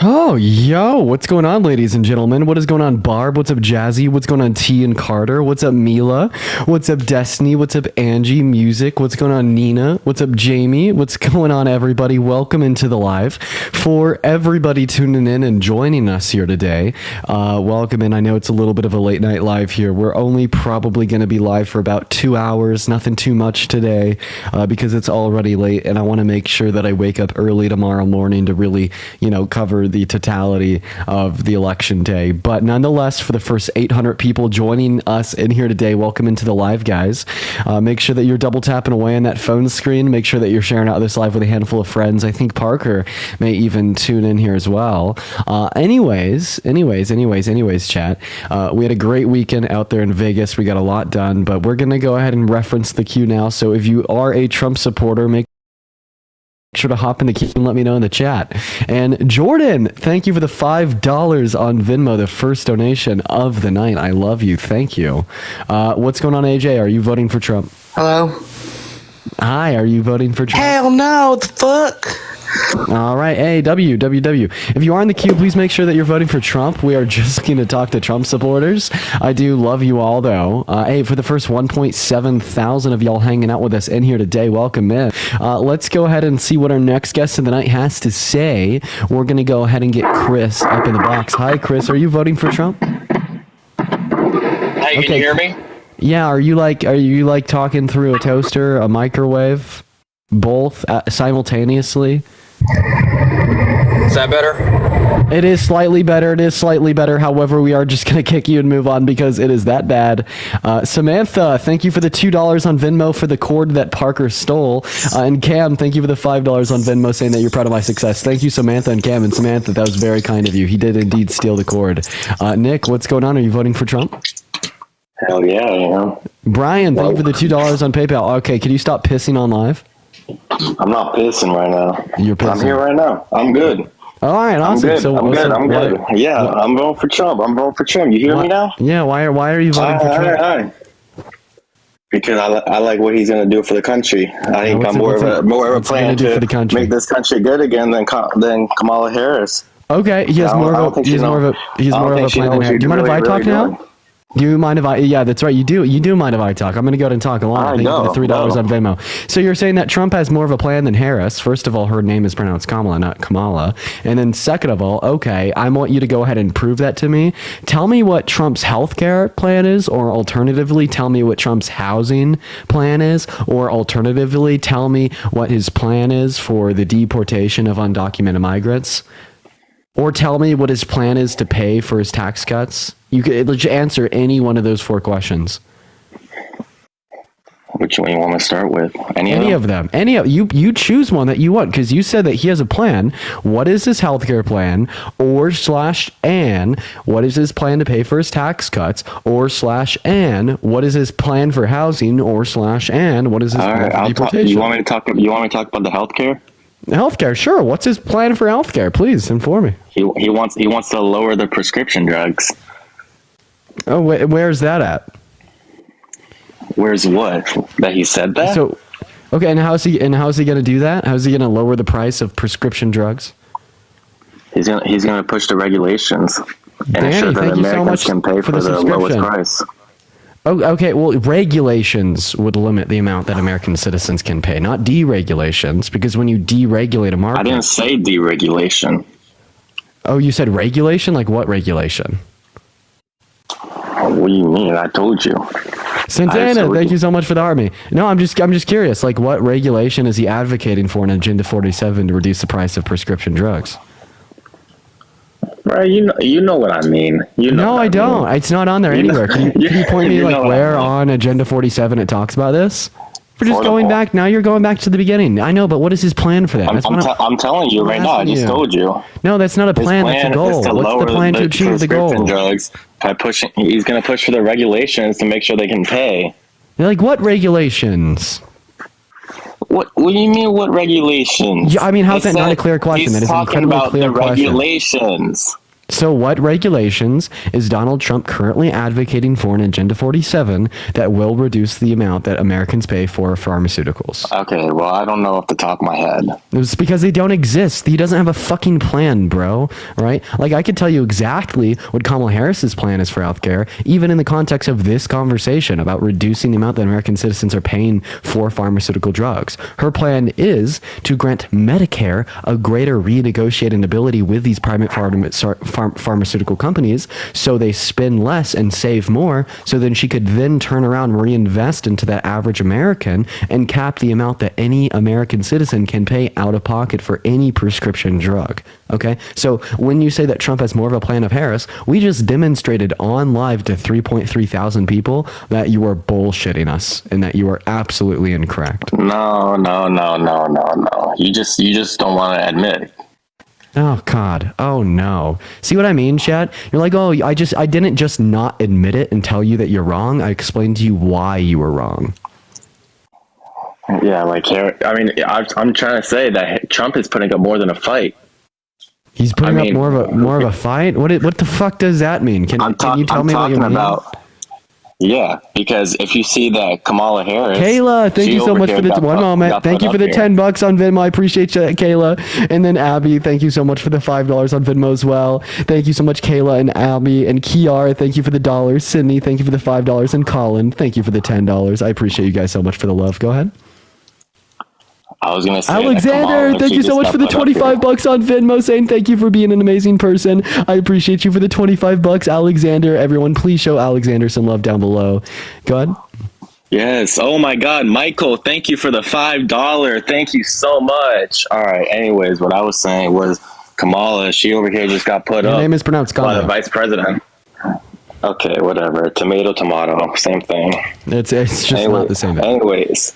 Oh, yo, what's going on, ladies and gentlemen? What is going on, Barb? What's up, Jazzy? What's going on, T and Carter? What's up, Mila? What's up, Destiny? What's up, Angie? Music? What's going on, Nina? What's up, Jamie? What's going on, everybody? Welcome into the live. For everybody tuning in and joining us here today, welcome in. I know it's a little bit of a late night live here. We're only probably going to be live for about 2 hours, nothing too much today, because it's already late, and I want to make sure that I wake up early tomorrow morning to really, cover the totality of the election day. But nonetheless, for the first 800 people joining us in here today, welcome into the live, guys. Make sure that you're double tapping away on that phone screen. Make sure that you're sharing out this live with a handful of friends. I think Parker may even tune in here as well. Anyways, chat. We had a great weekend out there in Vegas. We got a lot done, but we're going to go ahead and reference the queue now. So if you are a Trump supporter, make sure to hop in the queue and let me know in the chat. And Jordan, thank you for the $5 on Venmo, the first donation of the night. I love you. Thank you. What's going on, AJ? Are you voting for Trump? Hello? Hi, are you voting for Trump? Hell no, what the fuck? All right. Hey, W. If you are in the queue, please make sure that you're voting for Trump. We are just going to talk to Trump supporters. I do love you all, though. Hey, for the first 1.7 thousand of y'all hanging out with us in here today, welcome in. Let's go ahead and see what our next guest of the night has to say. We're going to go ahead and get Chris up in the box. Hi, Chris. Are you voting for Trump? Hey, can you hear me? Yeah. Are you like talking through a toaster, a microwave, both simultaneously? Is that better? It is slightly better. However, we are just going to kick you and move on because it is that bad. Samantha, thank you for the $2 on Venmo for the cord that Parker stole. And Cam, thank you for the $5 on Venmo saying that you're proud of my success. Thank you, Samantha and Cam. And Samantha, that was very kind of you. He did indeed steal the cord. Nick, what's going on? Are you voting for Trump? Hell yeah, I am. Brian, thank you for the $2 on PayPal. Okay, can you stop pissing on live? I'm not pissing right now. You're pissing. I'm here right now. I'm good. All right, awesome. I'm good. Yeah, I'm voting for Trump. You hear me now? Yeah, why are you voting for Trump? Hi. Because I like what he's going to do for the country. I think I'm more of a plan to make this country good again than Kamala Harris. Okay, he has more of a plan than Harris. Do you mind if I talk now? Do you mind if I? Yeah, that's right. You do mind if I talk? I'm going to go ahead and talk along. Thank you for the $3 on Venmo. So you're saying that Trump has more of a plan than Harris. First of all, her name is pronounced Kamala, not Kamala. And then second of all, okay, I want you to go ahead and prove that to me. Tell me what Trump's healthcare plan is, or alternatively, tell me what Trump's housing plan is, or alternatively, tell me what his plan is for the deportation of undocumented migrants. Or tell me what his plan is to pay for his tax cuts. You could answer any one of those 4 questions. Which one you want to start with? Any of them. You choose one that you want, because you said that he has a plan. What is his healthcare plan? And what is his plan to pay for his tax cuts? And what is his plan for housing? And what is his plan for deportation? You want me to talk about the healthcare? Healthcare, sure. What's his plan for healthcare? Please inform me. He wants to lower the prescription drugs. Oh, where's that at? Where's what? That he said that? So, okay, and how's he going to do that? How's he going to lower the price of prescription drugs? He's gonna push the regulations and Danny, ensure that Americans can pay for the lowest price. Oh, okay. Well, regulations would limit the amount that American citizens can pay, not deregulations, because when you deregulate a market... I didn't say deregulation. Oh, you said regulation? Like what regulation? What do you mean? I told you. Santana, thank you so much for the army. No, I'm just curious. Like, what regulation is he advocating for in Agenda 47 to reduce the price of prescription drugs? Right, you know what I mean. No, I don't. It's not on there anywhere. Can you point me like where on Agenda 47 it talks about this? We're just going back. Now you're going back to the beginning. I know, but what is his plan for that? I'm telling you right now. I just told you. No, that's not a plan. That's a goal. What's the plan to achieve the goal? Drugs by pushing. He's going to push for the regulations to make sure they can pay. Like what regulations? What do you mean? What regulations? Yeah, I mean, how's that not a clear question? That is an incredibly clear question. Regulations. So what regulations is Donald Trump currently advocating for in Agenda 47 that will reduce the amount that Americans pay for pharmaceuticals? Okay, well, I don't know off the top of my head. It's because they don't exist. He doesn't have a fucking plan, bro. Right? Like, I could tell you exactly what Kamala Harris's plan is for healthcare, even in the context of this conversation about reducing the amount that American citizens are paying for pharmaceutical drugs. Her plan is to grant Medicare a greater renegotiating ability with these private pharmaceutical companies, so they spend less and save more, so then she could then turn around and reinvest into that average American and cap the amount that any American citizen can pay out of pocket for any prescription drug. Okay, so when you say that Trump has more of a plan of Harris, we just demonstrated on live to 3.3 thousand people that you are bullshitting us and that you are absolutely incorrect. No. You just don't want to admit it. Oh God. Oh no. See what I mean, Chad? You're like, oh, I didn't just not admit it and tell you that you're wrong. I explained to you why you were wrong. Yeah, like, I mean, I'm trying to say that Trump is putting up more than a fight. He's putting up more of a fight. What the fuck does that mean? Can you tell me what you mean? Yeah, because if you see that Kamala Harris, Kayla, thank you so much for the one moment. Thank you for the $10 on Venmo. I appreciate you, Kayla. And then Abby, thank you so much for the $5 on Venmo as well. Thank you so much, Kayla and Abby and Kiara. Thank you for the $. Sydney, thank you for the $5, and Colin, thank you for the $10. I appreciate you guys so much for the love. Go ahead. I was gonna say Alexander, thank you so much for the $25 on Venmo, saying thank you for being an amazing person. I appreciate you for the $25, Alexander. Everyone, please show Alexander some love down below. Go ahead. Yes. Oh my God, Michael, thank you for the $5. Thank you so much. All right. Anyways, what I was saying was Kamala, she over here just got put up. Her name is pronounced by the vice president. Okay, whatever. Tomato, same thing. It's just not the same. Anyways.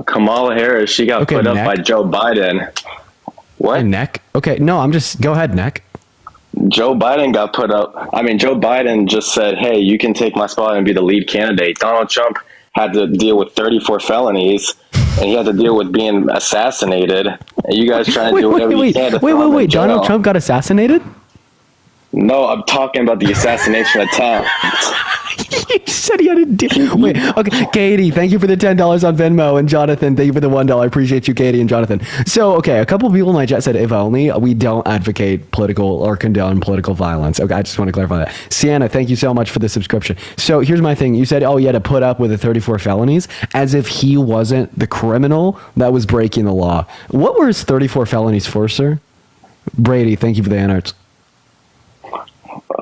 Kamala Harris, she got put up by Joe Biden. What? Neck? Okay, no, go ahead, Neck. Joe Biden got put up. I mean, Joe Biden just said, hey, you can take my spot and be the lead candidate. Donald Trump had to deal with 34 felonies, and he had to deal with being assassinated. And you guys trying to do whatever you can to throw him in jail. Donald Trump got assassinated? No, I'm talking about the assassination attempt. He said he had a deal. Wait, okay, Katie, thank you for the $10 on Venmo, and Jonathan, thank you for the $1. I appreciate you, Katie and Jonathan. So, okay, a couple of people in my chat said, if only, we don't advocate political or condone political violence. Okay, I just want to clarify that. Sienna, thank you so much for the subscription. So here's my thing. You said, oh, you had to put up with the 34 felonies, as if he wasn't the criminal that was breaking the law. What were his 34 felonies for, sir? Brady, thank you for the anarts.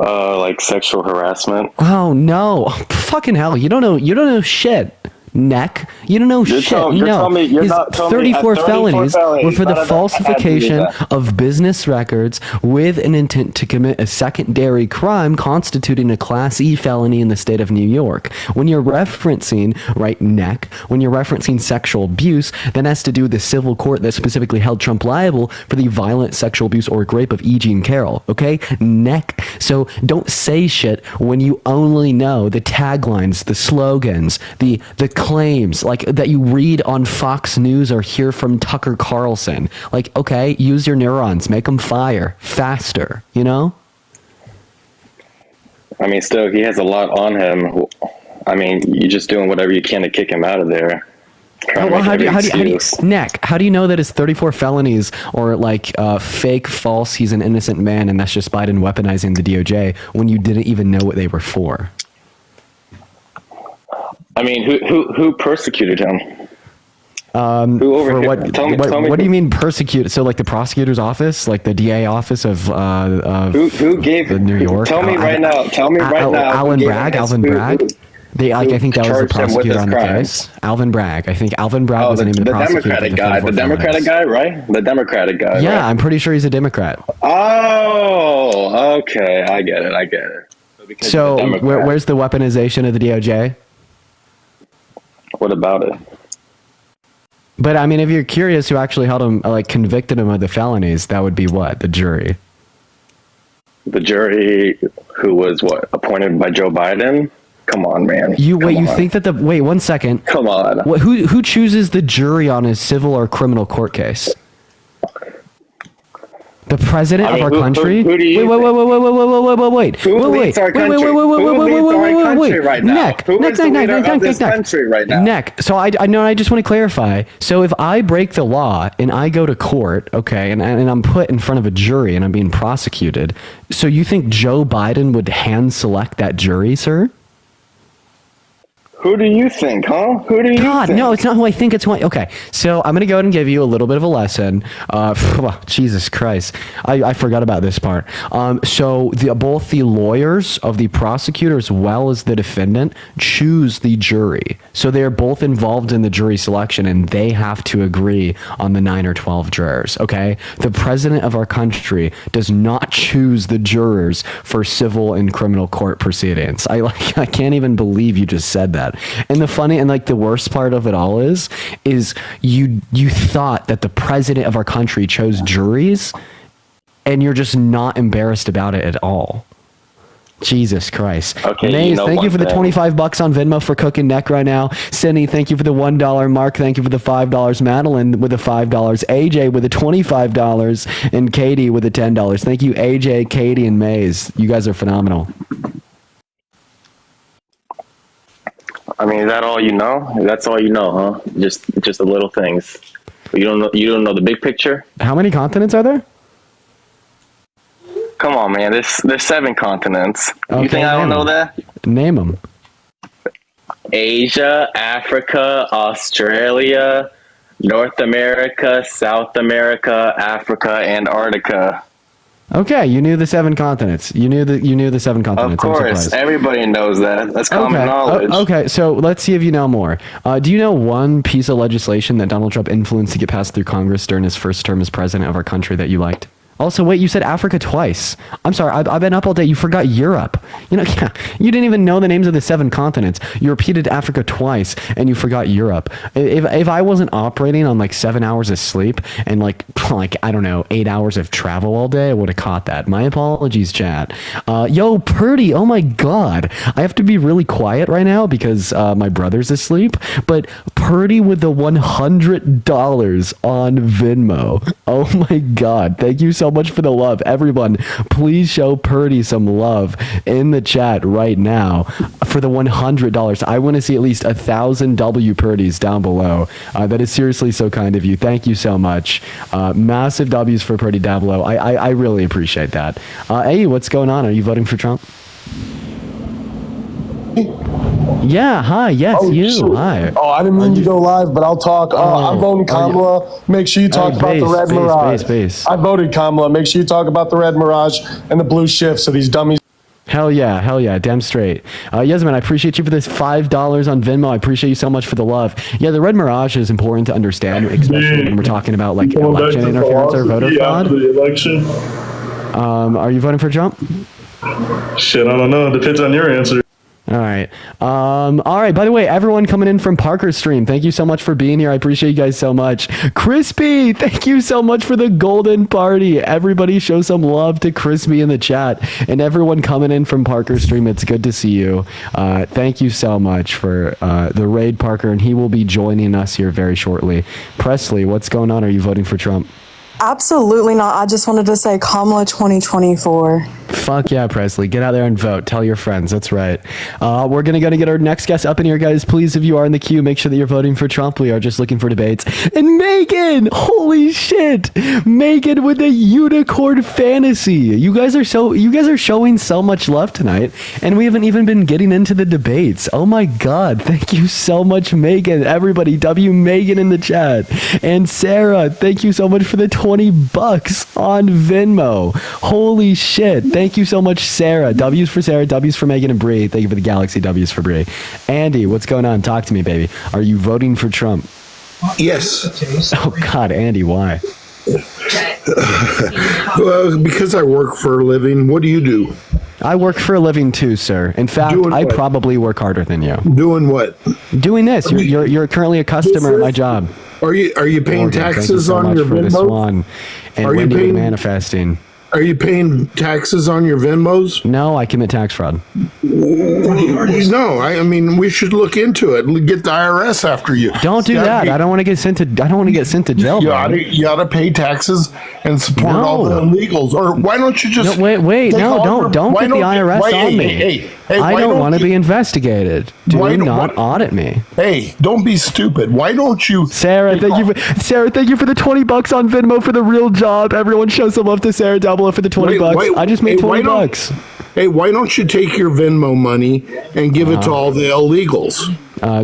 Like sexual harassment. Oh no! Fucking hell! You don't know shit. Neck. You don't know shit. His 34 felonies were for the falsification of business records with an intent to commit a secondary crime constituting a Class E felony in the state of New York. When you're referencing, right, Neck, when you're referencing sexual abuse, that has to do with the civil court that specifically held Trump liable for the violent sexual abuse or rape of E. Jean Carroll. Okay? Neck. So don't say shit when you only know the taglines, the slogans, the claims like that you read on Fox News or hear from Tucker Carlson. Like, okay, use your neurons, make them fire faster, you know? I mean, still, he has a lot on him. I mean, you're just doing whatever you can to kick him out of there. Well, how do you, Nick, how do you know that his 34 felonies or like fake, false, he's an innocent man and that's just Biden weaponizing the DOJ when you didn't even know what they were for? I mean, who persecuted him? Who over what? Tell me, what do you mean persecuted? So, like the prosecutor's office, like the DA office of who gave the New York? Tell me right now. Alvin Bragg. I think that was the prosecutor on the case. Alvin Bragg. I think Alvin Bragg was the name of the prosecutor. The Democratic guy, right? The Democratic guy. Yeah, right? I'm pretty sure he's a Democrat. Oh, okay, I get it. So where's the weaponization of the DOJ? What about it? But I mean, if you're curious who actually held him, like convicted him of the felonies, that would be what? The jury. The jury who was what? Appointed by Joe Biden? Come on, man. You think that wait 1 second. Come on. Who chooses the jury on a civil or criminal court case? The president I mean, of our country? who do you wait, Who leads our country? Who leads our country right now? Who is the leader of this country right now? Neck. So I know. I just want to clarify. So if I break the law and I go to court, okay, and I'm put in front of a jury and I'm being prosecuted, so you think Joe Biden would hand select that jury, sir? Who do you think, huh? Who do you God, think? no, it's not who I think it's who okay, so I'm going to go ahead and give you a little bit of a lesson. Jesus Christ. I forgot about this part. So both the lawyers of the prosecutor as well as the defendant choose the jury. So they're both involved in the jury selection and they have to agree on the 9 or 12 jurors, okay? The president of our country does not choose the jurors for civil and criminal court proceedings. I can't even believe you just said that. And the funny and like the worst part of it all is you thought that the president of our country chose juries and you're just not embarrassed about it at all. Jesus Christ. Okay, Maze, thank you for the $25 on Venmo for cooking neck right now. Cindy, thank you for the $1. Mark, thank you for the $5. Madeline with the $5. AJ with the $25. And Katie with the $10. Thank you, AJ, Katie, and Maze. You guys are phenomenal. I mean, is that all you know? That's all you know, huh? Just the little things. You don't know the big picture? How many continents are there? Come on, man. There's 7 continents. Okay, You think I don't know that? Name them. Asia, Africa, Australia, North America, South America, Africa, Antarctica. Okay, you knew the 7 continents. You knew the 7 continents. Of I'm course, surprised. everybody knows that. That's common knowledge. Okay, so let's see if you know more. Do you know one piece of legislation that Donald Trump influenced to get passed through Congress during his first term as president of our country that you liked? Also, wait, you said Africa twice. I'm sorry, I've been up all day. You forgot Europe. Yeah, you didn't even know the names of the 7 continents. You repeated Africa twice, and you forgot Europe. If I wasn't operating on like 7 hours of sleep and like I don't know 8 hours of travel all day, I would have caught that. My apologies, chat. Yo, Purdy, oh my God, I have to be really quiet right now because my brother's asleep. But Purdy with the $100 on Venmo. Oh my God, thank you so much for the love. Everyone, please show Purdy some love in the chat right now for the $100. I want to see at least 1,000 W Purdys down below. That is seriously so kind of you. Thank you so much. Massive W's for Purdy down below. I really appreciate that. Hey, what's going on? Are you voting for Trump? Yeah, hi, yes, you, shoot. hi. Oh, I didn't mean to go live, but I'll talk. I'm voting Kamala. Make sure you talk about the Red Mirage. I voted Kamala. Make sure you talk about the Red Mirage and the blue shift so these dummies. Hell yeah, damn straight. Yasmin, I appreciate you for this $5 on Venmo. I appreciate you so much for the love. Yeah, the Red Mirage is important to understand, especially when we're talking about like election interference or voter fraud. The election. Are you voting for Trump? Shit, I don't know. Depends on your answer. All right. All right. By the way, everyone coming in from Parker's stream, thank you so much for being here. I appreciate you guys so much. Crispy, thank you so much for the golden party. Everybody show some love to Crispy in the chat. And everyone coming in from Parker's stream, it's good to see you. Thank you so much for the raid, Parker, and he will be joining us here very shortly. Presley, what's going on? Are you voting for Trump? Absolutely not. I just wanted to say Kamala 2024. Fuck yeah, Presley. Get out there and vote. Tell your friends. That's right. We're going to get our next guest up in here, guys. Please, if you are in the queue, make sure that you're voting for Trump. We are just looking for debates. And Megan! Holy shit! Megan with the unicorn fantasy. You guys are showing so much love tonight, and we haven't even been getting into the debates. Oh my God. Thank you so much, Megan. Everybody, W Megan in the chat. And Sarah, thank you so much for the $20 on Venmo. Holy shit. Thank you so much, Sarah. W's for Sarah, W's for Megan and Bree. Thank you for the Galaxy W's for Bree. Andy, what's going on? Talk to me, baby. Are you voting for Trump? Yes. Oh, God, Andy, why? Well, because I work for a living. What do you do? I work for a living too, sir. In fact, I probably work harder than you. Doing what? Doing this. You're currently a customer at my job. Are you paying taxes so on your for this Venmo? one. And Are you Wendy paying manifesting? Are you paying taxes on your Venmos? No, I commit tax fraud. No, I mean we should look into it. Get the IRS after you. Don't do that. I don't want to get sent to. I don't want to get sent to jail. You bro. ought to pay taxes and support all the illegals. Or why don't you just wait? No, don't get the IRS on me. Hey, I don't want to be investigated. Do not audit me. Hey, don't be stupid. Why don't you, Sarah? Thank you for the $20 on Venmo for the real job. Everyone show some love to Sarah Double for the $20. I just made $20. Hey, why don't you take your Venmo money and give it to all the illegals?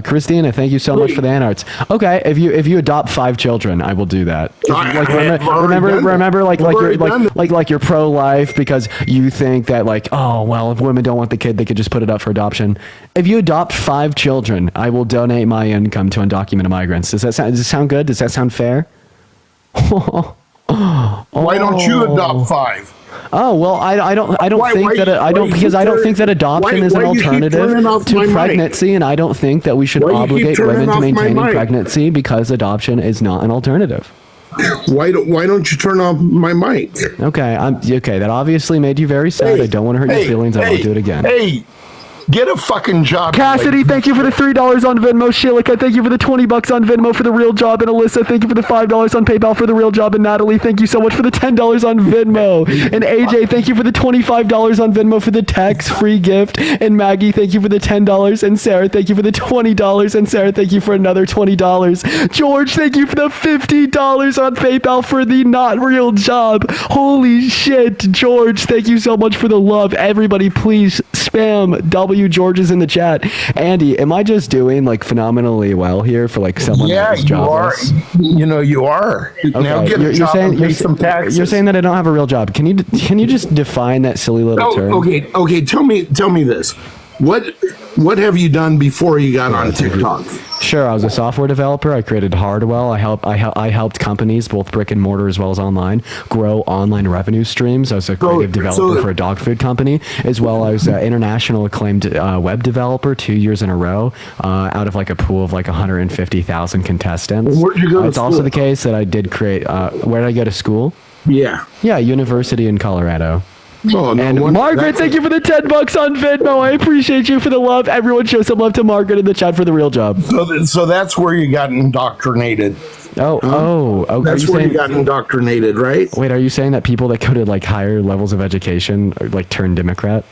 Christina, thank you so much for the hand arts. Okay, if you adopt 5 children, I will do that. Like, remember, like you're pro-life because you think that like, oh well, if women don't want the kid, they could just put it up for adoption. If you adopt 5 children, I will donate my income to undocumented migrants. Does that sound good? Does that sound fair? Why don't you adopt 5? Oh well, I don't think that adoption is an alternative to pregnancy, and I don't think that we should obligate women to maintaining pregnancy because adoption is not an alternative. Why don't you turn off my mic? Okay, that obviously made you very sad. I don't want to hurt your feelings. I won't do it again. Hey, get a fucking job. Cassidy, thank you for the $3 on Venmo. Shilika, thank you for the $20 on Venmo for the real job. And Alyssa, thank you for the $5 on PayPal for the real job. And Natalie, thank you so much for the $10 on Venmo. And AJ, thank you for the $25 on Venmo for the tax-free gift. And Maggie, thank you for the $10. And Sarah, thank you for the $20. And Sarah, thank you for another $20. George, thank you for the $50 on PayPal for the not real job. Holy shit, George, thank you so much for the love. Everybody, please spam W. George is in the chat. Andy, am I just doing like phenomenally well here for like someone that is jobless? You are. You are. Okay. Now get a job and pay some taxes. You're saying that I don't have a real job. Can you just define that silly little term? Okay. Tell me this. What have you done before you got on TikTok? Sure, I was a software developer. I created Hardwell. I helped companies, both brick and mortar as well as online, grow online revenue streams. I was a creative developer for a dog food company, as well as an international acclaimed web developer 2 years in a row, out of like a pool of like 150,000 contestants. Where'd you go to It's school? also the case that I did create. Where did I go to school? Yeah. Yeah, university in Colorado. Oh, no And wonder. Margaret, thank you for the $10 on Venmo. I appreciate you for the love. Everyone show some love to Margaret in the chat for the real job. So that's where you got indoctrinated. Oh, That's where you got indoctrinated, right? Wait, are you saying that people that go to like higher levels of education are, like turn Democrat?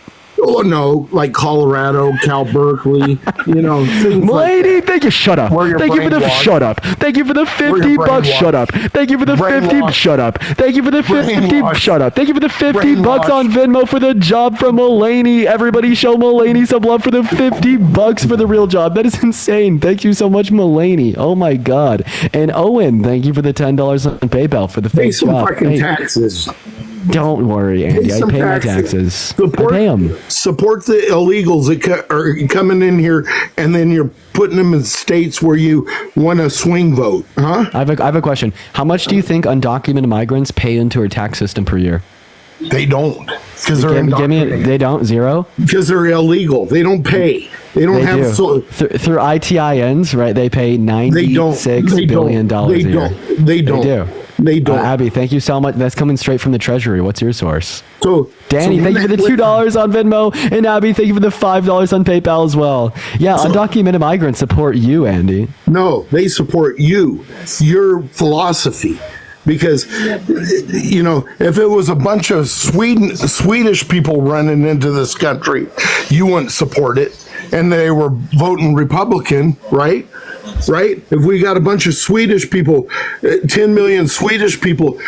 Oh no, like Colorado, Cal Berkeley, things Lady, thank you. Shut up. Thank you for the shut up. Thank you for the $50. Shut up. Thank you for the 50. Shut up. Thank you for the 50. Shut up. Thank you for the $50 on Venmo for the job from Mulaney. Everybody show Mulaney some love for the $50 for the real job. That is insane. Thank you so much, Mulaney. Oh my God. And Owen, thank you for the $10 on PayPal for the fake some job. fucking taxes. Don't worry, Andy. I pay my taxes. I pay them. Support the illegals that are coming in here, and then you're putting them in states where you want a swing vote, huh? I have a question. How much do you think undocumented migrants pay into our tax system per year? They don't, because they're they don't. Zero. Because they're illegal. They don't pay. They don't have through ITINs, right? They pay $96 billion a year. They don't. They don't. Abby, thank you so much. That's coming straight from the Treasury. What's your source? So, Danny, thank you for the $2 on Venmo, and Abby, thank you for the $5 on PayPal as well. Yeah, undocumented migrants support you, Andy. No, they support you, your philosophy. Because, if it was a bunch of Swedish people running into this country, you wouldn't support it. And they were voting Republican, right? Right? If we got a bunch of Swedish people, 10 million Swedish people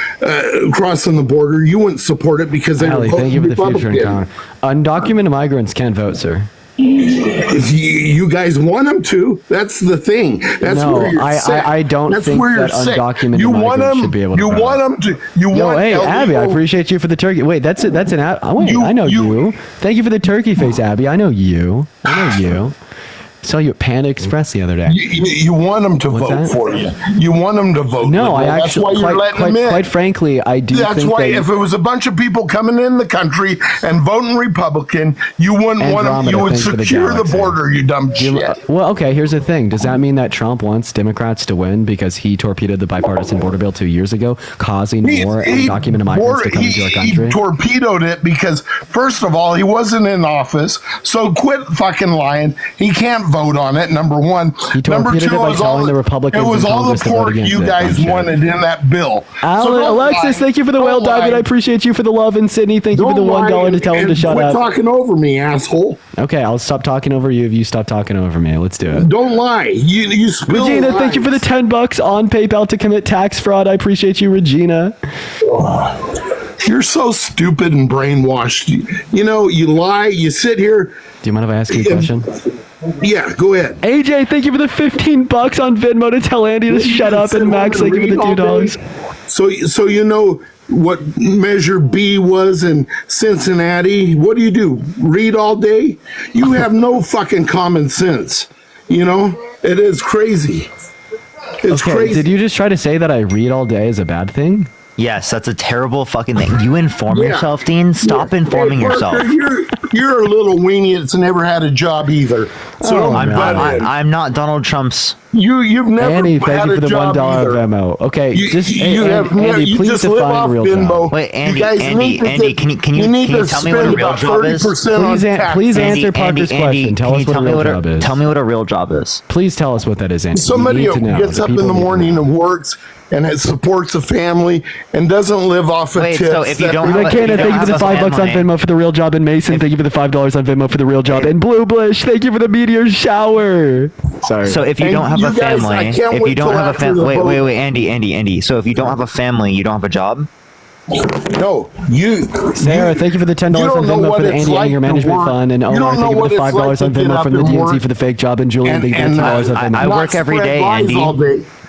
crossing the border, you wouldn't support it because they were voting thank you for the future Republican. encounter. Undocumented migrants can vote, sir. If you guys want them to, that's the thing. That's where you're sick. I don't that's think where you're that sick. undocumented migrants should be able to You vote. want them to. Hey, Abby, I appreciate you for the turkey. Wait, that's an Abby. Wait, I know you. Thank you for the turkey face, Abby. I know you. Saw you at Panda Express the other day. You want them to vote that? for you. You want them to vote. No, I That's actually, why you're letting them in. quite frankly, I do That's think why that if it was a bunch of people coming in the country and voting Republican, you wouldn't want them. You would thanks for the secure the galaxy. border, you dumb shit. well, okay, here's the thing. Does that mean that Trump wants Democrats to win because he torpedoed the bipartisan border bill 2 years ago, causing more undocumented migrants to come into our country? He torpedoed it because, first of all, he wasn't in office, so quit fucking lying. He can't vote on it, number one. He torpedoed it by telling the Republicans it was in all the Congress to vote pork against you it. guys Bullshit. wanted in that bill. Alexis, thank you for the whale dive. I appreciate you for the love. And Sydney, thank you for the $1 to tell him to shut quit up. talking over me, asshole. Okay, I'll stop talking over you if you stop talking over me. Let's do it. Don't lie. You spill Regina, lies. thank you for the $10 on PayPal to commit tax fraud. I appreciate you, Regina. You're so stupid and brainwashed. You know, you lie. You sit here. Do you mind if I ask you a question? Yeah, go ahead. AJ, thank you for the $15 on Venmo to tell Andy to shut up. And Max, thank you for the $2. So you know what Measure B was in Cincinnati? What do? Read all day? You have no fucking common sense. You know, it is crazy. It's crazy. Did you just try to say that I read all day is a bad thing? Yes, that's a terrible fucking thing. You inform yourself, Dean. Stop informing Hey, Parker, yourself. You're a little weenie that's never had a job either. So I'm not Donald Trump's. You've never Andy, thank had you for a the job $1 either. Venmo. Okay, you please just live define off real Venmo. job. Wait, Andy, You guys need to Andy, get- can you need to tell me what a spend real about job is? 30% on taxes. Please answer Parker's question. Tell us what a real job is. Tell me what a real job is. Please tell us what that is, Andy. Somebody We need who to know. gets up in people the need to morning know. and works and it supports a family and doesn't live off of Wait, tips. so if you don't have a- McKenna, you don't thank you for the have a $5 on family. Venmo for the real job. And Mason, thank you for the $5 on Venmo for the real job. And Blue Blish, thank you for the meteor shower. Sorry. So if you And don't have you a guys, family, I can't if wait you don't till have a after family, the vote. wait, Andy. So if you don't have a family, you don't have a job. No, you. Sarah, thank you for the $10 you on don't know Venmo what for the it's Andy like Anger to Management work. Fund. And You Omar, don't thank know you for what the it's $5 like on to get Venmo up from the and DNC work. for the fake job. And Julian, thank you for the $2 on Venmo. I work every day, Andy.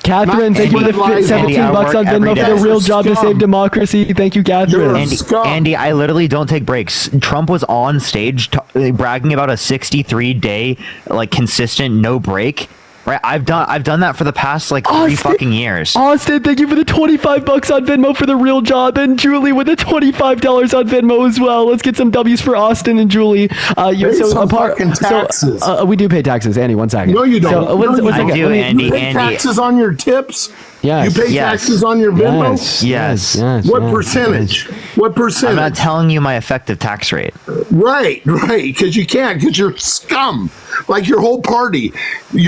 Catherine, thank you for the $17 Andy, I on work every Venmo for day. the real job to save democracy. Thank you, Catherine. Andy, I literally don't take breaks. Trump was on stage bragging about a 63-day like consistent no break. Right, I've done that for the past like 3 fucking years. Austin, thank you for the $25 on Venmo for the real job, and Julie with the $25 on Venmo as well. Let's get some W's for Austin and Julie. Pay some fucking taxes. We do pay taxes. Andy, 1 second. No, you don't. So, one No, second. I do, Let me- Andy. You pay taxes on your tips? Yes. You pay Yes. taxes on your Venmo? Yes. What percentage? What I'm percentage? not telling you my effective tax rate. Right, because you can't, because you're scum. Like your whole party.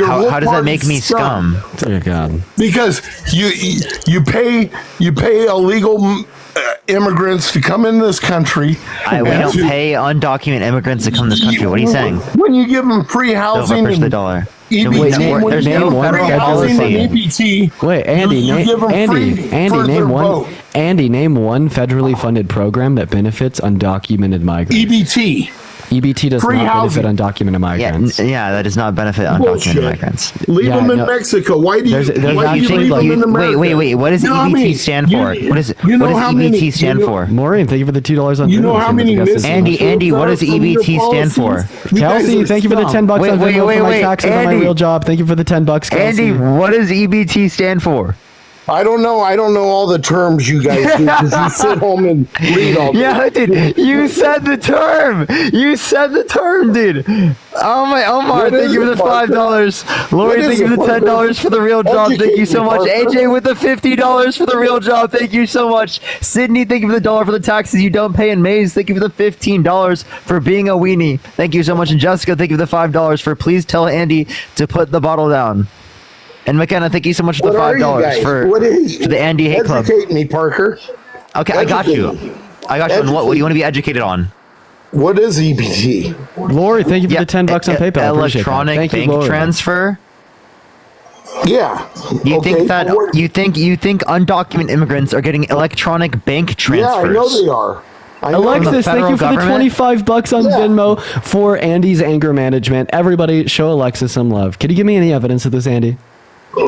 How does that make me scum? Oh, God. Because you pay illegal immigrants to come in this country. We don't pay undocumented immigrants to come to this country. What are you saying? When you give them free housing Push the and dollar. EBT, when There's you give no them free federal housing policy. and EBT, Wait, Andy, you give them free for their name one. vote. Andy, name one federally funded program that benefits undocumented migrants. EBT. EBT does Free not housing. benefit undocumented migrants. Yeah, that does not benefit undocumented Bullshit. migrants. Leave Yeah, them in no. Mexico. Why do you? There's why do you actually, leave like, them in America? Wait. What does You know how EBT many- stand for? you- What does you know what does how EBT many- stand you know- for? Maureen, thank you for the $2 on You know Venmo. how many Yes, Andy, what does EBT stand for? Kelsey, thank you for the $10 on Venmo for my taxes on my real job. Thank you for the $10, Kelsey. What does EBT stand for? I don't know. I don't know all the terms you guys do because you sit home and read all. Yeah, dude. You said the term. Dude. Oh my, Omar, What thank is you for it, the Parker? $5. Lori, What thank is you it, for the Parker? $10 for the real job. Thank Educate you so me, much. Parker. AJ with the $50 for the real job. Thank you so much. Sydney, thank you for the $1 for the taxes you don't pay. And Maze, thank you for the $15 for being a weenie. Thank you so much. And Jessica, thank you for the $5 for please tell Andy to put the bottle down. And McKenna, thank you so much for What the are you $5 guys? for What is the Andy Hate Club. Educate me, Parker. Okay, I got you. Educate me. I got you. On what do you want to be educated on? What is EBT? Lori, thank you for the $10 on PayPal. I appreciate that. Electronic Thank you, bank Lori. transfer. Yeah. You Okay, think that what- you think undocumented immigrants are getting electronic bank transfers? Yeah, I know they are. I know Alexis, the thank federal you for government? the $25 on Venmo for Andy's anger management. Everybody, show Alexis some love. Can you give me any evidence of this, Andy?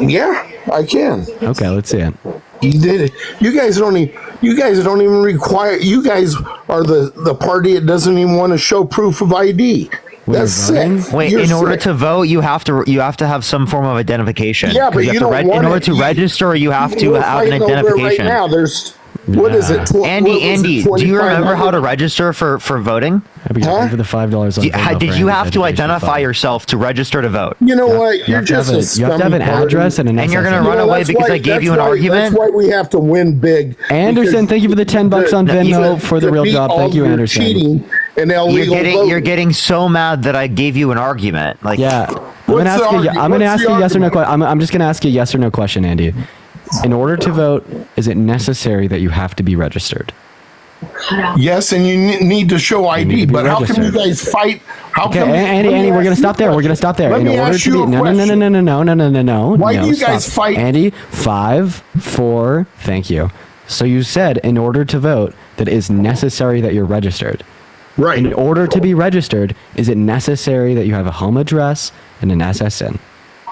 Yeah, I can. Okay, let's see it. You did it. You guys don't even require. You guys are the party that doesn't even want to show proof of ID. When That's you're voting? sick. Wait, You're in order sick. to vote, you have to have some form of identification. Yeah, but You have you to don't want in order it. to register, you have to We're have an fighting over it identification. Right now, there's what is it? Andy, do you remember how to register for voting? Happy for the $5 on Venmo Did for you any have to education identify fund. yourself to register to vote? You know what? You You're have to have just a- you have to have an address and an And you're SSN. gonna run away because I gave you an argument? That's why we have to win big. Anderson, because thank you for the $10 on to- Venmo to- for the to real beat job. all Thank you, your Anderson. Cheating and illegal You're voting. getting so mad that I gave you an argument. Like, Yeah. I'm What's gonna the ask you. argu- I'm gonna what's ask the you a yes or no argument? question. I'm just gonna ask you a yes or no question, Andy. In order to vote, is it necessary that you have to be registered? Yes, and you need to show need ID. to be But how can you registered. guys fight? How Okay, come? Andy, we're gonna stop there. We're gonna stop there. Let In me order ask to you be a no. Why do you stop. guys fight? Andy, 5, 4. Thank you. So you said in order to vote that it is necessary that you're registered. In Right. order to be registered, is it necessary that you have a home address and an SSN?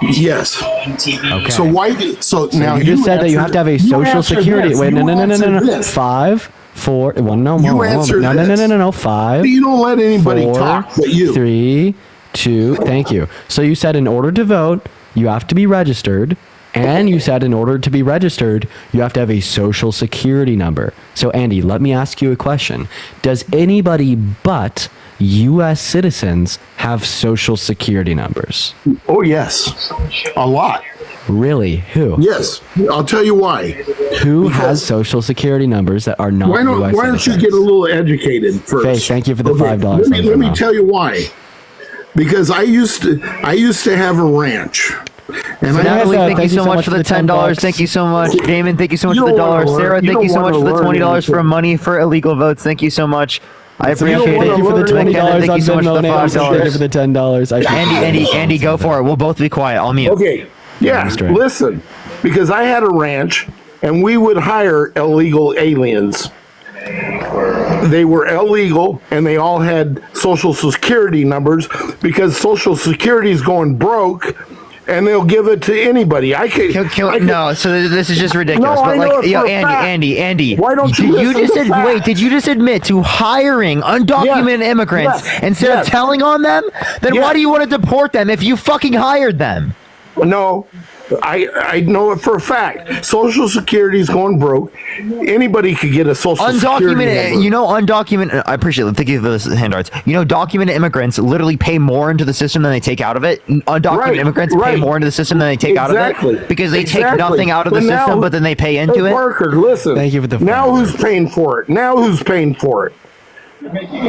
Yes. Okay. So why? So now you just said that you have to have a answered- you social answered security. this. Wait, You no. answered this. 5, 4. One, no, You more. answered No. this. 5. You don't let anybody 4, talk but you. 3, 2. Thank you. So you said in order to vote, you have to be registered. And you said in order to be registered, you have to have a social security number. So, Andy, let me ask you a question. Does anybody but U.S. citizens have social security numbers? Oh yes, a lot. Really? Who? Yes, I'll tell you why. Who has social security numbers that are not Why U.S. don't you citizens? get a little educated first? Faith, thank you for the $5 Let on me Venmo. tell you why. Because I used to have a ranch, and So I now had, Natalie, thank you so much for the $10. Thank you so much. Damon, thank you so much You for the don't wanna dollar. learn- Sarah, you thank you don't so much wanna for the learn $20 for anything. money for illegal votes. Thank you so much. I So you don't appreciate wanna it. Thank you for the learn $20 Thank on you so much Venmo, for the and Anderson. Thank you $5. for the $10. I appreciate it. Andy, go for it. We'll both be quiet. I'll mute. okay, yeah. Straight. Listen, because I had a ranch, and we would hire illegal aliens. They were illegal, and they all had social security numbers because social security is going broke, and they'll give it to anybody. I could. No, so this is just ridiculous. No, but I know like, it yo, for a fact. Andy, Why don't you listen just to wait? facts? Did you just admit to hiring undocumented Yes, immigrants yes, instead yes. of telling on them? Then why Yes. do you want to deport them if you fucking hired them? No, I know it for a fact. Social Security is going broke. Anybody could get a social security Undocumented, number. you know, undocumented. I appreciate it. Thank you for the hand arts. You know, documented immigrants literally pay more into the system than they take out of it. Undocumented Right, immigrants pay right. more into the system than they take out of Exactly. it because they take Exactly. nothing out of the But now- system, but then they pay into Hey, it. Parker, listen. Thank you for the Now $5. who's paying for it? Now who's paying for it?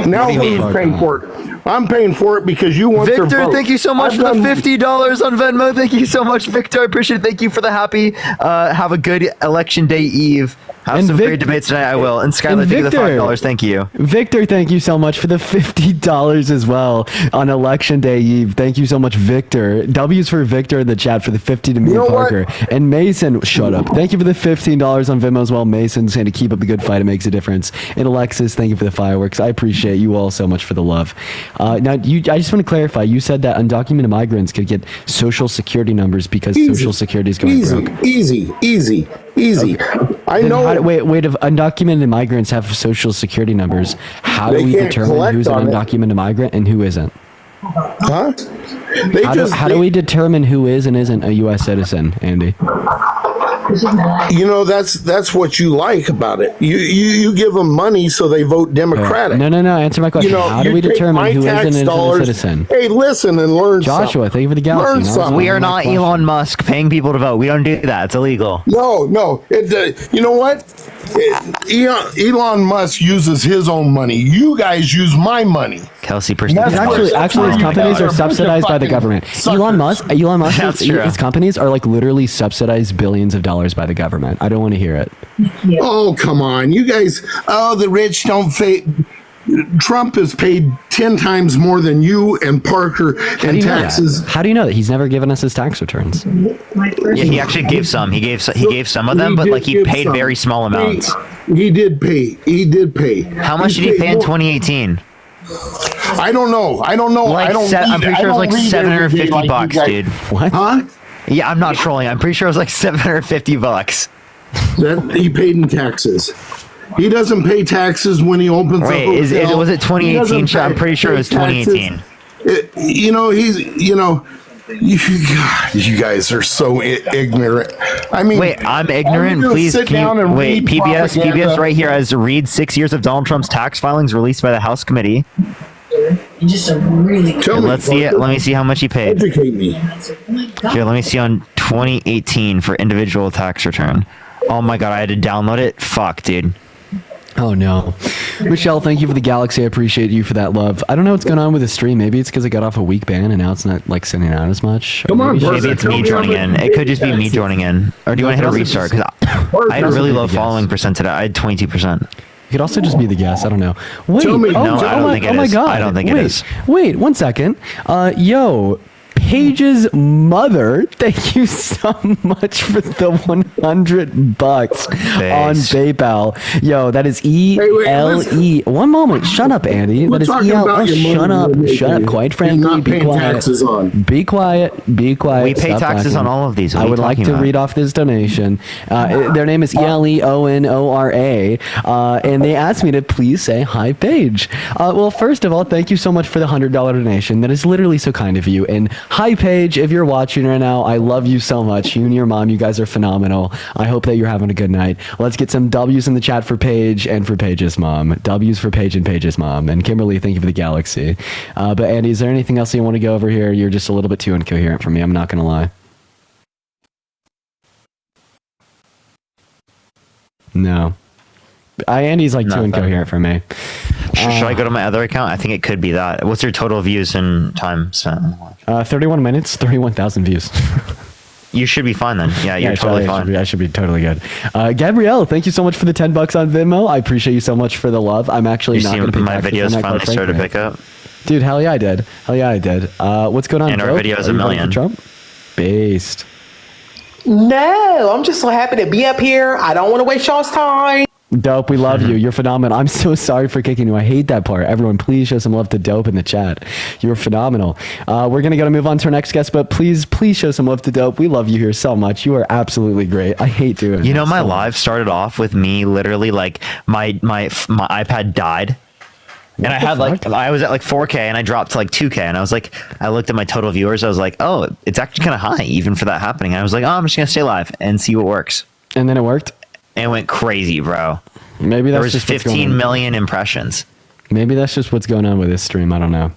Now do you who's mean? paying for it? I'm paying for it because you want their Victor, vote. thank you so much I've for the done- $50 on Venmo. Thank you so much, Victor. I appreciate it. Thank you for the happy. Have a good election day eve. Have And some Vic- great debates tonight. I will. And Skylar, and thank you for the Victor. $5. Thank you. Victor, thank you so much for the $50 as well on Election Day Eve. Thank you so much, Victor. W's for Victor in the chat for the 50 to me You and know what? Parker. And Mason, shut up. Thank you for the $15 on Venmo as well. Mason saying to keep up the good fight. It makes a difference. And Alexis, thank you for the fireworks. I appreciate you all so much for the love. Now, I just want to clarify. You said that undocumented migrants could get social security numbers because social security is going broke. Easy. I Then know. wait. If undocumented migrants have social security numbers, how do They we can't determine collect who's an on it. undocumented migrant and who isn't? Huh? They How do we determine who is and isn't a U.S. citizen, Andy? You know, that's what you like about it. You give them money so they vote Democratic. No. Answer my question. You know, How do you we take determine my who is and tax isn't a dollars- citizen? Hey, listen and learn Joshua, something. thank you for the galaxy. Learn That was something. We are my not question. Elon Musk paying people to vote. We don't do that. It's illegal. No. You know what? Elon Musk uses his own money. You guys use my money. Kelsey, That's Actually, his where you companies guys are are subsidized by the fucking government. suckers. Elon Musk, That's true. his companies are like literally subsidized billions of dollars by the government. I don't want to hear it. Oh, come on. You guys, the rich don't pay. Trump has paid 10 times more than you and Parker How do in you know taxes. that? How do you know that? He's never given us his tax returns. Yeah, he actually gave some. He gave some of them, but did like he give paid some. very small amounts. He did pay. How much did he pay in more- 2018? I don't know. Like I don't I'm pretty sure it was like $750 bucks, dude. What? Huh? Yeah, I'm not trolling. I'm pretty sure it was like $750. That he paid in taxes. He doesn't pay taxes when he opens Wait, a hotel. was it 2018? He doesn't I'm pretty sure it was pay taxes. 2018. You guys are so ignorant. I mean, wait, I'm ignorant. Please, sit down and wait. read PBS right here has read 6 years of Donald Trump's tax filings released by the House committee. You just a really. Let's see it. Let me see how much he paid. Educate me. Here, let me see on 2018 for individual tax return. Oh my god, I had to download it. Fuck, dude. Oh no. Michelle, thank you for the galaxy. I appreciate you for that love. I don't know what's going on with the stream. Maybe it's because I got off a week ban and now it's not like sending out as much. Come on, maybe it's me joining in. It could just be me joining in. Or do you want to hit a restart? Because I had a really low following percent today. I had 22%. It could also just be the guess. I don't know. Wait. No, I don't think it is. I don't think it is. Wait, 1 second. Yo, Paige's mother, thank you so much for the $100 on PayPal. Yo, that is ELE. One moment, shut up, Andy. That is ELE. Shut up. Quite frankly, be quiet. Be quiet. Be quiet. We pay taxes on all of these. I would like to read off this donation. Their name is ELEONORA, and they asked me to please say hi, Paige. Well, first of all, thank you so much for the $100 donation. That is literally so kind of you. And hi, Paige, if you're watching right now, I love you so much. You and your mom, you guys are phenomenal. I hope that you're having a good night. Let's get some W's in the chat for Paige and for Paige's mom. W's for Paige and Paige's mom. And Kimberly, thank you for the galaxy. But Andy, is there anything else you want to go over here? You're just a little bit too incoherent for me. I'm not going to lie. No. Andy's like too incoherent for me. Should I go to my other account? I think it could be that. What's your total views and time spent? 31 minutes, 31,000 views. You should be fine then. Yeah, you're totally fine. I should be totally good. Gabrielle, thank you so much for the $10 on Venmo. I appreciate you so much for the love. I'm actually not going to my videos finally started to pick up. Dude, hell yeah, I did. What's going on? And our videos a million. Trump? Based. No, I'm just so happy to be up here. I don't want to waste y'all's time. Dope, we love you. You're phenomenal. I'm so sorry for kicking you. I hate that part. Everyone, please show some love to Dope in the chat. You're phenomenal. We're going to move on to our next guest, but please show some love to Dope. We love you here so much. You are absolutely great. I hate doing it. You know, my live started off with me literally like my iPad died. And I had I was at like 4K and I dropped to like 2K and I looked at my total viewers. I was like, oh, it's actually kind of high even for that happening. I was like, oh, I'm just going to stay live and see what works. And then it worked? It went crazy, bro. Maybe that's just 15 million impressions. Maybe that's just what's going on with this stream. I don't know.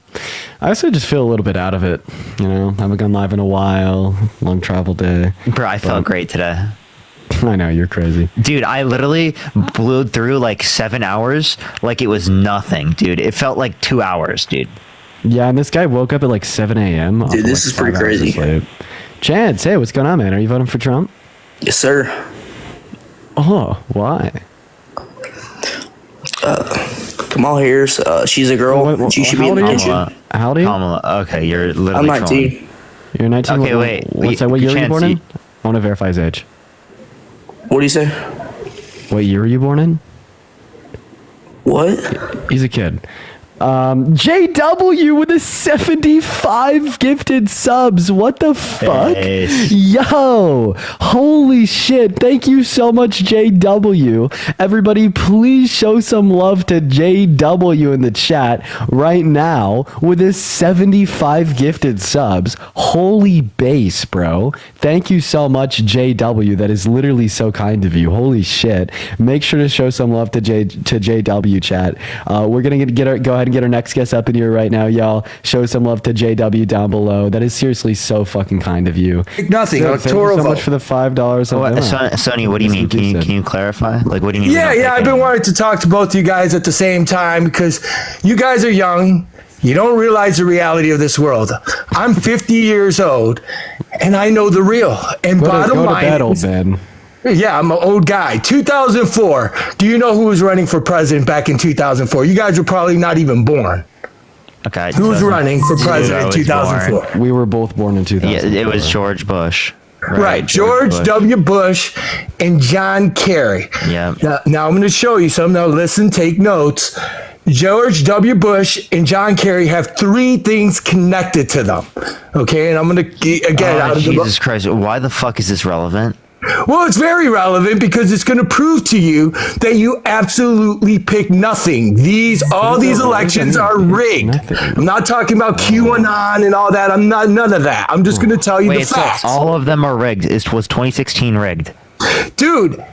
I also just feel a little bit out of it. You know, haven't gone live in a while. Long travel day. Bro, I felt great today. I know, you're crazy. Dude, I literally blew through like 7 hours like it was nothing, dude. It felt like 2 hours, dude. Yeah, and this guy woke up at like 7 a.m. Dude, this is pretty crazy. Chance, hey, what's going on, man? Are you voting for Trump? Yes, sir. Oh, why? Kamala Harris, she's a girl. She should be in the kitchen. How old are you? Kamala, okay, you're literally I'm 19. You're 19? Okay, wait. What year were you born in? I want to verify his age. What do you say? What year were you born in? What? He's a kid. JW with a 75 gifted subs. What the fuck? Yo, holy shit. Thank you so much, JW. Everybody, please show some love to JW in the chat right now with his 75 gifted subs. Holy base, bro. Thank you so much, JW. That is literally so kind of you. Holy shit. Make sure to show some love to JW chat. We're going to go ahead and get our next guest up in here right now, y'all. Show some love to JW down below. That is seriously so fucking kind of you. Nothing. Thank you so much for the $5. Sonny, what do you mean? Can you clarify? Like, what do you mean? Yeah. I've been wanting to talk to both you guys at the same time because you guys are young. You don't realize the reality of this world. I'm 50 years old, and I know the real. And bottom line, yeah, I'm an old guy. 2004. Do you know who was running for president back in 2004? You guys were probably not even born. Okay. Who was running for president in 2004? We were both born in 2004. Yeah, it was George Bush. Right. George W. Bush and John Kerry. Yeah. Now I'm going to show you some. Now listen, take notes. George W. Bush and John Kerry have three things connected to them. Okay, and I'm going to get out of Jesus Christ. Why the fuck is this relevant? Well, it's very relevant because it's going to prove to you that you absolutely pick nothing. All these elections are rigged. I'm not talking about QAnon and all that. I'm not none of that. I'm just going to tell you the facts. So all of them are rigged. Was 2016 rigged? Dude,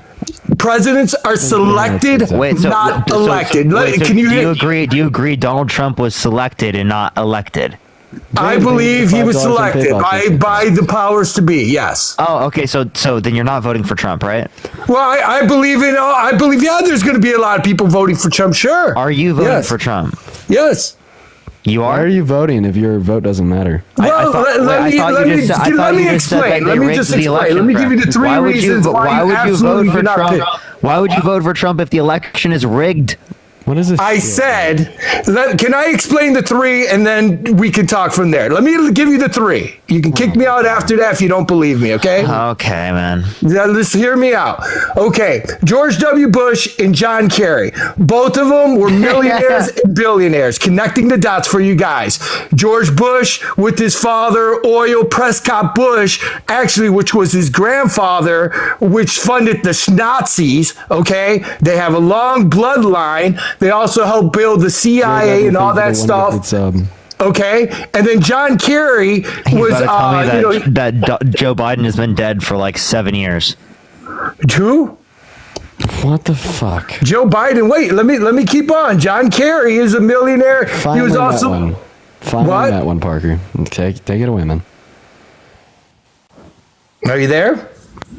presidents are selected, not elected. Do you agree Donald Trump was selected and not elected? I believe he was selected by the powers to be. Yes. Oh, okay. So then you're not voting for Trump, right? Well, I believe there's going to be a lot of people voting for Trump. Sure. Are you voting for Trump? Yes. You are? Why are you voting if your vote doesn't matter? Well, let me explain. Let me just explain. Let me give you the three reasons why you absolutely do not pick. Why would you vote for Trump if the election is rigged? What is this? I said, can I explain the three and then we can talk from there? Let me give you the three. You can kick me out after that if you don't believe me, okay? Okay, man. Just hear me out. Okay, George W. Bush and John Kerry. Both of them were millionaires and billionaires. Connecting the dots for you guys. George Bush with his father, Oil Prescott Bush, actually, which was his grandfather, which funded the Nazis, okay? They have a long bloodline. They also helped build the CIA and all that stuff. Okay, and then John Kerry was that Joe Biden has been dead for like 7 years. Who? What the fuck? Joe Biden. Wait, let me keep on. John Kerry is a millionaire. He was also Finally that one, Parker. Take it away, man. Are you there?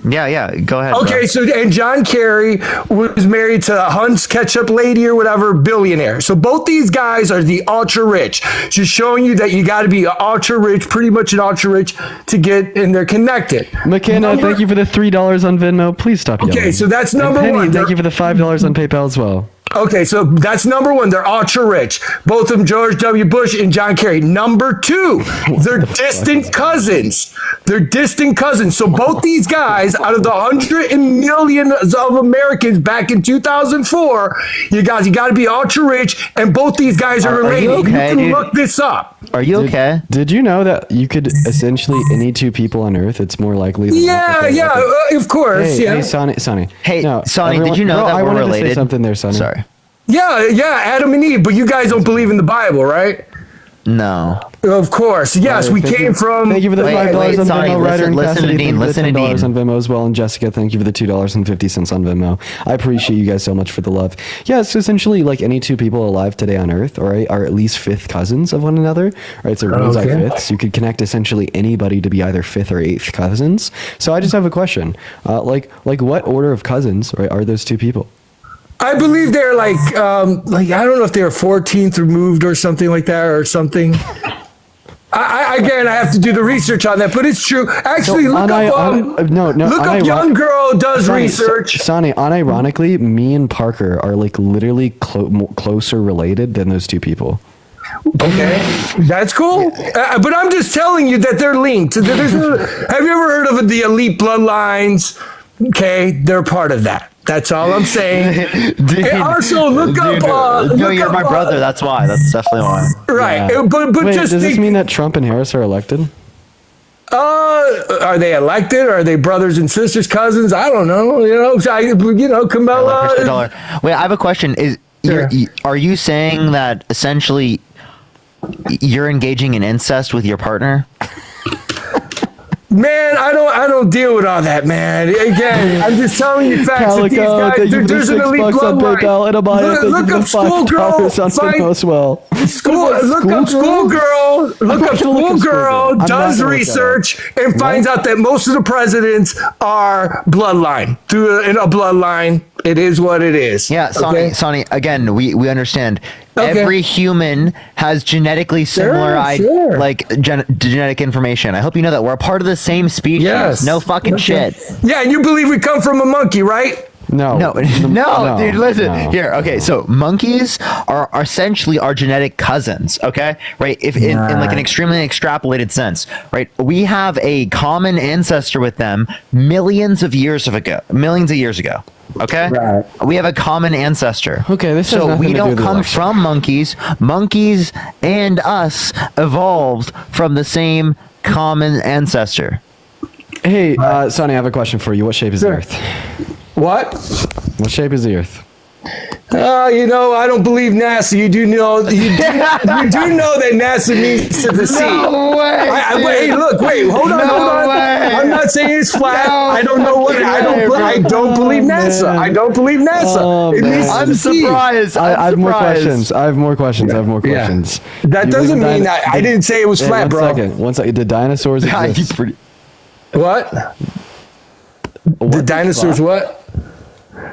Yeah, go ahead. Okay, and John Kerry was married to Hunt's ketchup lady or whatever, billionaire. So both these guys are the ultra rich. Just showing you that you got to be ultra rich, pretty much an ultra rich to get, and they're connected. McKenna, thank you for the $3 on Venmo. Please stop yelling. Okay, so that's number Penny, one. Thank you for the $5 on PayPal as well. Okay, so that's number one. They're ultra rich. Both of them, George W. Bush and John Kerry. Number two, they're distant cousins. They're distant cousins. So both these guys, out of the 100 millions of Americans back in 2004, you got to be ultra rich, and both these guys are related. You can look this up. Are you okay? Did you know that you could essentially any two people on Earth? It's more likely. Of course. Hey, Sonny. Hey, Sonny, did you know that we're related? To say something there, Sonny. Sorry. Yeah, Adam and Eve, but you guys don't believe in the Bible, right? No. Of course. Yes, we came from... Thank you for the $5 on Venmo, Ryder and listen Cassidy. to Dean, listen to $10 Dean. on Venmo as well, and Jessica, thank you for the $2.50 on Venmo. I appreciate you guys so much for the love. Yeah, so essentially, like any two people alive today on Earth, right, are at least fifth cousins of one another, right? So runes are fifths. You could connect essentially anybody to be either fifth or eighth cousins. So I just have a question. Like what order of cousins, right, are those two people? I believe they're like I don't know if they're 14th removed or something like that or something. I have to do the research on that, but it's true. Actually, look up Young Girl does research. Sonny, unironically, me and Parker are like literally closer related than those two people. Okay, that's cool. But I'm just telling you that they're linked. Have you ever heard of the elite bloodlines? Okay, they're part of that. That's all I'm saying. And also, look up. You're my brother. That's why. That's definitely why. Right. Yeah. But wait, just does this mean that Trump and Harris are elected? Are they elected? Are they brothers and sisters, cousins? I don't know. Kamala. Wait, I have a question. Are you saying that essentially you're engaging in incest with your partner? Man, I don't deal with all that, man. Again, I'm just telling you facts. Calico, that these guys, there's an elite bloodline. Look up schoolgirl. Look up schoolgirl. Look up schoolgirl. Does research and finds out that most of the presidents are bloodline. Through a bloodline, it is what it is. Yeah, Sonny. Again, we understand. Okay. Every human has genetically similar genetic information. I hope you know that we're a part of the same species. Yes. No fucking shit. Yeah, and you believe we come from a monkey, right? No, dude, listen. Here, okay, so monkeys are essentially our genetic cousins, okay? Right? If in like an extremely extrapolated sense, right? We have a common ancestor with them millions of years ago. Okay? Right. We have a common ancestor. Okay, this so we don't come from monkeys. Monkeys and us evolved from the same common ancestor. Hey, Sonny, I have a question for you. What shape is the Earth? What? What shape is the Earth? You know, I don't believe NASA. You do know that NASA means to the sea. No way. Hey, look, wait, hold on. I'm not saying it's flat. I don't know what. I don't believe NASA. I don't believe NASA. Oh, It means to I'm the sea. surprised. I have more questions. I have more questions. That You doesn't believe in mean I didn't say it was flat, bro. One second. Did dinosaurs exist? What? The dinosaurs what?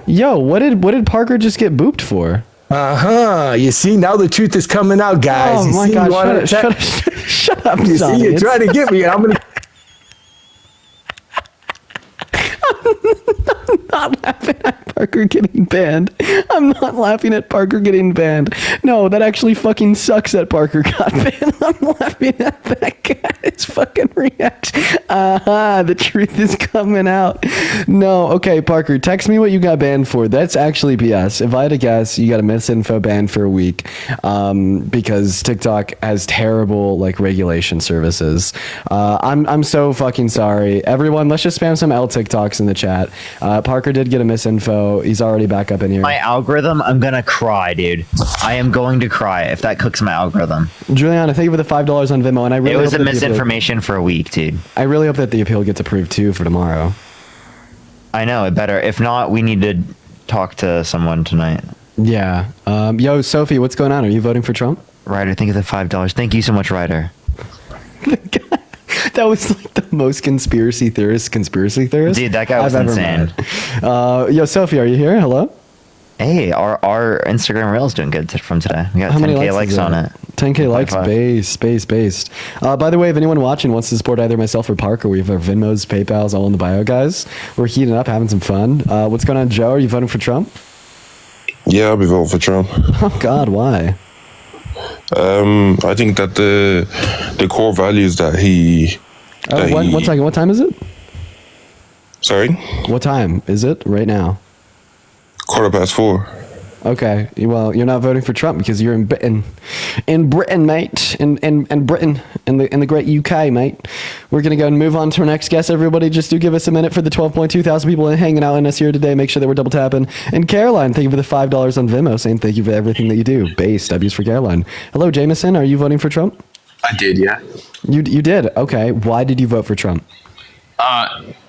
Yo, what did Parker just get booped for? You see, now the truth is coming out, guys. Oh you my see, God! Shut up! You see, you're trying to get me. I'm gonna. I'm not laughing at Parker getting banned. I'm not laughing at Parker getting banned. No, that actually fucking sucks that Parker got banned. I'm laughing at that guy's fucking reaction. The truth is coming out. No, okay, Parker, text me what you got banned for. That's actually BS. If I had to guess, you got a misinfo ban for a week because TikTok has terrible like regulation services. I'm so fucking sorry. Everyone, let's just spam some L TikToks in the chat. Parker did get a misinfo. He's already back up in here. My algorithm, I'm gonna cry, dude. I am going to cry if that cooks my algorithm. Juliana, thank you for the $5 on Venmo, and I really It was hope a that the appeal- misinformation for a week, dude. I really hope that the appeal gets approved too for tomorrow. I know it better. If not, we need to talk to someone tonight. Yeah. Yo, Sophie, what's going on? Are you voting for Trump? Ryder, think of the $5. Thank you so much, Ryder. That was like the most conspiracy theorist. Dude, that guy was I've ever insane. met. Yo, Sophie, are you here? Hello? Hey, our Instagram Reel's doing good from today. We got How many 10K likes is on it. 10K likes, 1.5. based. By the way, if anyone watching wants to support either myself or Parker, we have our Venmos, PayPals, all in the bio, guys. We're heating up, having some fun. What's going on, Joe? Are you voting for Trump? Yeah, I'll be voting for Trump. Oh, God, why? I think that the core values that he... One second, what time is it? Sorry? What time is it right now? 4:15. Okay, well, you're not voting for Trump because you're in Britain, mate, in Britain, in the great UK, mate. We're gonna go and move on to our next guest. Everybody, just do give us a minute for the 12.2 thousand people hanging out in us here today. Make sure that we're double tapping. And Caroline, thank you for the $5 on Venmo, saying thank you for everything that you do. Base W's for Caroline. Hello, Jameson, are you voting for Trump? I did, yeah. You did. Okay, why did you vote for Trump?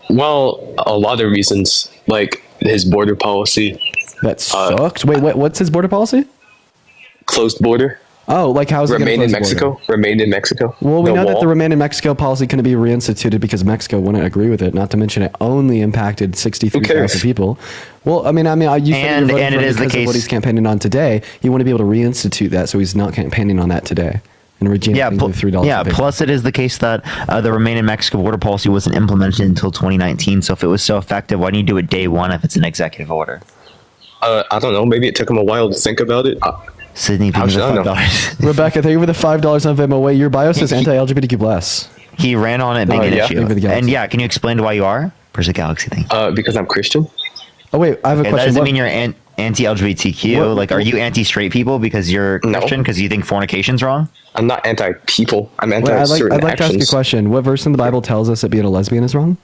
Well, a lot of reasons, like his border policy. That sucks. Wait, what's his border policy? Closed border. Oh, like how's it remain in close the border? Mexico? Remain in Mexico. Well, we No know that wall. the remain in Mexico policy couldn't be reinstituted because Mexico wouldn't agree with it. Not to mention it only impacted 63,000 people. Well, I mean, you said And you're voting it for him is the because of case- what he's campaigning on today. You want to be able to reinstitute that, so he's not campaigning on that today. And Regina, Yeah, thank you for $3. yeah. a pay. Plus, it is the case that the Remain in Mexico border policy wasn't implemented until 2019. So, if it was so effective, why don't you do it day one if it's an executive order? I don't know. Maybe it took him a while to think about it. Sydney, How thank you should for I know? $5. Rebecca, thank you for the $5 on Venmo. Wait, your bio says anti-LGBTQ plus. He ran on it being an yeah. issue. Thank you for the galaxy. And yeah, can you explain why you are? Where's the galaxy thing? Because I'm Christian. Oh wait, I have a Okay, that question. doesn't What- mean you're anti-LGBTQ. What- Like, are you anti-straight people because you're No. Christian because you think fornication's wrong? I'm not anti-people. I'm Wait, anti I'd certain like to ask you a actions. question. What verse in the Bible tells us that being a lesbian is wrong?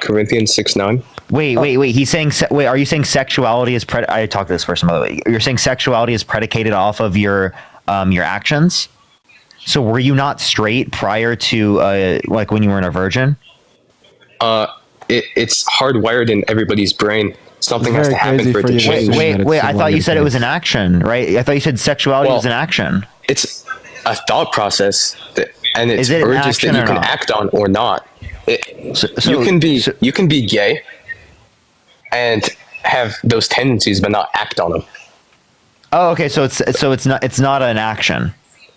Corinthians 6:9. Wait. He's saying. Wait, are you saying sexuality is? I talked to this person by the way. You're saying sexuality is predicated off of your actions. So were you not straight prior to like when you were in a virgin? It's hardwired in everybody's brain. Something It's has to very happen crazy for it for to you to change. assume that it's Wait. so I long thought you in said it was place. an action, right? I thought you said sexuality Well, was an action. It's a thought process, and it's Is it an urges action that you or can not? act on or not. So You can be gay and have those tendencies, but not act on them. Oh, okay. So it's not an action.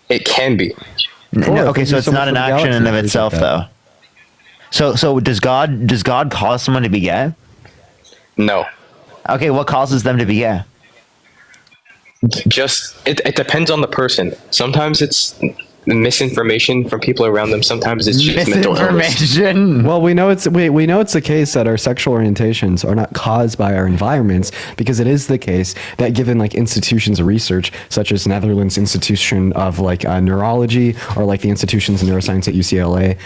It can be. Cool. Okay, Thank so you it's so not much an for the action in and of galaxy. itself, Appreciate though. So does God cause someone to be gay? No. Okay, what causes them to be gay? Just it depends on the person. Sometimes it's misinformation from people around them. Sometimes it's just mental illness. Misinformation. Well, we know it's the case that our sexual orientations are not caused by our environments, because it is the case that given like institutions of research such as Netherlands Institution of like Neurology, or like the institutions of neuroscience at UCLA,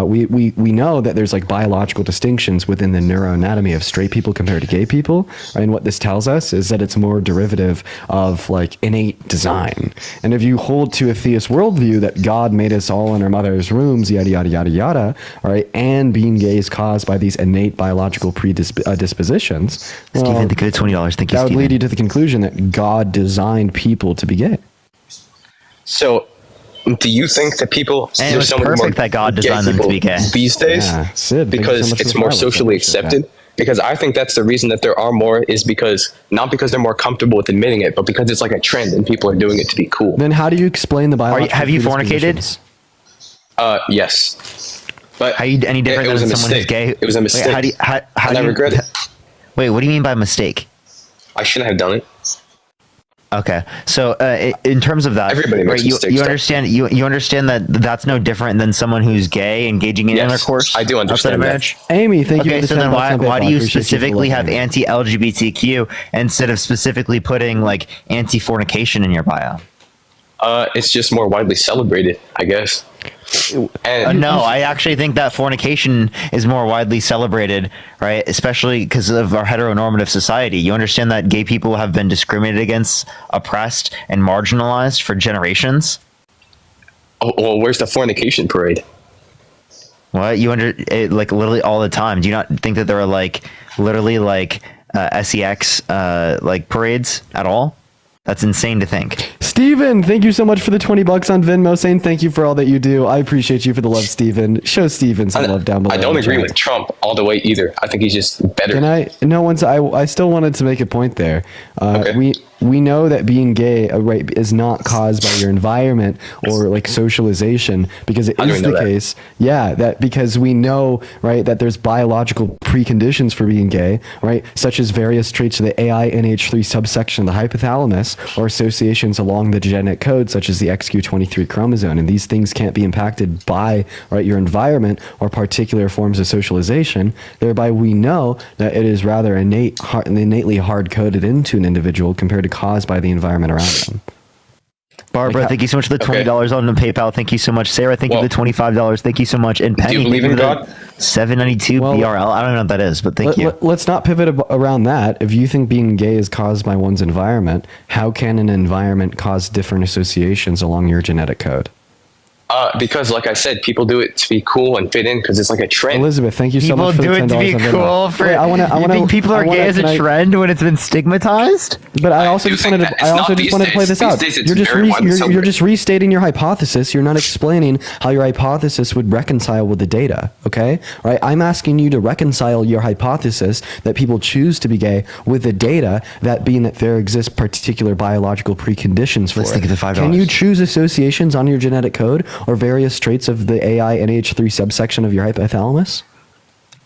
we know that there's like biological distinctions within the neuroanatomy of straight people compared to gay people, and what this tells us is that it's more derivative of like innate design. And if you hold to a theist worldview that God made us all in our mother's wombs, yada yada yada yada, all right, and being gay is caused by these innate biological predispositions, well, Stephen, the good $20. Thank you, that would Stephen. lead you to the conclusion that God designed people to be gay. So, do you think that people? And it was perfect that God designed them to be gay these days, Yeah, Sid, thank you so because much for it's the more follow. socially Appreciate that. accepted. Because I think that's the reason that there are more, is because not because they're more comfortable with admitting it, but because it's like a trend and people are doing it to be cool. Then how do you explain the biological have you fornicated? predispositions? Yes. But Are you any different it was than a someone who's mistake. gay? It was a Wait, mistake. how And do I you regret it. Wait, what do you mean by mistake? I shouldn't have done it. Okay, so in terms of that, Everybody makes you mistakes, understand you understand that that's no different than someone who's gay engaging in Yes, intercourse. I do outside of understand that. marriage? Amy, thank you Okay, for the so 10 then bucks why on do PayPal. you I appreciate for specifically have listening. anti-LGBTQ instead of specifically putting like anti-fornication in your bio? It's just more widely celebrated, I guess. And No, I actually think that fornication is more widely celebrated, right? Especially because of our heteronormative society. You understand that gay people have been discriminated against, oppressed, and marginalized for generations? oh, well, where's the fornication parade? What? Like literally all the time. Do you not think that there are like literally like sex like parades at all? That's insane to think. Steven, thank you so much for the 20 bucks on Venmo, saying thank you for all that you do. I appreciate you for the love, Steven. Show Steven some love down below. I don't in the agree chat. with Trump all the way either. I think he's just better. Can I? No, I still wanted to make a point there. Okay. We know that being gay, right, is not caused by your environment or like socialization, because it How do is we know the that? case. Yeah, that because we know, right, that there's biological preconditions for being gay, right, such as various traits of the AINH3 subsection of the hypothalamus, or associations along the genetic code, such as the XQ23 chromosome, and these things can't be impacted by, right, your environment or particular forms of socialization. Thereby, we know that it is rather innately hard coded into an individual compared to caused by the environment around them. Barbara, thank you so much for the $20 on the PayPal. Thank you so much. Sarah, thank you for the $25. Thank you so much. And Penny, Do you believe thank in you for God? the $792 BRL. I don't know what that is, but thank you. Let's not pivot around that. If you think being gay is caused by one's environment, how can an environment cause different associations along your genetic code? Because, like I said, people do it to be cool and fit in because it's like a trend. Elizabeth, thank you so People much for the do $10 it to be on Venmo. cool for. Wait, You think people are gay as a trend when it's been stigmatized? But I also do just think wanted that to, it's I also not just these wanted to play days. this These out. days it's You're just very widely you're celebrated. just restating your hypothesis. You're not explaining how your hypothesis would reconcile with the data. Okay, right? I'm asking you to reconcile your hypothesis that people choose to be gay with the data that being that there exist particular biological preconditions for Let's it. think of the $5. Can you choose associations on your genetic code or various traits of the AINH3 subsection of your hypothalamus?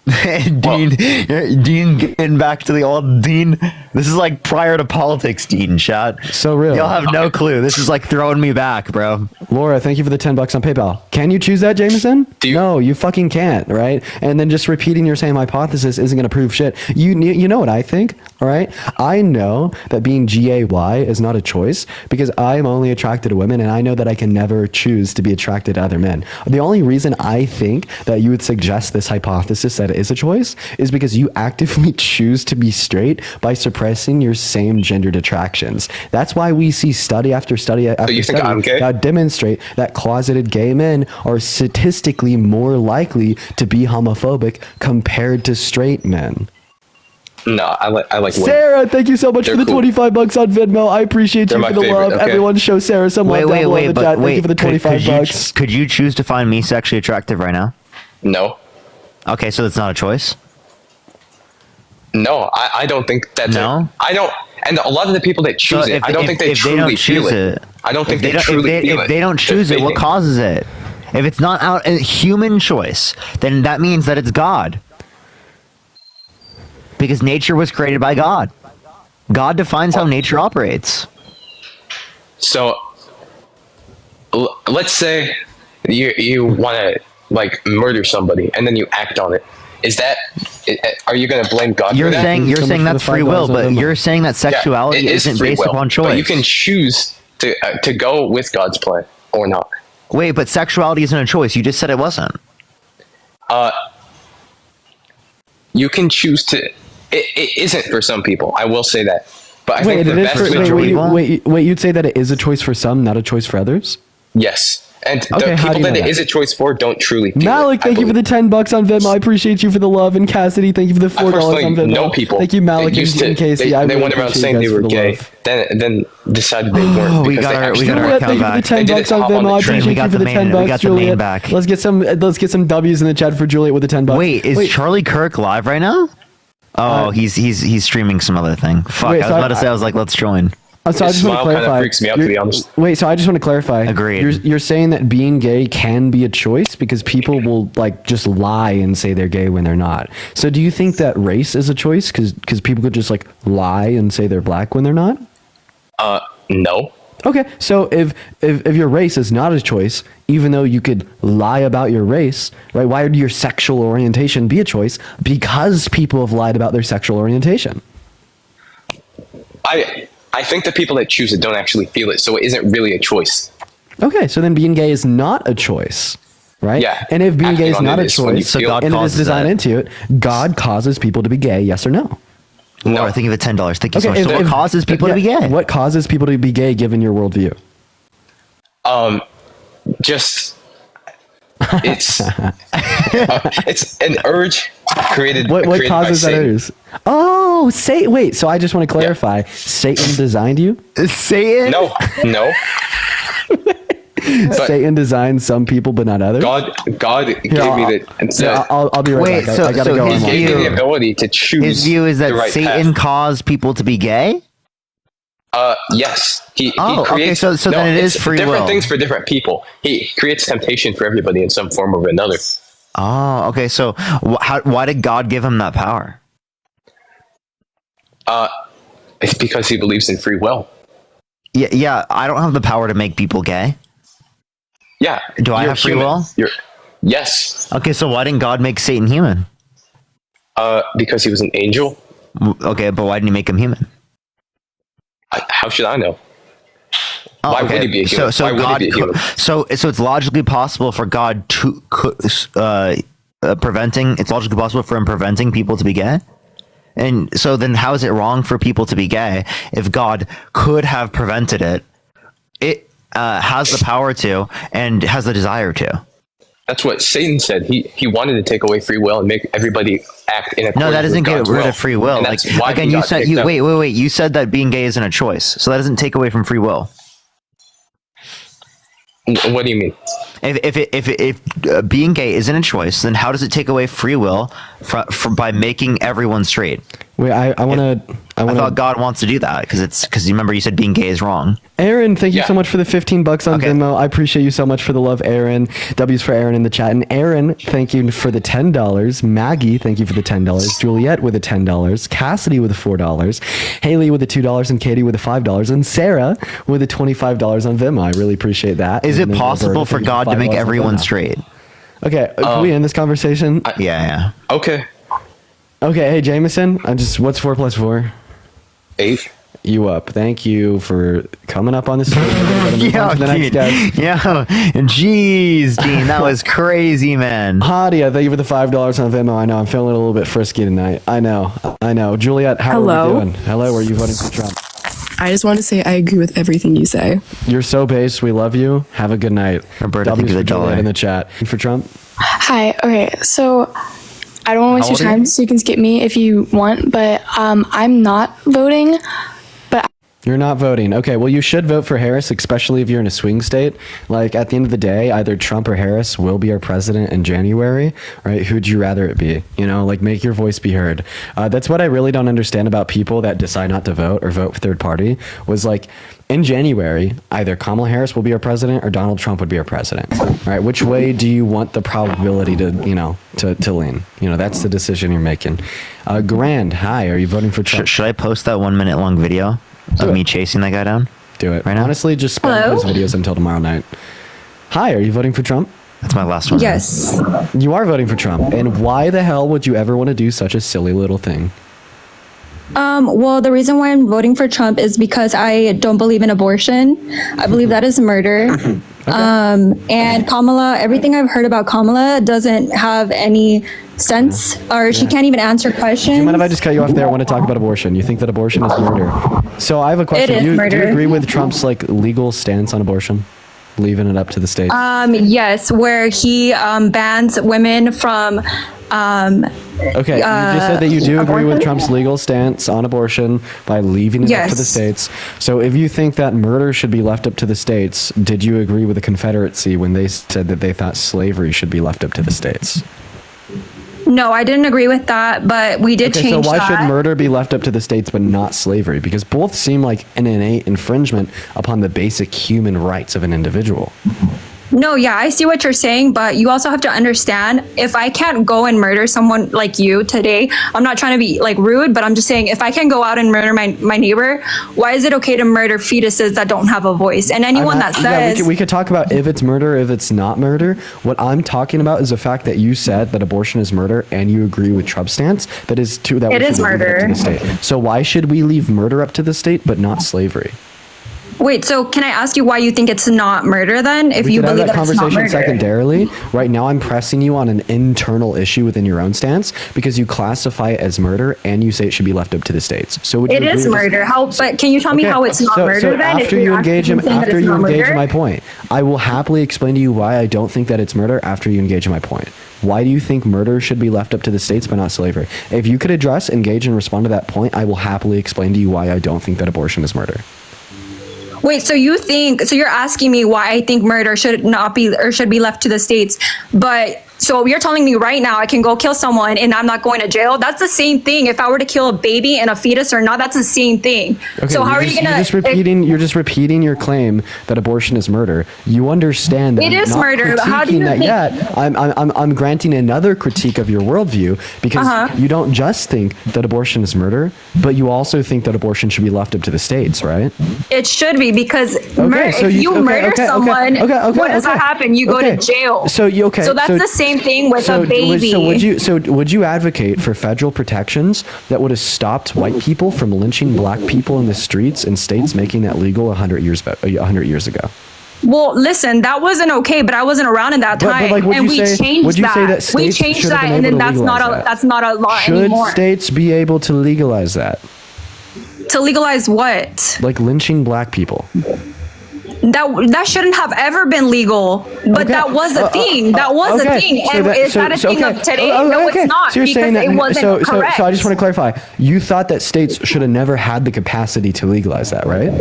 Dean getting back to the old Dean. This is like prior to politics, Dean. Shot. So real. Y'all have no clue. This is like throwing me back, bro. Laura, thank you for the $10 on PayPal. Can you choose that, Jameson? No, you fucking can't, right? And then just repeating your same hypothesis isn't going to prove shit. You know what I think, all right? I know that being gay is not a choice because I'm only attracted to women, and I know that I can never choose to be attracted to other men. The only reason I think that you would suggest this hypothesis that it is a choice is because you actively choose to be straight by suppressing your same gendered attractions. That's why we see study after study after you think study I'm gay? that demonstrate that closeted gay men are statistically more likely to be homophobic compared to straight men. No, I like women. Sarah, thank you so much They're for the cool. $25 on Venmo. I appreciate They're you my for the favorite, love. okay? Everyone show Sarah some love down below in the chat. Thank you for the $25. Could you choose to find me sexually attractive right now? No. Okay, so that's not a choice. No, I don't think that's No? I don't. And a lot of the people that choose So it, I don't think they truly feel it. I don't think they truly feel it. If they don't choose it, what causes it? If it's not out a human choice, then that means that it's God. Because nature was created by God. God defines how nature operates. So, let's say you want to like murder somebody and then you act on it. Are you going to blame God You're for that? you're saying that's free will, but you're saying that sexuality it is isn't free based will, upon choice. But you can choose to go with God's plan or not. Wait, but sexuality isn't a choice. You just said it wasn't. You can choose to. It isn't for some people. I will say that. But I think the vast wait, majority. wait, you'd say that it is a choice for some, not a choice for others? Yes. And Okay, the how do people you that know it that? is a choice for don't truly feel Malik, it, thank you for the $10 on Venmo. I appreciate you for the love. And Cassidy, thank you for the $4 personally on Venmo. know people Thank you, Malik, that used and to, Casey. they I really went around appreciate saying you they guys were for the gay, love. then decided they weren't. we because got they our actually account Juliet, thank you for back. the $10 They did on hop on Venmo. the I train. appreciate We you got for the the main- we $10, got the main Juliet. back. Let's get some W's in the chat for Juliet with the $10. Wait, is Charlie Kirk live right now? Oh, he's streaming some other thing. Fuck, Wait, I was so about to say, I was like, let's join. So I His just want to smile kind of clarify. freaks me out, to be honest. Wait, so I just want to clarify. Agreed. You're saying that being gay can be a choice because people will like just lie and say they're gay when they're not. So do you think that race is a choice because people could just like lie and say they're black when they're not? No. Okay, so if your race is not a choice, even though you could lie about your race, right? Why would your sexual orientation be a choice? Because people have lied about their sexual orientation. I think the people that choose it don't actually feel it, so it isn't really a choice. Okay, so then being gay is not a choice, right? Yeah. And if being gay Acting is on not it a is when you choice, feel it. and it is causes designed that. into it, God causes people to be gay, yes or no? Laura, thank you for the $10. Thank you so much. So what if- causes people to be gay? What causes people to be gay given your worldview? Just it's it's an urge created. What created causes by that Satan. urge? Oh, wait, so I just want to clarify. Satan designed you? Satan? No. But Satan designed some people but not others? God gave me the. I'll be right Wait, back. so- I gotta so go. his I'm on. Gave me view- the ability to choose. His view is that the right Satan path. caused people to be gay? Yes. He Oh, okay, creates. so then it is it's free different will. things for different people. He creates temptation for everybody in some form or another. Oh, okay. So why did God give him that power? It's because he believes in free will. Yeah, I don't have the power to make people gay. Yeah. Do I you're have free human. will? Yes. Okay, so why didn't God make Satan human? Because he was an angel. Okay, but why didn't he make him human? How should I know? Oh, Why okay. would he be a human? So Why would God, he be a human? so it's logically possible for God to preventing. It's logically possible for him preventing people to be gay. And so then, how is it wrong for people to be gay if God could have prevented it? It has the power to and has the desire to. That's what Satan said. He wanted to take away free will and make everybody act in accordance. No, that doesn't with get God's rid will. of free will. And Like that's why again, he you got said kicked out. wait. You said that being gay isn't a choice, so that doesn't take away from free will. What do you mean? If being gay isn't a choice, then how does it take away free will by making everyone straight? Wait, I thought God wants to do that because you remember you said being gay is wrong. Aaron, thank you Yeah. so much for the $15 on Venmo. I appreciate you so much for the love, Aaron. W's for Aaron in the chat. And Aaron, thank you for the $10. Maggie, thank you for the $10. Juliet with the $10. Cassidy with the $4. Haley with the $2 and Katie with the $5. And Sarah with the $25 on Venmo. I really appreciate that. Is And it then possible Roberta, for thank you God to make $5 on everyone Venmo. straight? Okay, can we end this conversation? Yeah. Okay. Okay, hey Jameson, what's 4 plus 4? 8. You up. Thank you for coming up on the stage. Jeez, Dean, that was crazy, man. Hadia, thank you for the $5 on Venmo. I know I'm feeling a little bit frisky tonight. I know. Juliet, how are Hello? we doing? Hello, are you voting for Trump? I just want to say I agree with everything you say. You're so based. We love you. Have a good night. Roberta, W's thank you for for the Juliet dollar. in the chat. For Trump? Hi. Okay. So I don't want to waste How your old are time, so you can skip me if you want, but I'm not voting. You're not voting. Okay, well, you should vote for Harris, especially if you're in a swing state. Like, at the end of the day, either Trump or Harris will be our president in January, right? Who'd you rather it be? You know, like, make your voice be heard. That's what I really don't understand about people that decide not to vote or vote for third party, was like, in January, either Kamala Harris will be our president or Donald Trump would be our president, right? Which way do you want the probability to, to lean? That's the decision you're making. Grand, hi, are you voting for Trump? Should I post that 1 minute long video of me chasing that guy down? Do it. Right now? Honestly, just spam Hello? those videos until tomorrow night. Hi, are you voting for Trump? That's my last one. Yes. You are voting for Trump. And why the hell would you ever want to do such a silly little thing? Well, the reason why I'm voting for Trump is because I don't believe in abortion. I believe that is murder. And Kamala, everything I've heard about Kamala doesn't have any sense, or she can't even answer questions. Do you mind if I just cut you off there? I want to talk about abortion. You think that abortion is murder. So I have a question. It is Do you murder. agree with Trump's like legal stance on abortion? Leaving it up to the states? Yes, where he bans women from Okay, you just said that you do agree with Trump's legal stance on abortion by leaving it up to the Yes. states. So if you think that murder should be left up to the states, did you agree with the Confederacy when they said that they thought slavery should be left up to the states? No, I didn't agree with that, but we did Okay, so change why that. should murder be left up to the states but not slavery? Because both seem like an innate infringement upon the basic human rights of an individual. No, yeah, I see what you're saying, but you also have to understand, if I can't go and murder someone like you today, I'm not trying to be like rude, but I'm just saying, if I can go out and murder my neighbor, why is it okay to murder fetuses that don't have a voice? And anyone that Yeah, says, we could talk about if it's murder, if it's not murder. What I'm talking about is the fact that you said that abortion is murder and you agree with Trump's stance. That is true. That It we is should leave it up to murder. the state. So why should we leave murder up to the state but not slavery? wait, so can I ask you why you think it's not murder then? If We you could have believe that that it's not conversation murder. secondarily. Right now, I'm pressing you on an internal issue within your own stance because you classify it as murder and you say it should be left up to the states. So would you It agree is with this? murder. How? But can you tell me Okay, how it's not so murder then? if after you're you actually engage in, saying that after it's you not engage murder? in my point, I will happily explain to you why I don't think that it's murder after you engage in my point. Why do you think murder should be left up to the states but not slavery? If you could address, engage, and respond to that point, I will happily explain to you why I don't think that abortion is murder. Wait, so you think, so you're asking me why I think murder should not be, or should be left to the states, but so you're telling me right now I can go kill someone and I'm not going to jail? That's the same thing. If I were to kill a baby and a fetus or not, that's the same thing. Okay, so how are you gonna? You're just repeating your claim that abortion is murder. You understand that It I'm is not murder, but how do you critiquing that think- yet. I'm granting another critique of your worldview because you don't just think that abortion is murder, but you also think that abortion should be left up to the states, right? It should be, because so if you murder someone, what does that okay. happen? You go to jail. So So that's the same thing with a baby. Would you advocate for federal protections that would have stopped white people from lynching black people in the streets in states making that legal 100 years ago? Well, listen, that wasn't okay, but I wasn't around in that time, like, would and you we say- changed would you that. say that We states changed should have that, been and then able to that's not legalize that? that's not a law Should anymore. states be able to legalize that? To legalize what? Like lynching black people? That shouldn't have ever been legal, but that was a thing. That was a thing, and is that a thing of today? No, it's not, So you're because saying that, it wasn't correct. so I just want to clarify. You thought that states should have never had the capacity to legalize that, right?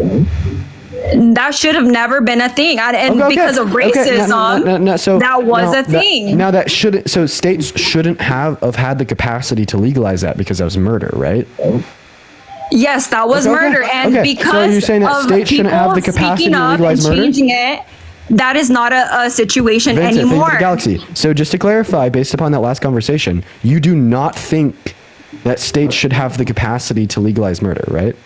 That should have never been a thing, because of racism, that was a thing. Now that shouldn't. So states shouldn't have had the capacity to legalize that because that was murder, right? Yes, that was murder, and So because you're saying that of states shouldn't have the people capacity speaking to up legalize and murder? changing it, that is not a situation Vincent anymore. the Galaxy. So just to clarify, based upon that last conversation, you do not think that states should have the capacity to legalize murder, right?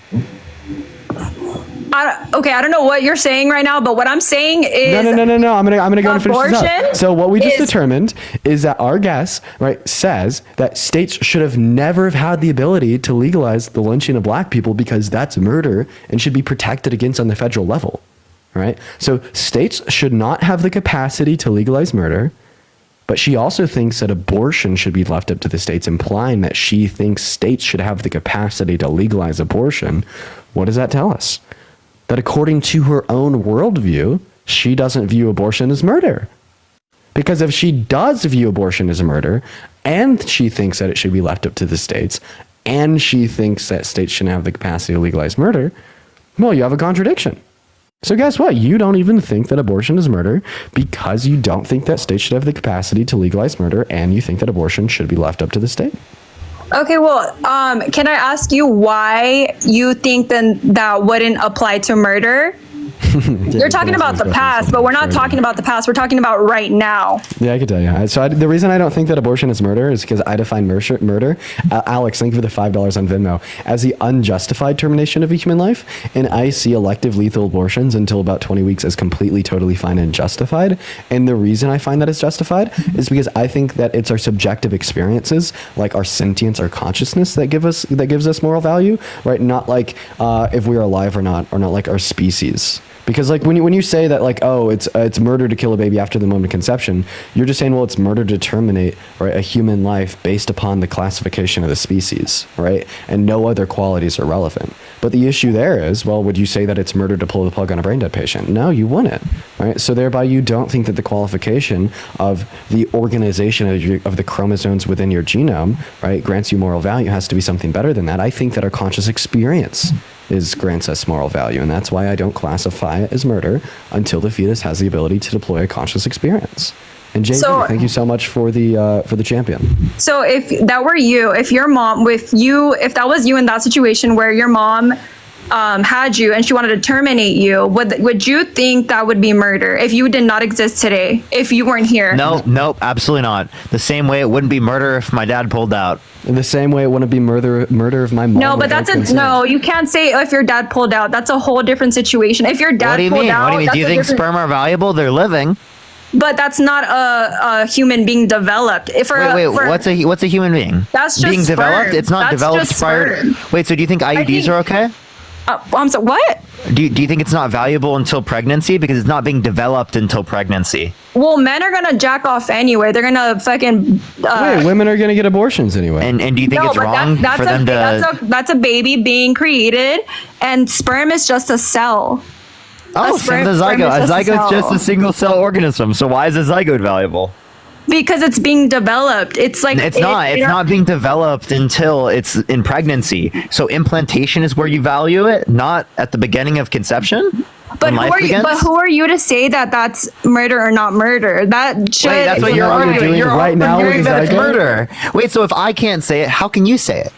I don't know what you're saying right now, but what I'm saying is No. I'm gonna go and finish this abortion up. So what we just is- determined is that our guest, right, says that states should have never have had the ability to legalize the lynching of black people because that's murder and should be protected against on the federal level, right? So states should not have the capacity to legalize murder, but she also thinks that abortion should be left up to the states, implying that she thinks states should have the capacity to legalize abortion. What does that tell us? That according to her own worldview, she doesn't view abortion as murder. Because if she does view abortion as a murder, and she thinks that it should be left up to the states, and she thinks that states shouldn't have the capacity to legalize murder, well, you have a contradiction. So guess what? You don't even think that abortion is murder because you don't think that states should have the capacity to legalize murder, and you think that abortion should be left up to the state. Okay, well, can I ask you why you think then that wouldn't apply to murder? You're talking about the past, but we're not talking about the past. We're talking about right now. Yeah, I could tell you. So the reason I don't think that abortion is murder is because I define murder. Alex, thank you for the $5 on Venmo, as the unjustified termination of a human life. And I see elective lethal abortions until about 20 weeks as completely, totally fine and justified. And the reason I find that it's justified is because I think that it's our subjective experiences, like our sentience, our consciousness, that gives us moral value, right? Not like if we're alive or not like our species. Because like when you say that, like, oh, it's murder to kill a baby after the moment of conception, you're just saying, well, it's murder to terminate, right, a human life based upon the classification of the species, right? And no other qualities are relevant. But the issue there is, well, would you say that it's murder to pull the plug on a brain dead patient? No, you wouldn't, right? So thereby you don't think that the qualification of the organization of the chromosomes within your genome, right, grants you moral value. It has to be something better than that. I think that our conscious experience grants us moral value, and that's why I don't classify it as murder until the fetus has the ability to deploy a conscious experience. And JB, thank you so much for the champion. So if that were you, if that was you in that situation where your mom had you and she wanted to terminate you, would you think that would be murder if you did not exist today, if you weren't here? Nope, absolutely not. The same way it wouldn't be murder if my dad pulled out. In the same way it wouldn't be murder if my mom. No, but no, you can't say if your dad pulled out. That's a whole different situation. If your dad pulled out, what do you mean? Do you think sperm are valuable? They're living. But that's not a human being developed. What's a human being? That's just being developed. It's not developed prior. Wait, so do you think IUDs are okay? I'm sorry, what? Do you think it's not valuable until pregnancy because it's not being developed until pregnancy? Well, men are gonna jack off anyway. They're gonna fucking. Wait, women are gonna get abortions anyway. And do you think it's wrong for them to? That's a baby being created, and sperm is just a cell. Oh, same as a zygote. A zygote's just a single cell organism. So why is a zygote valuable? Because it's being developed. It's like it's not being developed until it's in pregnancy. So implantation is where you value it, not at the beginning of conception. But who are you to say that that's murder or not murder? That's what you're arguing. You're right now. That it's murder. Wait, so if I can't say it, how can you say it?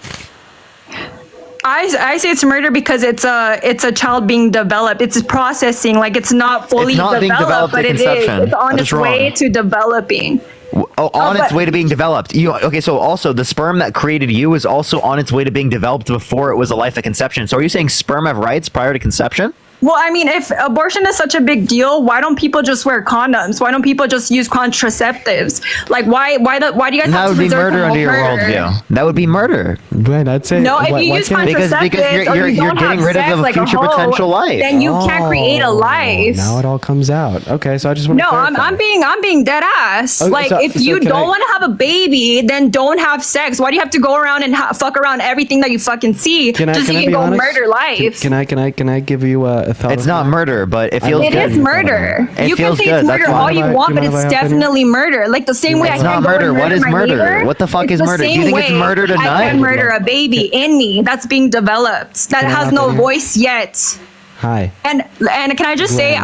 I say it's murder because it's a child being developed. It's processing, like it's not fully developed, but it is. It's on its way to developing. Its way to being developed. So also the sperm that created you is also on its way to being developed before it was a life of conception. So are you saying sperm have rights prior to conception? Well, I mean, if abortion is such a big deal, why don't people just wear condoms? Why don't people just use contraceptives? Like, why do you guys have to resort to murder under your worldview? That would be murder. Right, I'd say. No, if you use contraceptives, because you're getting rid of a future potential life. Then you can't create a life. Now it all comes out. Okay, so I just want to. No, I'm being dead ass. Okay, like, if you don't want to have a baby, then don't have sex. Why do you have to go around and fuck around everything that you fucking see just so you can go murder life? Can I give you a thought? It's not murder, but it feels good. It is murder. You can say it's murder all you want, but it's definitely murder. Like the same way I can't go and murder. What is murder? What the fuck is murder? Do you think it's murder tonight? I can murder a baby in me that's being developed that has no voice yet. Hi. And can I just say,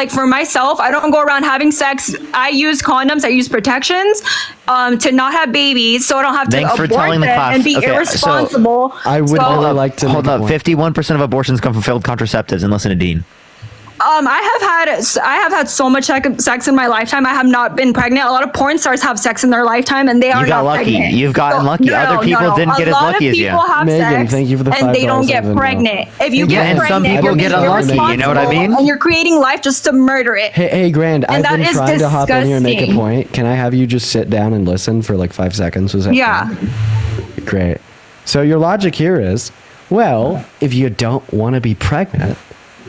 for myself, I don't go around having sex. I use condoms. I use protections to not have babies, so I don't have to abort them and be irresponsible. I would really like to hold up. 51% of abortions come from failed contraceptives, and listen to Dean. I have had so much sex in my lifetime. I have not been pregnant. A lot of porn stars have sex in their lifetime, and they are not pregnant. You've gotten lucky. Other people didn't get as lucky as you. A lot of people have sex, thank you for the $5 and they don't get pregnant. If you get pregnant, some people get unlucky. You know what I mean? And you're creating life just to murder it. Hey, Grand. I've been trying to hop in here and make a point. Can I have you just sit down and listen for like 5 seconds? Was that fun? Great. So your logic here is, well, if you don't want to be pregnant,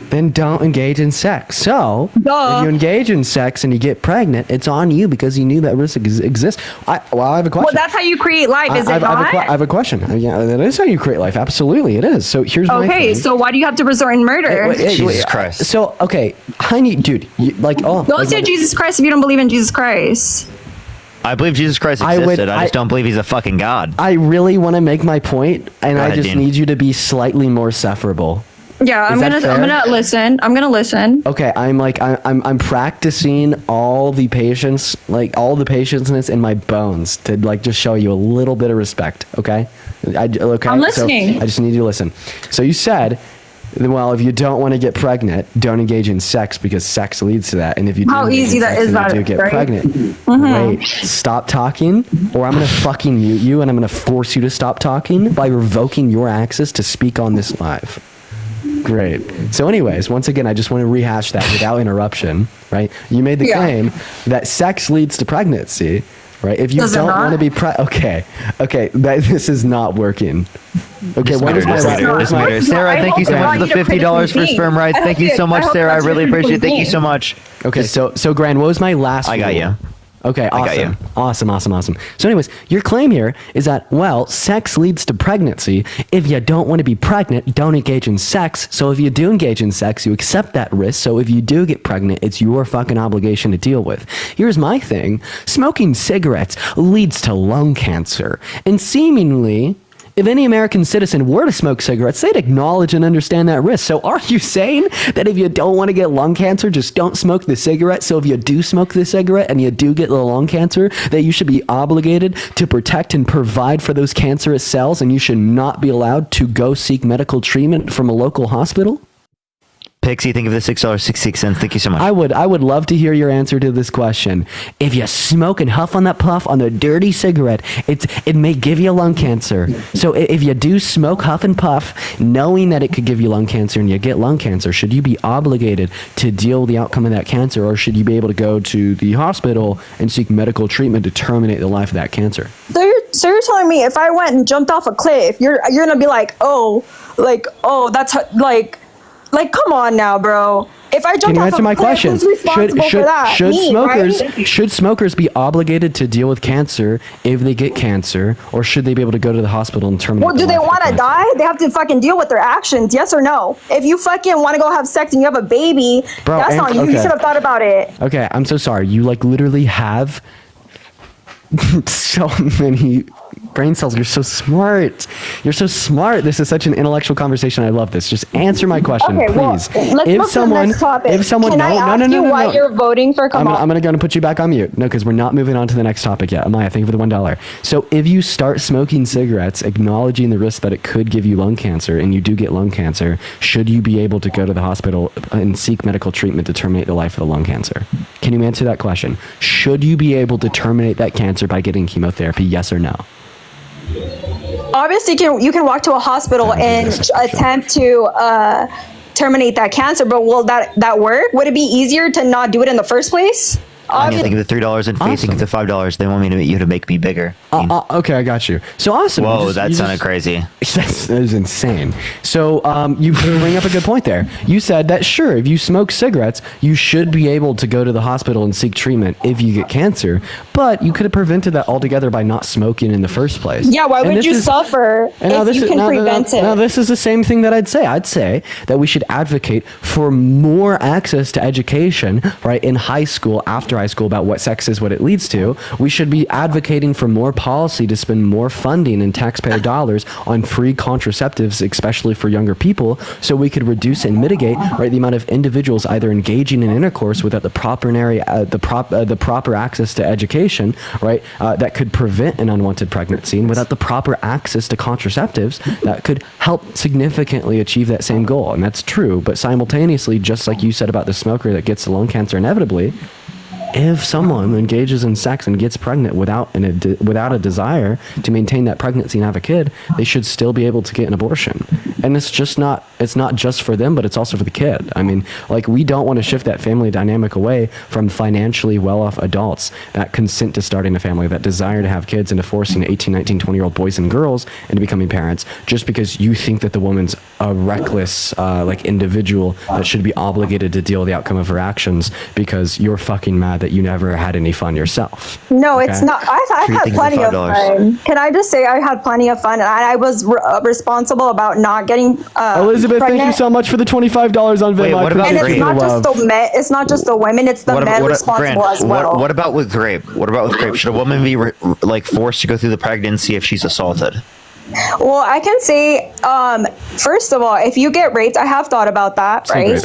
then don't engage in sex. So, if you engage in sex and you get pregnant, it's on you because you knew that risk exists. I have a question. Well, that's how you create life, is it not? I have a question. Yeah, that is how you create life. Absolutely, it is. So here's my thing. Okay, so why do you have to resort in murder? Jesus Christ. So, okay, I need, dude, don't say Jesus Christ if you don't believe in Jesus Christ. I believe Jesus Christ existed. I just don't believe he's a fucking god. I really want to make my point, and I just need you to be slightly more sufferable. Yeah, I'm gonna listen. Okay, I'm practicing all the patience, like all the patientness in my bones to like just show you a little bit of respect. Okay, I'm listening. So I just need you to listen. So you said Well, if you don't want to get pregnant, don't engage in sex because sex leads to that. And if you do How engage easy in that sex is and that, you do get right? pregnant, wait, stop talking, or I'm gonna fucking mute you and I'm gonna force you to stop talking by revoking your access to speak on this live. Great. So anyways, once again, I just want to rehash that without interruption, right? You made the claim that sex leads to pregnancy, right? If you don't want to be okay, this is not working. Okay, what is my Sarah, thank you so much for the $50 for sperm rights. Thank you so much, Sarah. I really appreciate it. Thank you so much. Okay, so Gran, what was my last I got rule? you. Okay, awesome. I got you. Awesome. So anyways, your claim here is that, well, sex leads to pregnancy. If you don't want to be pregnant, don't engage in sex. So if you do engage in sex, you accept that risk. So if you do get pregnant, it's your fucking obligation to deal with. Here's my thing. Smoking cigarettes leads to lung cancer. And seemingly, if any American citizen were to smoke cigarettes, they'd acknowledge and understand that risk. So are you saying that if you don't want to get lung cancer, just don't smoke the cigarette? So if you do smoke the cigarette and you do get the lung cancer, that you should be obligated to protect and provide for those cancerous cells and you should not be allowed to go seek medical treatment from a local hospital? Pixie, think of the $6.66. Thank you so much. I would love to hear your answer to this question. If you smoke and huff on that puff on the dirty cigarette, it may give you lung cancer. So if you do smoke, huff, and puff, knowing that it could give you lung cancer and you get lung cancer, should you be obligated to deal with the outcome of that cancer, or should you be able to go to the hospital and seek medical treatment to terminate the life of that cancer? So you're telling me if I went and jumped off a cliff, you're gonna be like, that's like, come on now, bro. If I jump off a cliff, who's responsible for that? Should smokers be obligated to deal with cancer if they get cancer, or should they be able to go to the hospital and terminate? Well, do they want to die? They have to fucking deal with their actions, yes or no? If you fucking want to go have sex and you have a baby, that's on you. You should have thought about it. Okay, I'm so sorry. You literally have so many brain cells. You're so smart. This is such an intellectual conversation. I love this. Just answer my question, please. Well, let's move to the next topic. Can I ask you why you're voting for Kamala? I'm gonna put you back on mute. No, because we're not moving on to the next topic yet. Amaya, thank you for the $1. So if you start smoking cigarettes, acknowledging the risk that it could give you lung cancer, and you do get lung cancer, should you be able to go to the hospital and seek medical treatment to terminate the life of the lung cancer? Can you answer that question? Should you be able to terminate that cancer by getting chemotherapy? Yes or no? Obviously, you can walk to a hospital and attempt to terminate that cancer, but will that work? Would it be easier to not do it in the first place? I think of the $3 and Faith think of the $5. They want me to make me bigger. Okay, I got you. So awesome. Whoa, that sounded crazy. That is insane. So you bring up a good point there. You said that sure, if you smoke cigarettes, you should be able to go to the hospital and seek treatment if you get cancer, but you could have prevented that altogether by not smoking in the first place. Yeah, why would you suffer if you can prevent it? Now, this is the same thing that I'd say. I'd say that we should advocate for more access to education, right, in high school, after high school, about what sex is, what it leads to. We should be advocating for more policy to spend more funding and taxpayer dollars on free contraceptives, especially for younger people, so we could reduce and mitigate, right, the amount of individuals either engaging in intercourse without the proper access to education, right, that could prevent an unwanted pregnancy, and without the proper access to contraceptives that could help significantly achieve that same goal. And that's true, but simultaneously, just like you said about the smoker that gets lung cancer inevitably, if someone engages in sex and gets pregnant without a desire to maintain that pregnancy and have a kid, they should still be able to get an abortion. And it's not just for them, but it's also for the kid. I mean, like, we don't want to shift that family dynamic away from financially well-off adults that consent to starting a family, that desire to have kids, and to forcing 18, 19, 20-year-old boys and girls into becoming parents just because you think that the woman's a reckless individual that should be obligated to deal with the outcome of her actions because you're fucking mad that you never had any fun yourself. No, it's not. I've had plenty of fun. Can I just say I had plenty of fun, and I was responsible about not getting Elizabeth, pregnant. Thank you so much for the $25 on Venmo. Wait, what about and it's not just the women, it's the men responsible as well. What about with Grape? Should a woman be forced to go through the pregnancy if she's assaulted? Well, I can say, first of all, if you get raped, I have thought about that, right?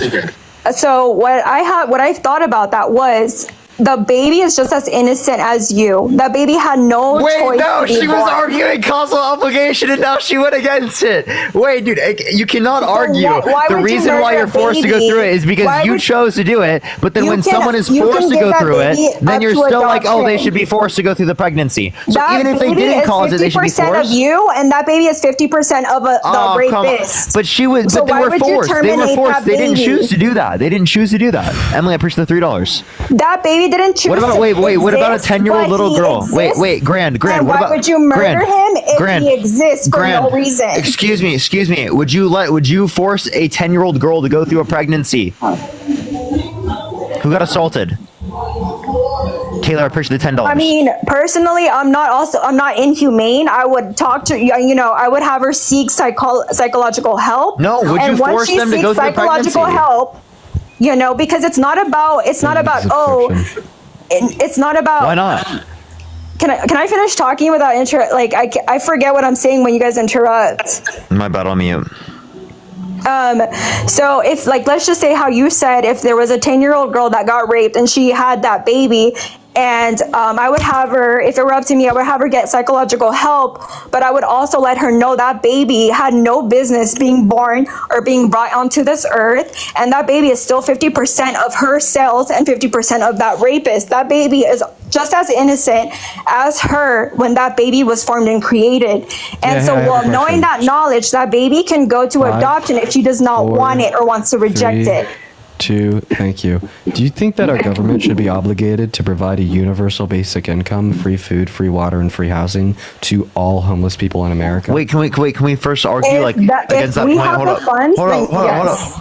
So what I thought about that was, the baby is just as innocent as you. That baby had no choice. Wait, no, to be she was born. arguing causal obligation and now she went against it. Wait, dude, you cannot argue. why The would you reason why murder you're a forced to go baby? through it is because Why you would- chose to do it, but then You when can- someone is you forced can to give go that through baby it, then up you're to still like, oh, they adoption. should be forced to go through the pregnancy. So That even if they baby didn't is cause it, they should be 50% forced. of you, and that baby is 50% of the Oh, come on. rapist. But she was, So but they why were would you forced. They were terminate forced. that They didn't baby? choose to do that. They didn't choose to do that. Emily, I appreciate the $3. That baby didn't choose. What about to wait? What about a exist, 10-year-old but little he girl? exists. Wait, Grand. And What why about? would you murder Grand, him if Grand, he exists for Grand, no reason? Excuse me. Would you force a 10-year-old girl to go through a pregnancy? Who got assaulted? Taylor, I appreciate the $10. I mean, personally, I'm not inhumane. I would talk to I would have her seek psychological help. No, would you and once force she them to seeks go through the psychological pregnancy? help, because it's not about it's not about Why not? Can I finish talking without I forget what I'm saying when you guys interrupt. My bad, on mute. So if let's just say how you said, if there was a 10-year-old girl that got raped and she had that baby, and I would have her, if it were up to me, I would have her get psychological help, but I would also let her know that baby had no business being born or being brought onto this earth, and that baby is still 50% of her cells and 50% of that rapist. That baby is just as innocent as her when that baby was formed and created. And knowing that knowledge, that baby can go to adoption if she does not want it or wants to reject it. 2, thank you. Do you think that our government should be obligated to provide a universal basic income, free food, free water, and free housing to all homeless people in America? Wait, can we first argue If against that we point? have Hold the up. funds, Hold then up. yes.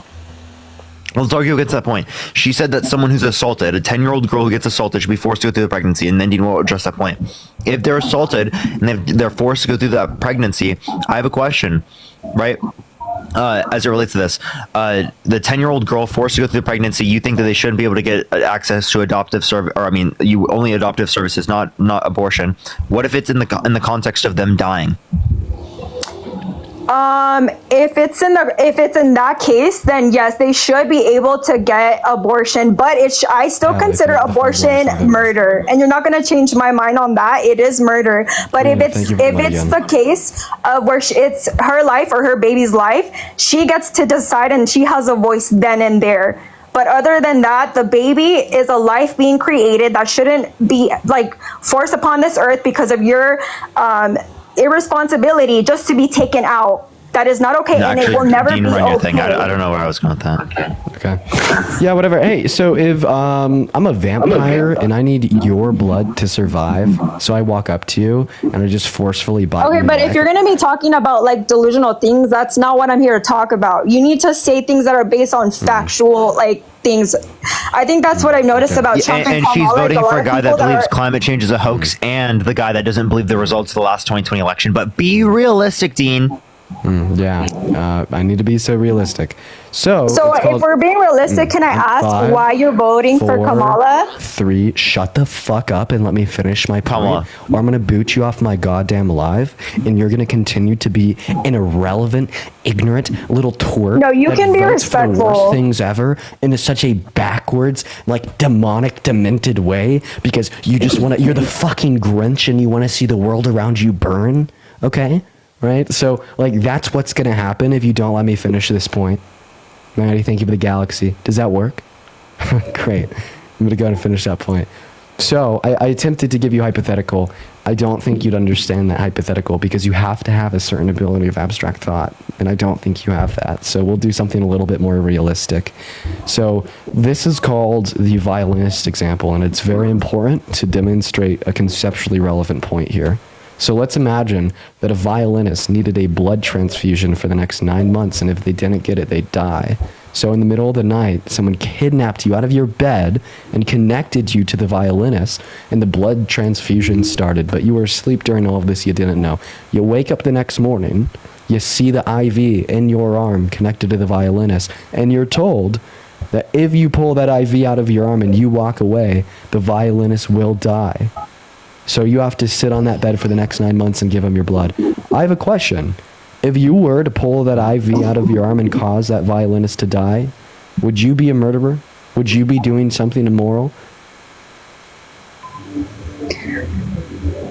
Let's argue against that point. She said that someone who's assaulted, a 10-year-old girl who gets assaulted, should be forced to go through the pregnancy, and then Dean will address that point. If they're assaulted and they're forced to go through that pregnancy, I have a question, right? As it relates to this, the 10-year-old girl forced to go through the pregnancy, you think that they shouldn't be able to get access to adoptive service, or only adoptive services, not abortion. What if it's in the context of them dying? If it's in that case, then yes, they should be able to get abortion. But I still consider abortion murder, and you're not going to change my mind on that. It is murder. But if it's the case of where it's her life or her baby's life, she gets to decide, and she has a voice then and there. But other than that, the baby is a life being created that shouldn't be forced upon this earth because of your irresponsibility just to be taken out. That is not okay, and it will never be okay. I don't know where I was going with that. Okay. Yeah, whatever. Hey, so if I'm a vampire and I need your blood to survive, so I walk up to you and I just forcefully bite Okay, your but if neck. you're going to be talking about delusional things, that's not what I'm here to talk about. You need to say things that are based on factual things. I think that's what I've noticed about Trump And she's Kamala, voting lot for a of guy that people believes are- climate change is a hoax and the guy that doesn't believe the results of the last 2020 election. But be realistic, Dean. I need to be so realistic. So if we're being realistic, can I ask 5, why you're voting for 4, Kamala? 3, shut the fuck up and let me finish my point, Kamala. or I'm gonna boot you off my goddamn live, and you're gonna continue to be an irrelevant, ignorant little twerp. No, you that can be votes for the respectful. worst things ever in such a backwards, demonic, demented way because you just want to. You're the fucking Grinch and you want to see the world around you burn. Okay, right? So that's what's gonna happen if you don't let me finish this point. Maddie, thank you for the galaxy. Does that work? Great. I'm gonna go and finish that point. So I attempted to give you hypothetical. I don't think you'd understand that hypothetical because you have to have a certain ability of abstract thought, and I don't think you have that. So we'll do something a little bit more realistic. So this is called the violinist example, and it's very important to demonstrate a conceptually relevant point here. So let's imagine that a violinist needed a blood transfusion for the next 9 months, and if they didn't get it, they'd die. So in the middle of the night, someone kidnapped you out of your bed and connected you to the violinist, and the blood transfusion started, but you were asleep during all of this, you didn't know. You wake up the next morning, you see the IV in your arm connected to the violinist, and you're told that if you pull that IV out of your arm and you walk away, the violinist will die. So you have to sit on that bed for the next 9 months and give him your blood. I have a question. If you were to pull that IV out of your arm and cause that violinist to die, would you be a murderer? Would you be doing something immoral?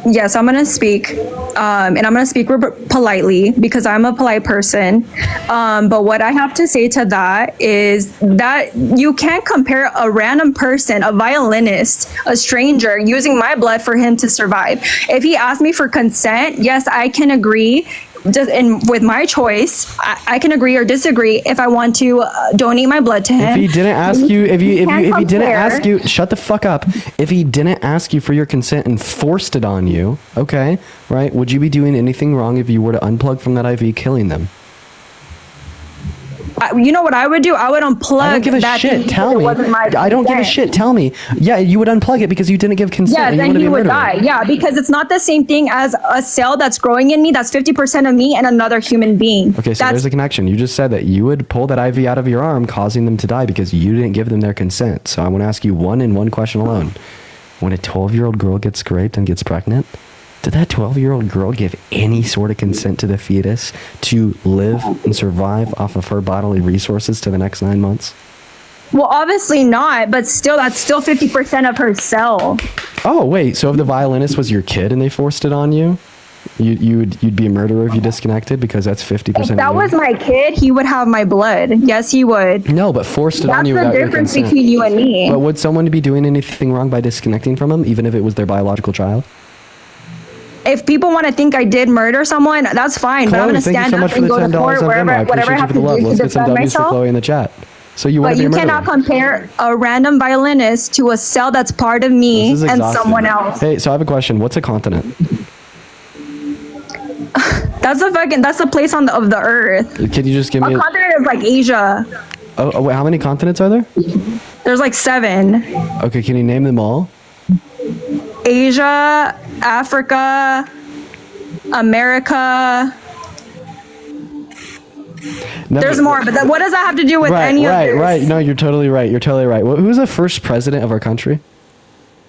yes, I'm gonna speak, and I'm gonna speak politely because I'm a polite person. But what I have to say to that is that you can't compare a random person, a violinist, a stranger, using my blood for him to survive. If he asked me for consent, yes, I can agree. And with my choice, I can agree or disagree if I want to donate my blood to him. If he didn't ask you, if he didn't ask you, shut the fuck up. If he didn't ask you for your consent and forced it on you, okay, right? Would you be doing anything wrong if you were to unplug from that IV, killing them? You know what I would do? I would unplug. I don't give a shit. Tell me. I don't give a shit. Tell me. Yeah, you would unplug it because you didn't give consent. Yeah, then he would die. Yeah, because it's not the same thing as a cell that's growing in me. That's 50% of me and another human being. Okay, so there's a connection. You just said that you would pull that IV out of your arm, causing them to die because you didn't give them their consent. So I want to ask you one question alone. When a 12-year-old girl gets raped and gets pregnant, did that 12-year-old girl give any sort of consent to the fetus to live and survive off of her bodily resources to the next 9 months? Well, obviously not, but still, that's still 50% of her cell. Oh, wait. So if the violinist was your kid and they forced it on you, you'd be a murderer if you disconnected because that's 50%. If that was my kid, he would have my blood. Yes, he would. No, but forced it on you without your consent. That's the difference between you and me. But would someone be doing anything wrong by disconnecting from him, even if it was their biological child? If people want to think I did murder someone, that's fine. But I'm going to stand up and go to court, whatever I have to do to defend myself. Chloe in the chat. So you want to be a murderer. But you cannot compare a random violinist to a cell that's part of me and someone else. Hey, so I have a question. What's a continent? That's a place on of the earth. Can you just give me a continent is like Asia. Oh, wait, how many continents are there? There's like 7. Okay, can you name them all? Asia, Africa, America. There's more, but what does that have to do with any of this? Right. No, you're totally right. You're totally right. Well, who's the first president of our country?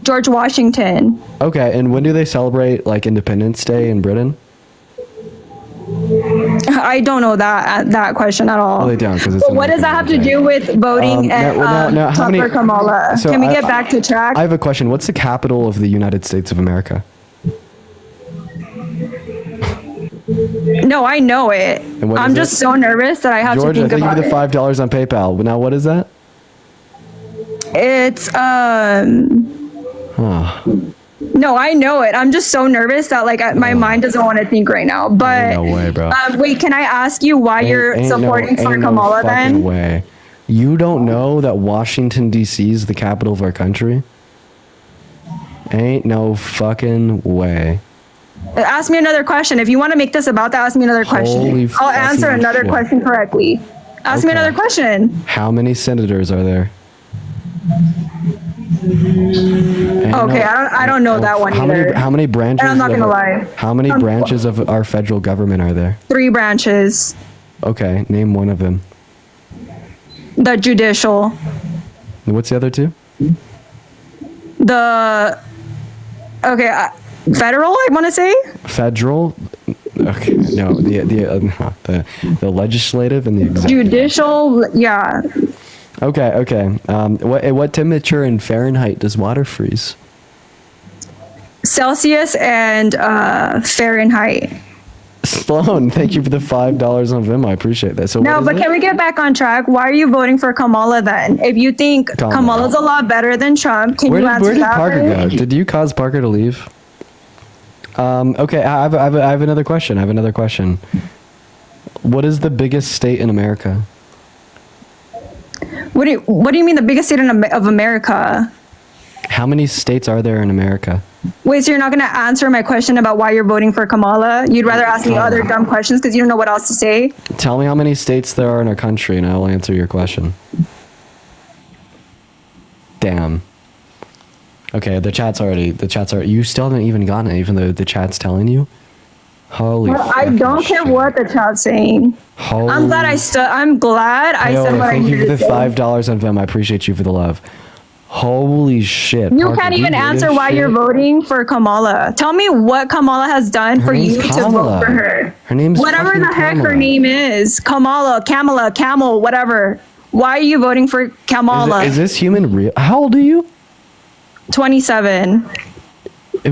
George Washington. Okay, and when do they celebrate like Independence Day in Britain? I don't know that question at all. Oh, they don't, because it's. What does that have to do with voting and Trump or Kamala? So Can we get back to track? I have a question. What's the capital of the United States of America? No, I know it. I'm just so nervous that I have George, to think about it. George, I think you the $5 on PayPal. Now, what is that? It's No, I know it. I'm just so nervous that like my mind doesn't want to think right now. But no way, bro. Wait, can I ask you why you're supporting for Kamala then? No way. You don't know that Washington D.C. is the capital of our country? Ain't no fucking way. Ask me another question. If you want to make this about that, ask me another question. I'll answer another question correctly. Ask me another question. How many senators are there? Okay, I don't know that one either. How many branches? And I'm not gonna lie. How many branches of our federal government are there? 3 branches. Okay, name one of them. The judicial. What's the other 2? Federal, I want to say. Federal. Okay, no, the legislative and the executive. Judicial, yeah. Okay. What temperature in Fahrenheit does water freeze? Celsius and Fahrenheit. Sloan, thank you for the $5 on Venmo. I appreciate that. So can we get back on track? Why are you voting for Kamala then? If you think Kamala's a lot better than Trump, can you answer that? Where did Parker go? Did you cause Parker to leave? Okay, I have another question. What is the biggest state in America? What do you mean the biggest state of America? How many states are there in America? Wait, so you're not going to answer my question about why you're voting for Kamala? You'd rather ask me other dumb questions because you don't know what else to say? Tell me how many states there are in our country and I will answer your question. Damn. Okay, the chat's already, you still haven't even gotten it even though the chat's telling you? Holy I don't care what the chat's saying. I'm glad I said what I needed to say. Thank you for the $5 on Venmo. I appreciate you for the love. Holy shit. You can't even answer why you're voting for Kamala. Tell me what Kamala has done for you to vote for her. Her name's whatever the heck her name is. Kamala, Camel, whatever. Why are you voting for Kamala? Is this human real? How old are you? 27.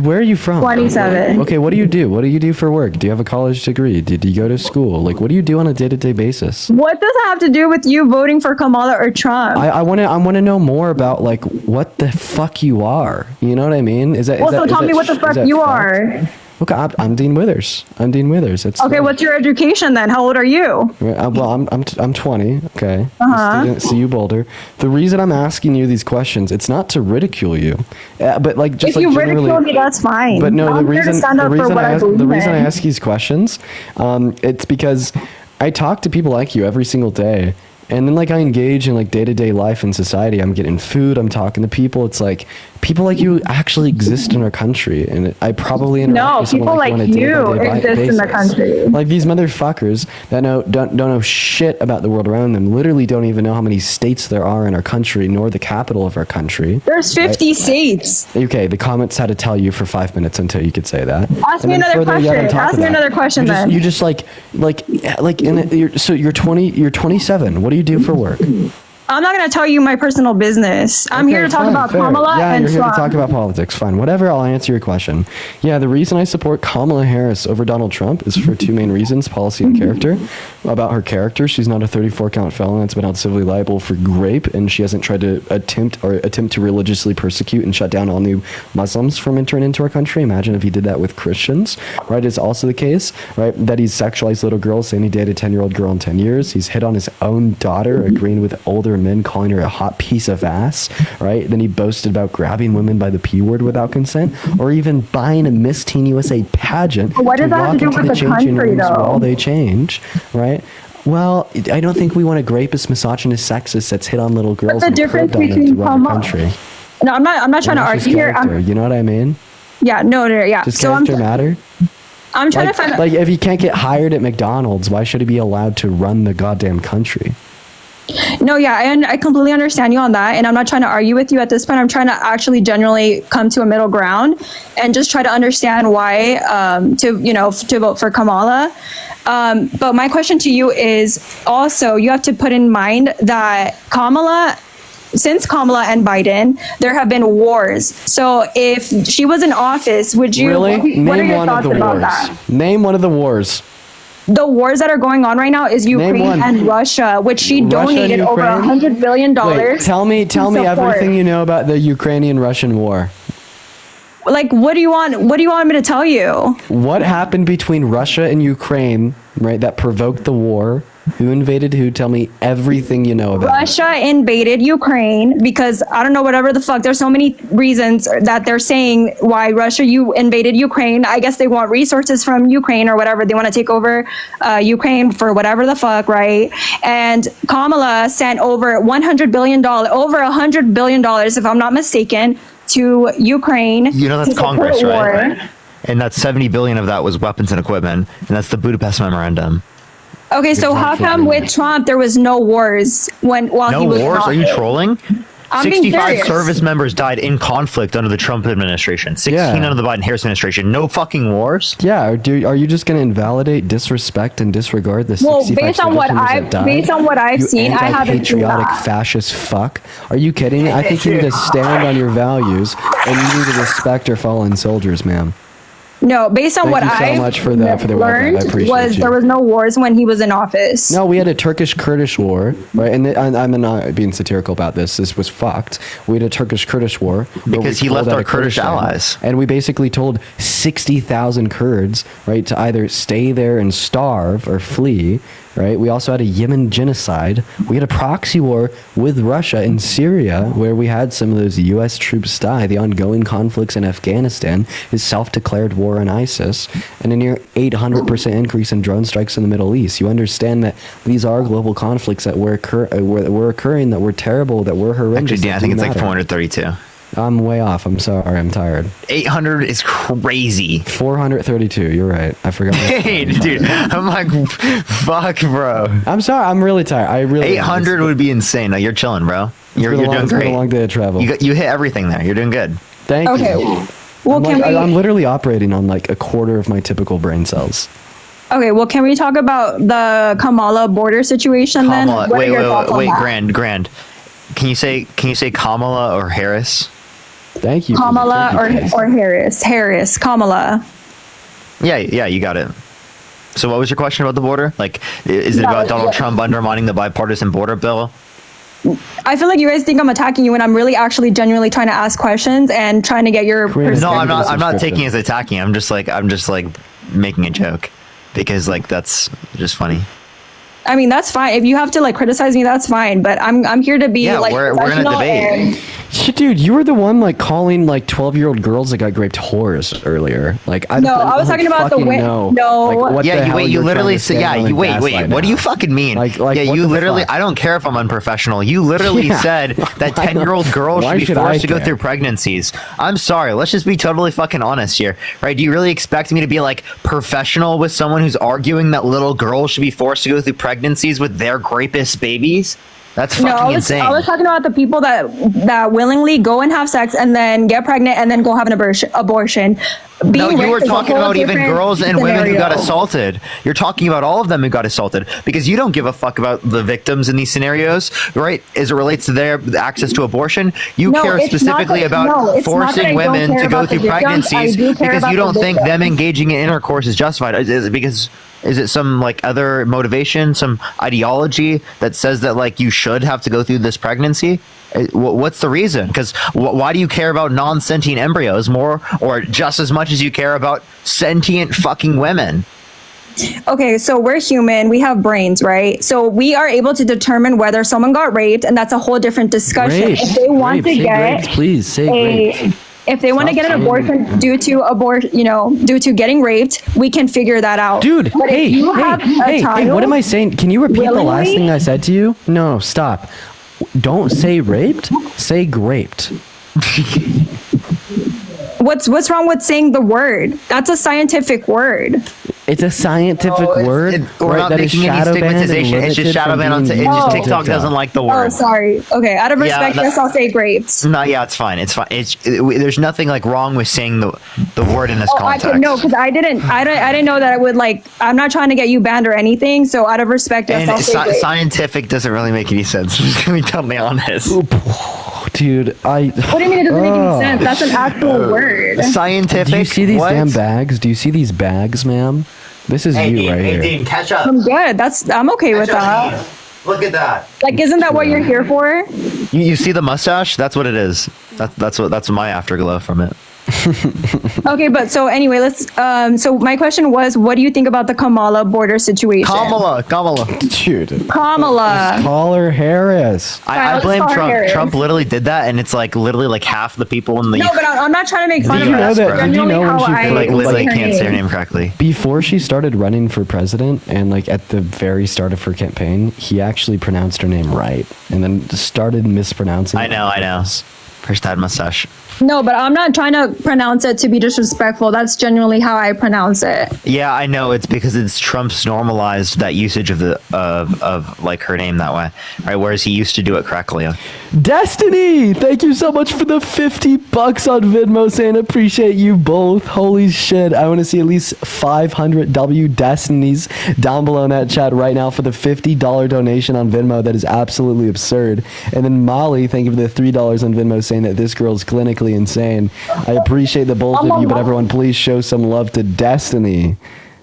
Where are you from? 27. Okay, what do you do? What do you do for work? Do you have a college degree? Did you go to school? Like, what do you do on a day-to-day basis? What does that have to do with you voting for Kamala or Trump? I want to know more about like what the fuck you are. You know what I mean? So tell me what the fuck you are. Okay, I'm Dean Withers. It's Okay, what's your education then? How old are you? Well, I'm 20. Okay. Uh-huh. CU Boulder. The reason I'm asking you these questions, it's not to ridicule you, but like just If you generally, ridicule me, that's fine. But no, I'm here to stand up for what I believe the reason I in. ask these questions, it's because I talk to people like you every single day. And then like I engage in like day-to-day life in society. I'm getting food, I'm talking to people. It's like people like you actually exist in our country, and I probably interact with someone like you on a day-to-day exist in the country. Like these motherfuckers that don't know shit about the world around them, literally don't even know how many states there are in our country, nor the capital of our country. There's 50 states. Okay, the comments had to tell you for 5 minutes until you could say that. Ask me another question. Ask me another question then. You just so you're 20, you're 27. What do you do for work? I'm not going to tell you my personal business. I'm here to talk about Kamala and you're here Trump. to talk about politics. Fine, whatever. I'll answer your question. Yeah, the reason I support Kamala Harris over Donald Trump is for two main reasons: policy and character. About her character, she's not a 34-count felon that's been held civilly liable for rape, and she hasn't tried to attempt to religiously persecute and shut down all new Muslims from entering into our country. Imagine if he did that with Christians, right? It's also the case, right, that he's sexualized little girls, saying he dated a 10-year-old girl in 10 years. He's hit on his own daughter, agreeing with older men, calling her a hot piece of ass, right? Then he boasted about grabbing women by the P word without consent, or even buying a Miss Teen USA pageant What does that have to do with the changing country, rooms though? while they change, right? Well, I don't think we want a rapist, misogynist, sexist that's hit on little girls. What's the and difference curved on them to between run our Kamala? country. No, I'm not trying to That's just argue here. character, you know what I mean? Yeah, yeah. Does So character matter? I'm trying to find. Like, if he can't get hired at McDonald's, why should he be allowed to run the goddamn country? No, yeah, I completely understand you on that, and I'm not trying to argue with you at this point. I'm trying to actually genuinely come to a middle ground and just try to understand why to vote for Kamala. But my question to you is also, you have to put in mind that since Kamala and Biden, there have been wars. So if she was in office, would you Really? what are Name your one of thoughts the about wars. that? Name one of the wars. The wars that are going on right now is Ukraine one. and Russia, which she Russia and donated over Ukraine? $100 billion. Wait, tell me support. everything you know about the Ukrainian-Russian war. Like, what do you want me to tell you? What happened between Russia and Ukraine, right, that provoked the war? Who invaded who? Tell me everything you know about it. Russia invaded Ukraine because I don't know, whatever the fuck. There's so many reasons that they're saying why Russia invaded Ukraine. I guess they want resources from Ukraine or whatever. They want to take over Ukraine for whatever the fuck, right? And Kamala sent over $100 billion, if I'm not mistaken, to Ukraine. You know, that's to support Congress, war. right? And that's 70 billion of that was weapons and equipment, and that's the Budapest Memorandum. Okay, so how come with Trump there was no wars while No he was in wars? Are you office? trolling? I'm being 65 serious. service members died in conflict under the Trump administration. 16 under the Biden-Harris administration. No fucking wars? Yeah, are you just going to invalidate, disrespect, and disregard the 65 Based on what service members that died? based on what I've You seen, I haven't seen anti-patriotic that. fascist fuck. Are you kidding? I think you need to stand on your values, and you need to respect our fallen soldiers, ma'am. No, based on Thank what you so I much for the learned I appreciate was you. there was no wars when he was in office. No, we had a Turkish-Kurdish war, right? And I'm not being satirical about this. This was fucked. We had a Turkish-Kurdish war where Because we he left pulled out our of Kurdish Kurdistan, allies. and we basically told 60,000 Kurds, right, to either stay there and starve or flee. Right. We also had a Yemen genocide. We had a proxy war with Russia in Syria, where we had some of those U.S. troops die. The ongoing conflicts in Afghanistan is self-declared war on ISIS, and a near 800% increase in drone strikes in the Middle East. You understand that these are global conflicts that were occurring, that were terrible, that were horrendous. Actually, Dan, I think it's like 432. I'm way off. I'm sorry. I'm tired. 800 is crazy. 432. You're right. I forgot. Hey, dude. I'm like, fuck, bro. I'm sorry. I'm really tired. 800 would be insane. No, you're chilling, bro. You're doing It's been a great. long day of travel. You hit everything there. You're doing good. Thank you. Okay. Well, I'm literally operating on like a quarter of my typical brain cells. Okay, well, can we talk about the Kamala border situation then? Kamala, What are your thoughts on wait, that? Grand. Can you say Kamala or Harris? Thank you. Kamala Thank you, or Harris? Harris, Kamala. Yeah, you got it. So what was your question about the border? Like, is it about Donald Trump undermining the bipartisan border bill? I feel like you guys think I'm attacking you when I'm really actually genuinely trying to ask questions and trying to get your perspective. No, I'm not taking it as attacking. I'm just like making a joke because like that's just funny. I mean, that's fine. If you have to like criticize me, that's fine. But I'm here to be like we're in a professional debate. Shit, dude, you were the one like calling like 12-year-old girls that got raped whores earlier. Like I I was talking about the know. no. Like, what the hell you you're literally trying to said stand on wait. gaslight What do now. you fucking mean? Like yeah, what you the literally. fuck? I don't care if I'm unprofessional. You literally said that 10-year-old girls Why should be should forced I to go care? through pregnancies. I'm sorry. Let's just be totally fucking honest here, right? Do you really expect me to be like professional with someone who's arguing that little girls should be forced to go through pregnancies with their rapist babies? That's fucking insane. I was talking about the people that willingly go and have sex and then get pregnant and then go have an abortion. No, you were raped is a talking whole about even different girls and women who got scenario. assaulted. You're talking about all of them who got assaulted because you don't give a fuck about the victims in these scenarios, right? As it relates to their access to abortion, you No, care it's not specifically that- about no, it's not that I forcing don't women care to go about the through victims. pregnancies I do care because about you the don't think them victims. engaging in intercourse is justified. Is it because is it some like other motivation, some ideology that says that like you should have to go through this pregnancy? What's the reason? Because why do you care about non-sentient embryos more or just as much as you care about sentient fucking women? Okay, so we're human. We have brains, right? So we are able to determine whether someone got raped, and that's a whole different discussion. Raped. If they want Raped. to Say get raped, please. Say raped. if they want to get an abortion due to getting raped, we can figure that out. Dude, But if you have a child, what am I saying? Can you repeat the last willingly- thing I said to you? No, stop. Don't say raped. Say graped. What's wrong with saying the word? That's a scientific word. It's a scientific word. We're not that is making any shadow banned and stigmatization. It's just limited shadow from banned on. being It's used just on TikTok doesn't like the Oh, word. sorry. Okay, out of Yeah, respect, that- yes, I'll say graped. No, yeah, it's fine. It's fine. There's nothing like wrong with saying the word in this context. No, because I didn't know that it would like. I'm not trying to get you banned or anything. So out of respect, yes, And I'll say graped. scientific doesn't really make any sense. I'm just gonna be totally honest. Dude, What do you mean it doesn't make any sense? That's an actual word. Scientific. Do you see these what? damn bags? Do you see these bags, ma'am? This is you right here. Dean, catch up. I'm good. I'm okay with that. Look at that. Like, isn't that what you're here for? You see the mustache? That's what it is. That's my afterglow from it. Okay, but so anyway, let's. So my question was, what do you think about the Kamala border situation? Kamala. Dude. Kamala. Call her Harris. I blame Let's call Trump. Harris. Trump literally did that, and it's like literally like half the people in the. No, but I'm not trying to make fun Did of you her. know That's that- did you genuinely know when how she I like literally say can't say her name correctly. Before she started running for president and like at the very start of her campaign, he actually pronounced her name right and then started mispronouncing I it. know. First that mustache. No, but I'm not trying to pronounce it to be disrespectful. That's genuinely how I pronounce it. Yeah, I know. It's because it's Trump's normalized that usage of the of like her name that way, right? Whereas he used to do it correctly. Destiny, thank you so much for the $50 on Venmo, saying appreciate you both. Holy shit, I want to see at least 500 W Destinies down below in that chat right now for the $50 donation on Venmo. That is absolutely absurd. And then Molly, thank you for the $3 on Venmo, saying that this girl's clinically insane. I appreciate the both of you, but everyone please show some love to Destiny.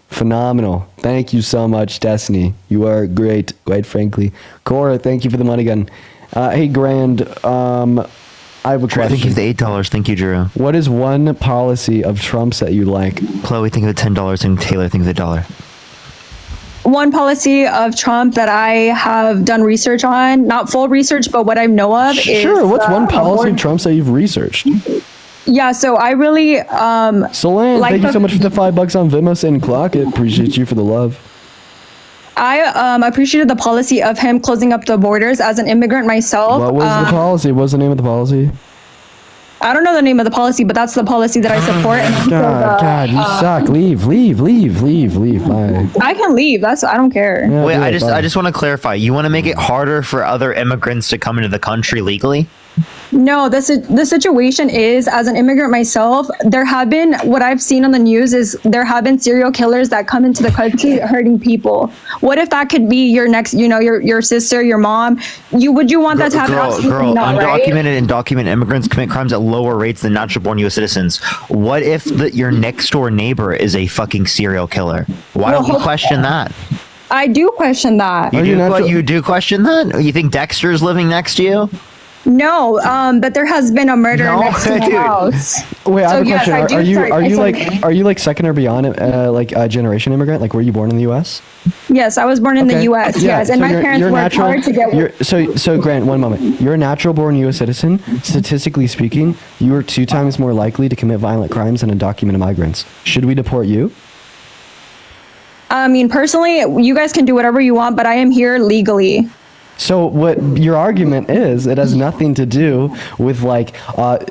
Phenomenal. Thank you so much, Destiny. You are great, quite frankly. Cora, thank you for the money gun. Hey, Grand, I have a question. Thank you for the $8. Thank you, Drew. What is one policy of Trump's that you like? Chloe, think of the $10, and Taylor, think of the $1. One policy of Trump that I have done research on, not full research, but what I know of is... Sure, what's one policy of Trump's that you've researched? Yeah, so I really... Solan, like thank you the- so much for the $5 on Venmo, saying clock it. Appreciate you for the love. I appreciated the policy of him closing up the borders as an immigrant myself. What was the policy? What's the name of the policy? I don't know the name of the policy, but that's the policy that I support. And also God, you suck. Leave. Bye. I can leave. I don't care. Yeah, Wait, do it, I bye. just want to clarify. You want to make it harder for other immigrants to come into the country legally? No, the situation is, as an immigrant myself, there have been, what I've seen on the news is there have been serial killers that come into the country hurting people. What if that could be your next, your sister, your mom? Would you want that to happen? Girl, not, undocumented right? and documented immigrants commit crimes at lower rates than natural-born U.S. citizens. What if your next-door neighbor is a fucking serial killer? Why don't you question that? I do question that. You do question that? You think Dexter's living next to you? No, but there has been a murder next to my house. Wait, I have a question. I Are you like second or beyond, like a generation immigrant? Like, were you born in the U.S.? Yes, I was born in the U.S. Yeah, Yes, and so my parents worked hard to get. So Grant, one moment. You're a natural-born U.S. citizen. Statistically speaking, you are 2 times more likely to commit violent crimes than undocumented migrants. Should we deport you? I mean, personally, you guys can do whatever you want, but I am here legally. So what your argument is, it has nothing to do with like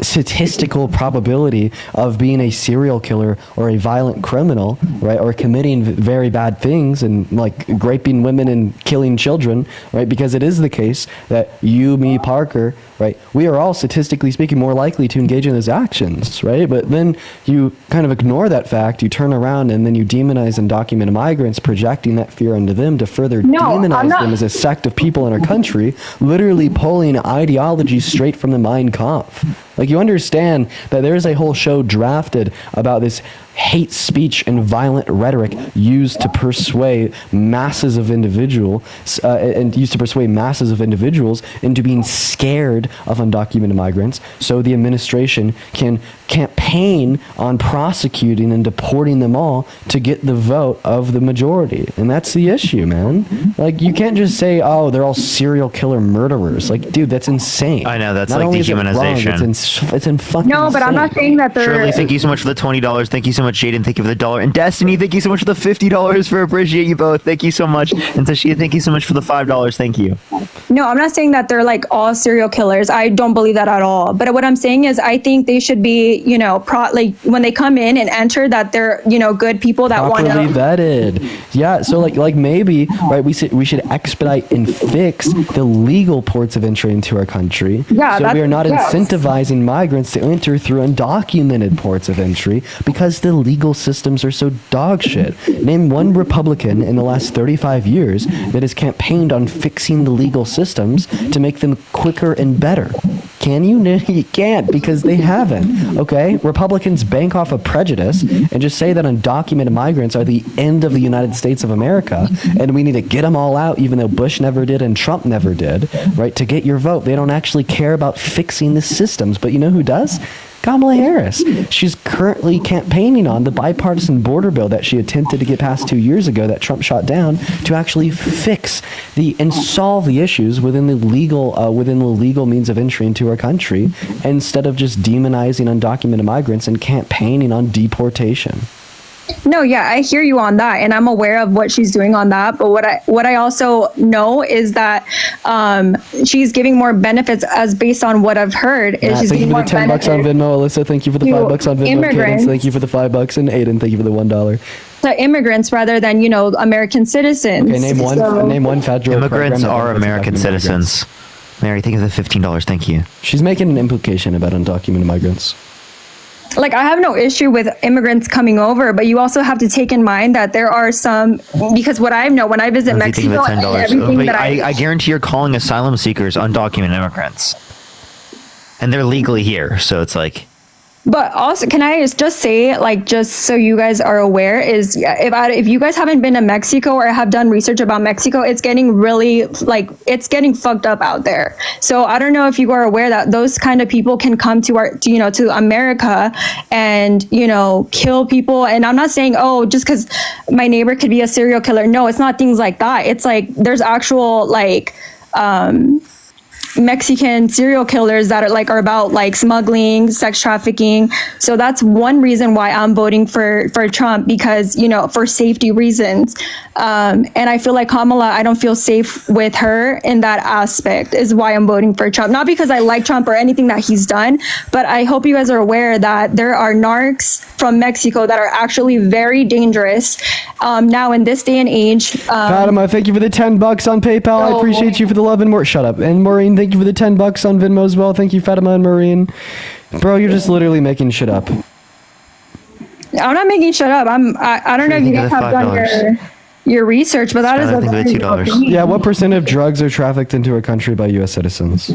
statistical probability of being a serial killer or a violent criminal, right? Or committing very bad things and like raping women and killing children, right? Because it is the case that you, me, Parker, right? We are all statistically speaking more likely to engage in those actions, right? But then you kind of ignore that fact, you turn around and then you demonize undocumented migrants, projecting that fear onto them to further demonize them as a sect of people in our country, literally pulling ideology straight from the Mein Kampf. Like, you understand that there's a whole show drafted about this hate speech and violent rhetoric used to persuade masses of individuals into being scared of undocumented migrants, so the administration can campaign on prosecuting and deporting them all to get the vote of the majority. And that's the issue, man. Like, you can't just say, oh, they're all serial killer murderers. Like, dude, that's insane. I know, that's Not like only is it wrong, dehumanization. it's in fucking No, but I'm not saying that they're. Shirley, thank you so much for the $20. Thank you so much, Jaden. Thank you for the $1. And Destiny, thank you so much for the $50. For appreciate you both. Thank you so much. And Tashia, thank you so much for the $5. Thank you. No, I'm not saying that they're like all serial killers. I don't believe that at all. But what I'm saying is, I think they should be, like when they come in and enter, that they're, good people that want to. Properly vetted. Yeah. So like maybe, right, we should expedite and fix the legal ports of entry into our country. Yeah, so we are not incentivizing migrants to enter through undocumented ports of entry because the legal systems are so dog shit. Name one Republican in the last 35 years that has campaigned on fixing the legal systems to make them quicker and better. Can you? You can't, because they haven't. Okay? Republicans bank off of prejudice and just say that undocumented migrants are the end of the United States of America and we need to get them all out, even though Bush never did and Trump never did, right? To get your vote. They don't actually care about fixing the systems. But you know who does? Kamala Harris. She's currently campaigning on the bipartisan border bill that she attempted to get passed 2 years ago that Trump shot down, to actually fix and solve the issues within the legal means of entry into our country, instead of just demonizing undocumented migrants and campaigning on deportation. No, yeah, I hear you on that, and I'm aware of what she's doing on that. But what I also know is that she's giving more benefits, as based on what I've heard. Is she's thank you giving for the more $10 on Venmo, Alyssa. Thank you for the $5 on Venmo, immigrants. Cadence. Thank you for the $5, and Aiden, thank you for the $1. To immigrants rather than American citizens. Okay, name one federal immigrants program are American citizens. Mary, thank you for the $15. Thank you. She's making an implication about undocumented migrants. Like, I have no issue with immigrants coming over, but you also have to take in mind that there are some, because what I know when I visit Mexico, and everything that I guarantee you're calling asylum seekers undocumented immigrants, and they're legally here, so it's like. But also, can I just say, like, just so you guys are aware, is if you guys haven't been to Mexico or have done research about Mexico, it's getting really, like, it's getting fucked up out there. So I don't know if you are aware that those kind of people can come to America and, kill people. And I'm not saying, oh, just because my neighbor could be a serial killer. No, it's not things like that. It's like, there's actual, like, Mexican serial killers that are about like smuggling, sex trafficking. So that's one reason why I'm voting for Trump, because for safety reasons. And I feel like Kamala, I don't feel safe with her in that aspect, is why I'm voting for Trump. Not because I like Trump or anything that he's done, but I hope you guys are aware that there are narcs from Mexico that are actually very dangerous now in this day and age. Fatima, thank you for the $10 on PayPal. I appreciate you for the love and more. Shut up. And Maureen, thank you for the $10 on Venmo as well. Thank you, Fatima and Marine. Bro, you're just literally making shit up. I'm not making shit up. I don't know if you guys have done your research, but that is a very real thing. Yeah, what percent of drugs are trafficked into our country by U.S. citizens?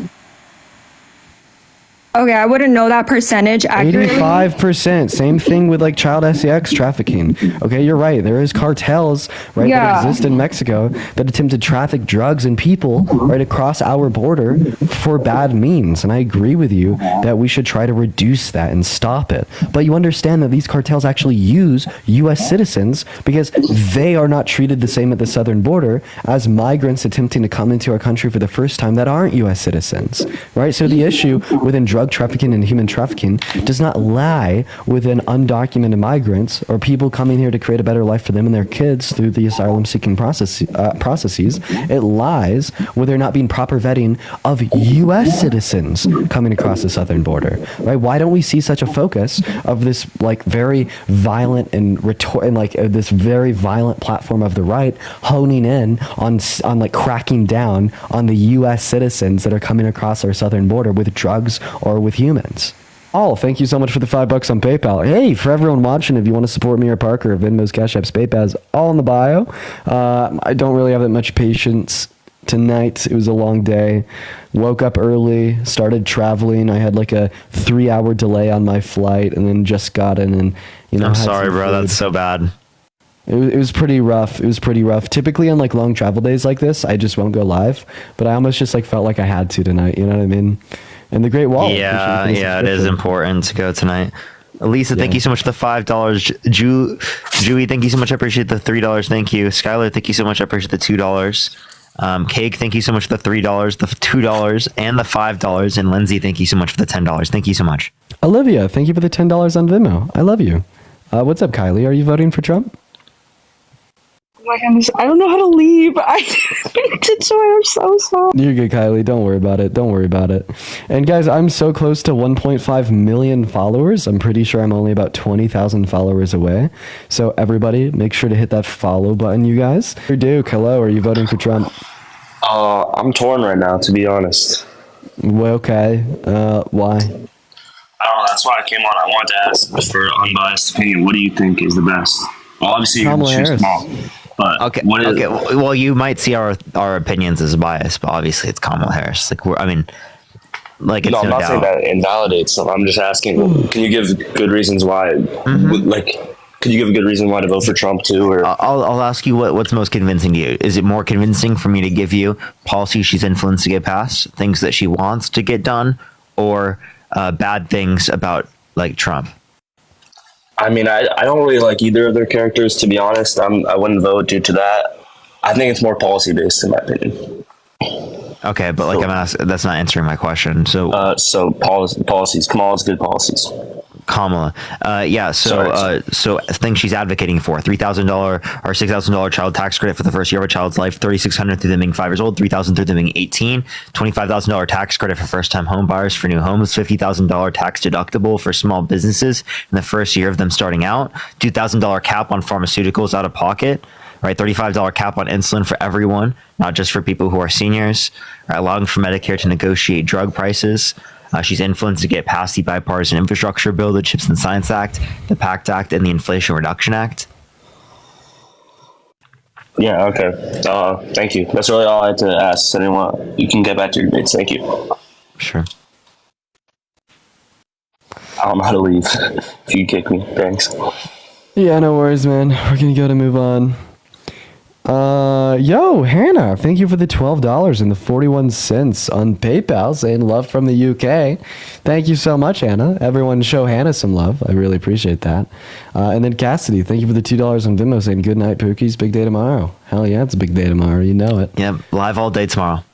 Okay, I wouldn't know that percentage accurately. 85%. Same thing with like child sex trafficking. Okay, you're right. There is cartels, right, that exist in Mexico that attempt to traffic drugs and people right across our border for bad means. And I agree with you that we should try to reduce that and stop it. But you understand that these cartels actually use U.S. citizens because they are not treated the same at the southern border as migrants attempting to come into our country for the first time that aren't U.S. citizens, right? So the issue within drug trafficking and human trafficking does not lie within undocumented migrants or people coming here to create a better life for them and their kids through the asylum seeking processes. It lies with there not being proper vetting of U.S. citizens coming across the southern border, right? Why don't we see such a focus of this like very violent and this very violent platform of the right honing in on like cracking down on the U.S. citizens that are coming across our southern border with drugs or with humans? Oh, thank you so much for the $5 on PayPal. Hey, for everyone watching, if you want to support me or Parker, Venmo's, Cash App's, PayPal's, all in the bio. I don't really have that much patience tonight. It was a long day. Woke up early, started traveling. I had like a 3-hour delay on my flight, and then just got in and I'm sorry, bro. That's so bad. It was pretty rough. It was pretty rough. Typically on like long travel days like this, I just won't go live, but I almost just like felt like I had to tonight. You know what I mean? And the Great Wall. Yeah, it is important to go tonight. Elisa, thank you so much for the $5. Jewy, thank you so much. I appreciate the $3. Thank you. Skylar, thank you so much. I appreciate the $2. Cake, thank you so much for the $3, the $2, and the $5. And Lindsay, thank you so much for the $10. Thank you so much. Olivia, thank you for the $10 on Venmo. I love you. What's up, Kylie? Are you voting for Trump? Oh my goodness, I don't know how to leave. I did so. I'm so sorry. You're good, Kylie. Don't worry about it. Don't worry about it. And guys, I'm so close to 1.5 million followers. I'm pretty sure I'm only about 20,000 followers away. So everybody, make sure to hit that follow button, you guys. Duke, hello. Are you voting for Trump? I'm torn right now, to be honest. Well, okay. Why? I don't know. That's why I came on. I wanted to ask for unbiased opinion. What do you think is the best? Well, obviously, you're going to choose Kamala. But okay. Well, you might see our opinions as biased, but obviously it's Kamala Harris. Like, it's no, I'm not saying that invalidates them. I'm just asking, can you give good reasons why? Could you give a good reason why to vote for Trump too? Or I'll ask you what's most convincing to you. Is it more convincing for me to give you policies she's influenced to get passed, things that she wants to get done, or bad things about like Trump? I mean, I don't really like either of their characters, to be honest. I wouldn't vote due to that. I think it's more policy based, in my opinion. Okay, but that's not answering my question. So, policies. Kamala's good policies. Kamala, so things she's advocating for: $3,000 or $6,000 child tax credit for the first year of a child's life, $3,600 through them being 5 years old, $3,000 through them being 18, $25,000 tax credit for first-time home buyers for new homes, $50,000 tax deductible for small businesses in the first year of them starting out, $2,000 cap on pharmaceuticals out of pocket. Right, $35 cap on insulin for everyone, not just for people who are seniors. Right, allowing for Medicare to negotiate drug prices. She's influenced to get past the bipartisan infrastructure bill, the CHIPS and Science Act, the PACT Act, and the Inflation Reduction Act. Yeah, okay. Thank you. That's really all I had to ask. So you can get back to your debates. Thank you. Sure. I don't know how to leave. If you kick me. Thanks. Yeah, no worries, man. We're going to go to move on. Hannah, thank you for the $12 and the 41 cents on PayPal, saying love from the UK. Thank you so much, Hannah. Everyone show Hannah some love. I really appreciate that. And then Cassidy, thank you for the $2 on Venmo, saying good night, Pookies. Big day tomorrow. Hell yeah, it's a big day tomorrow. You know it. Yep, live all day tomorrow.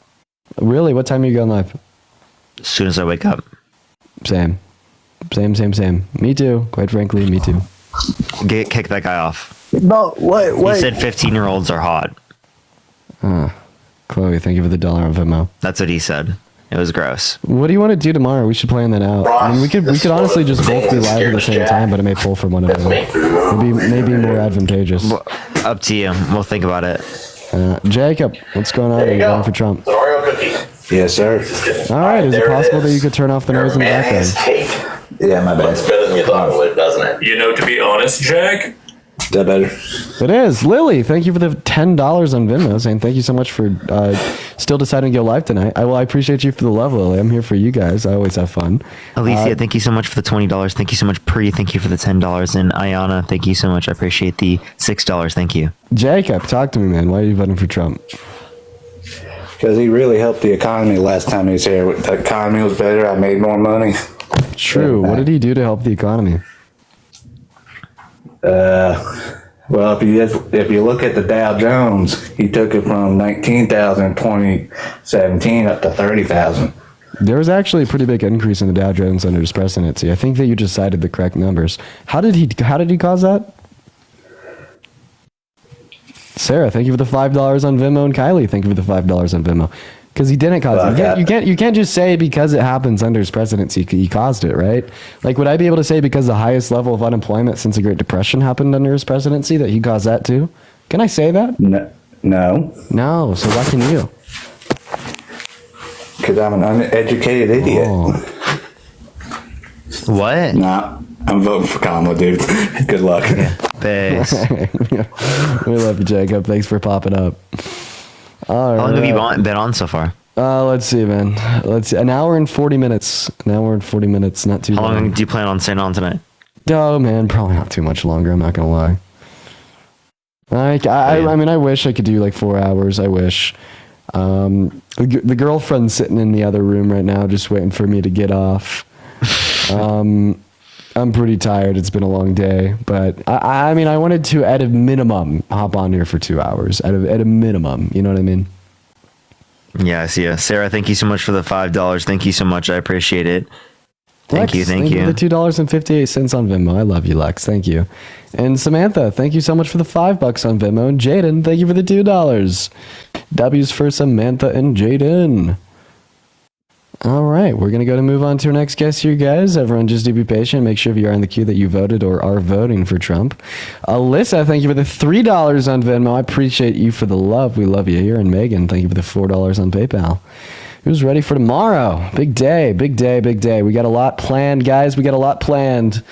Really? What time are you going live? As soon as I wake up. Same. Me too. Quite frankly, me too. Kick that guy off. No, wait. He said 15-year-olds are hot. Chloe, thank you for the $1 on Venmo. That's what he said. It was gross. What do you want to do tomorrow? We should plan that out. I mean, we could honestly just both be live at the same time, but it may pull from one of them. Maybe more advantageous. Well, up to you. We'll think about it. Jacob, what's going on? Are you voting for Trump? Yes, sir. All right. Is it possible that you could turn off the noise in the background? Yeah, my bad. Better than you thought it would, doesn't it? You know, to be honest, Jack, Is that better? It is. Lily, thank you for the $10 on Venmo, saying thank you so much for still deciding to go live tonight. I appreciate you for the love, Lily. I'm here for you guys. I always have fun. Alicia, thank you so much for the $20. Thank you so much, Pri. Thank you for the $10. And Ayana, thank you so much. I appreciate the $6. Thank you. Jacob, talk to me, man. Why are you voting for Trump? Because he really helped the economy last time he was here. The economy was better. I made more money. True. What did he do to help the economy? Well, if you look at the Dow Jones, he took it from 19,000 in 2017 up to 30,000. There was actually a pretty big increase in the Dow Jones under his presidency. I think that you just cited the correct numbers. How did he cause that? Sarah, thank you for the $5 on Venmo, and Kylie, thank you for the $5 on Venmo. Because he didn't cause it. You can't just say because it happens under his presidency he caused it, right? Like, would I be able to say because the highest level of unemployment since the Great Depression happened under his presidency that he caused that too? Can I say that? No. No. So why can you? Because I'm an uneducated idiot. Oh. What? Nah, I'm voting for Kamala, dude. Good luck. Thanks. We love you, Jacob. Thanks for popping up. All How long have right. you been on so far? Let's see, man. Let's see. An hour and 40 minutes. Not too How long. long do you plan on staying on tonight? Oh, man, probably not too much longer. I'm not going to lie. I mean, I wish I could do like 4 hours. I wish. The girlfriend's sitting in the other room right now just waiting for me to get off. I'm pretty tired. It's been a long day, but I mean, I wanted to, at a minimum, hop on here for 2 hours. At a minimum, you know what I mean? Yeah, I see ya. Sarah, thank you so much for the $5. Thank you so much. I appreciate it. Thank you. Thank you for the $2.58 on Venmo. I love you, Lex. Thank you. And Samantha, thank you so much for the $5 on Venmo. And Jaden, thank you for the $2. W's for Samantha and Jaden. All right, we're going to move on to our next guest here, guys. Everyone, just do be patient. Make sure if you are in the queue that you voted or are voting for Trump. Alyssa, thank you for the $3 on Venmo. I appreciate you for the love. We love you here. And Megan, thank you for the $4 on PayPal. Who's ready for tomorrow? Big day, big day, big day. We got a lot planned, guys. We got a lot planned.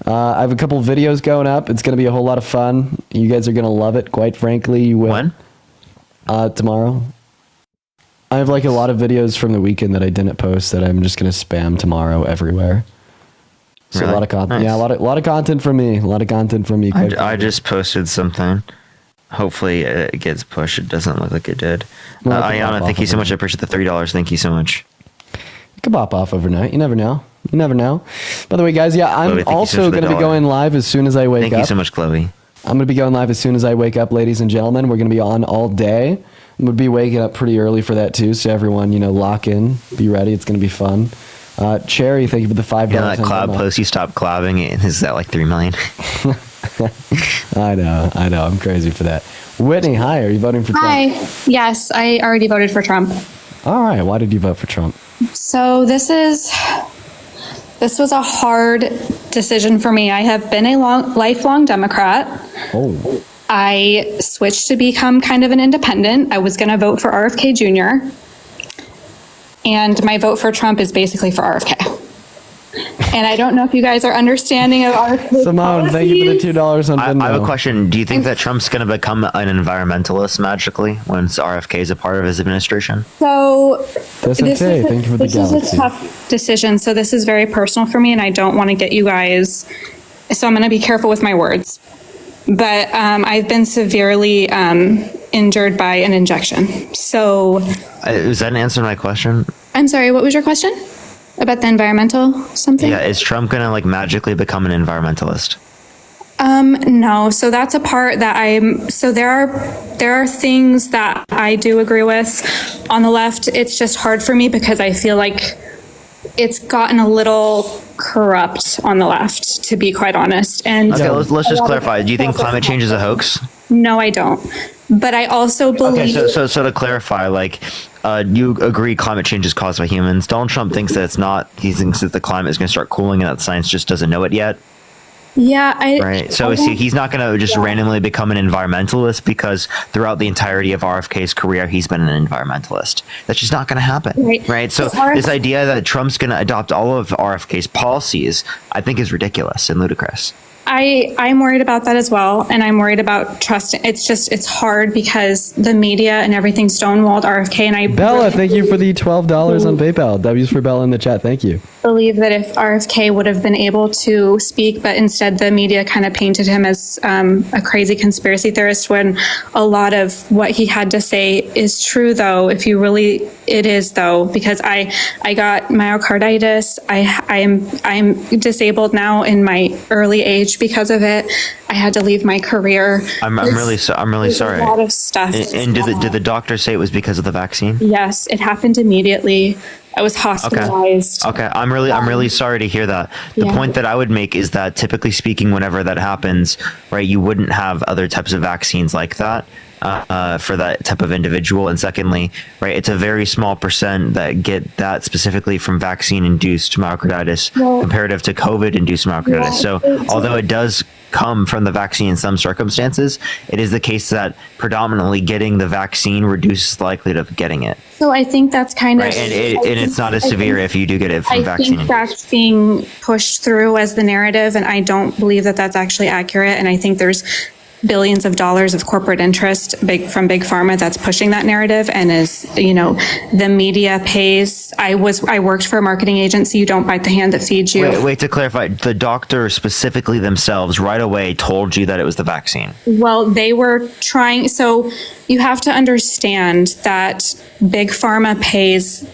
I have a couple of videos going up. It's going to be a whole lot of fun. You guys are going to love it, quite frankly. You will. When? Tomorrow. I have like a lot of videos from the weekend that I didn't post that I'm just going to spam tomorrow everywhere. So Really? a lot of content. Nice. Yeah, a lot of content from me. A lot of content from me. quite I frankly. just posted something. Hopefully it gets pushed. It doesn't look like it did. Well, it could Ayana, pop thank off you so much. I overnight. appreciate the $3. Thank you so much. It could pop off overnight. You never know. You never know. By the way, guys, yeah, I'm Chloe, thank you so also much for going the to be dollar. going live as soon as I wake Thank up. you so much, Chloe. I'm going to be going live as soon as I wake up, ladies and gentlemen. We're going to be on all day. I'm going to be waking up pretty early for that too. So everyone, lock in, be ready. It's going to be fun. Cherry, thank you for the $5. Yeah, that on cloud Venmo. post you stopped clapping it. Is that like 3 million? I know. I'm crazy for that. Whitney, hi. Are you voting for Trump? Hi. Yes, I already voted for Trump. All right. Why did you vote for Trump? So this was a hard decision for me. I have been a lifelong Democrat. Oh. I switched to become kind of an independent. I was going to vote for RFK Jr. And my vote for Trump is basically for RFK. And I don't know if you guys are understanding of RFK Simone, thank you for the $2 on Venmo. I have a question. Do you think that Trump's going to become an environmentalist magically once RFK is a part of his administration? So That's okay. Thank you for the this is galaxy. a tough decision. So this is very personal for me, and I don't want to get you guys. So I'm going to be careful with my words. But I've been severely injured by an injection. So Is that an answer to my question? I'm sorry. What was your question about the environmental something? Yeah, is Trump going to like magically become an environmentalist? No. So that's a part that so there are things that I do agree with on the left. It's just hard for me because I feel like it's gotten a little corrupt on the left, to be quite honest. And Okay, let's just clarify. Do you think climate change is a hoax? No, I don't. But I also believe. Okay, so to clarify, you agree climate change is caused by humans. Donald Trump thinks that it's not. He thinks that the climate is going to start cooling and that science just doesn't know it yet. Yeah, Right. So he's not going to just randomly become an environmentalist because throughout the entirety of RFK's career, he's been an environmentalist. That's just not going to happen. Right. So this idea that Trump's going to adopt all of RFK's policies, I think is ridiculous and ludicrous. I'm worried about that as well. And I'm worried about trust. It's hard because the media and everything stonewalled RFK. And Bella, thank you for the $12 on PayPal. W's for Bella in the chat. Thank you. Believe that if RFK would have been able to speak, but instead the media kind of painted him as a crazy conspiracy theorist, when a lot of what he had to say is true, though, it is though, because I got myocarditis. I'm disabled now in my early age because of it. I had to leave my career. I'm really sorry. A lot of stuff. And did the doctor say it was because of the vaccine? Yes, it happened immediately. I was hospitalized. Okay. I'm really sorry to hear that. The point that I would make is that typically speaking, whenever that happens, right, you wouldn't have other types of vaccines like that for that type of individual. And secondly, right, it's a very small percent that get that specifically from vaccine-induced myocarditis comparative to COVID-induced myocarditis. So although it does come from the vaccine in some circumstances, it is the case that predominantly getting the vaccine reduces the likelihood of getting it. So I think that's kind of... Right, and it's not as severe if you do get it from vaccine. I think that's being pushed through as the narrative, and I don't believe that that's actually accurate. And I think there's billions of dollars of corporate interest from big pharma that's pushing that narrative, and is, the media pays. I worked for a marketing agency. You don't bite the hand that feeds you. Wait, to clarify, the doctor specifically themselves right away told you that it was the vaccine. Well, they were trying. So you have to understand that big pharma pays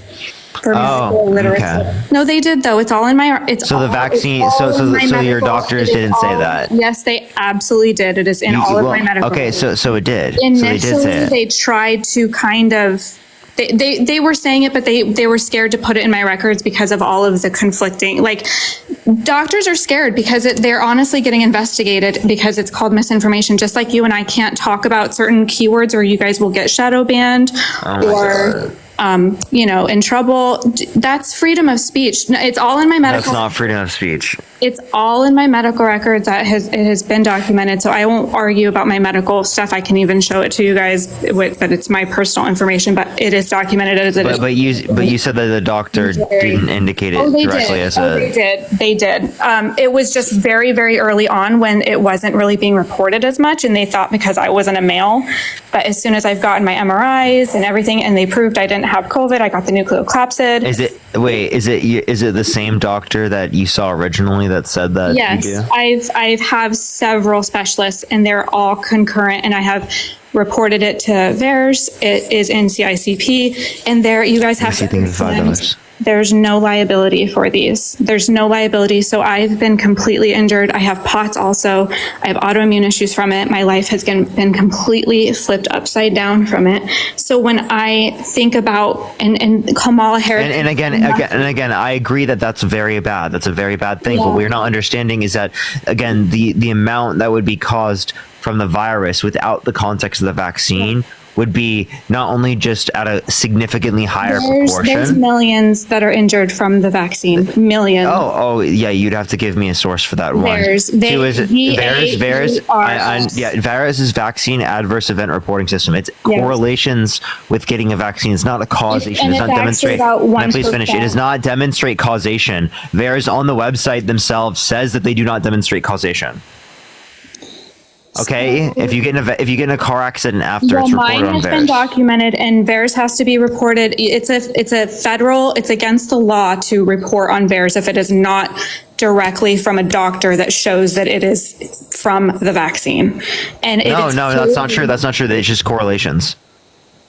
for medical literacy. Okay. No, they did though. It's all in my. So the vaccine. So your doctors didn't say that. Yes, they absolutely did. It is in all of my medical. Okay, so it did. Initially, so they did say it. They tried to kind of. They were saying it, but they were scared to put it in my records because of all of the conflicting. Like, doctors are scared because they're honestly getting investigated because it's called misinformation. Just like you and I can't talk about certain keywords, or you guys will get shadow banned, in trouble. That's freedom of speech. It's all in my medical. That's not freedom of speech. It's all in my medical records. It has been documented. So I won't argue about my medical stuff. I can even show it to you guys. But it's my personal information. But it is documented as it is. But you said that the doctor didn't indicate it directly as a. They did. It was just very, very early on when it wasn't really being reported as much, and they thought because I wasn't a male. But as soon as I've gotten my MRIs and everything, and they proved I didn't have COVID, I got the nucleocapsid. Is it the same doctor that you saw originally that said that? Yes, I've have several specialists, and they're all concurrent, and I have reported it to VAERS. It is in CICP, and there you guys have to understand. There's no liability for these. There's no liability. So I've been completely injured. I have POTS also. I have autoimmune issues from it. My life has been completely flipped upside down from it. So when I think about and Kamala Harris, and again, I agree that that's very bad. That's a very bad thing. What we're not understanding is that, again, the amount that would be caused from the virus without the context of the vaccine would be not only just at a significantly higher proportion. There's millions that are injured from the vaccine. Millions. Oh, yeah. You'd have to give me a source for that one. VAERS. VAERS is Vaccine Adverse Event Reporting System. It's correlations with getting a vaccine. It's not a causation. It's not demonstrate. Please finish. It does not demonstrate causation. VAERS on the website themselves says that they do not demonstrate causation. Okay, if you get in a car accident after, it's reported mine on has VAERS. been documented, and VAERS has to be reported. It's against the law to report on VAERS if it is not directly from a doctor that shows that it is from the vaccine. And no, that's not true. That's not true. It's just correlations.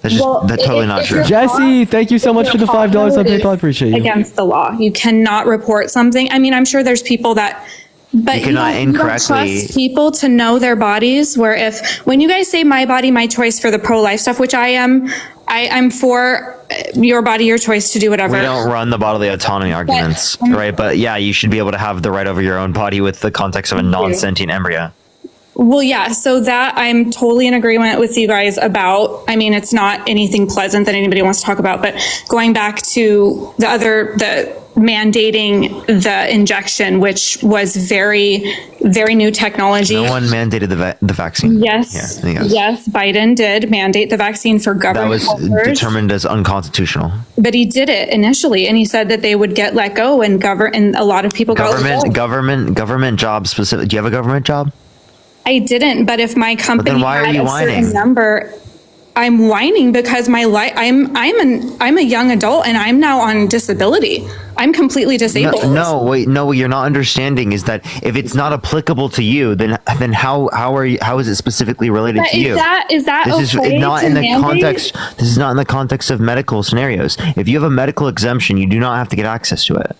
That's totally not true. Jesse, thank you so much for the $5 on PayPal. I appreciate you. Against the law, you cannot report something. I mean, I'm sure there's people that. But you cannot incorrectly don't trust people to know their bodies. Where when you guys say my body, my choice for the pro-life stuff, which I'm for your body, your choice to do whatever. We don't run the bodily autonomy arguments, right? But yeah, you should be able to have the right over your own body with the context of a non-sentient embryo. Well, yeah, so that I'm totally in agreement with you guys about. I mean, it's not anything pleasant that anybody wants to talk about, but going back to the mandating the injection, which was very, very new technology. No one mandated the vaccine. Yes, Yeah, yes, Biden did mandate the vaccine for government that was workers, determined as unconstitutional. but he did it initially, and he said that they would get let go, and a lot of people got let go. Government job specific. Do you have a government job? I didn't, but if my company why are had you a whining? certain number, I'm whining because my life. I'm a young adult and I'm now on disability. I'm completely disabled. No, what you're not understanding is that if it's not applicable to you, then how is it specifically related But to you? is that This okay is not to in the mandate? context. This is not in the context of medical scenarios. If you have a medical exemption, you do not have to get access to it.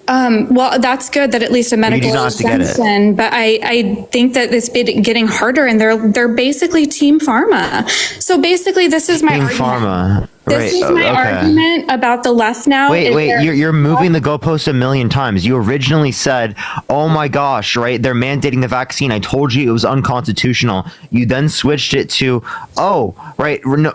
Well, that's good that at least a medical do not have to get it. exemption, but I think that it's been getting harder, and they're basically Team Pharma. So basically, this is my Team argument. Pharma. This is my argument about the left now. Wait, you're moving the goalpost a million times. You originally said, "Oh my gosh, right? They're mandating the vaccine. I told you it was unconstitutional." You then switched it to, "Oh, right, no,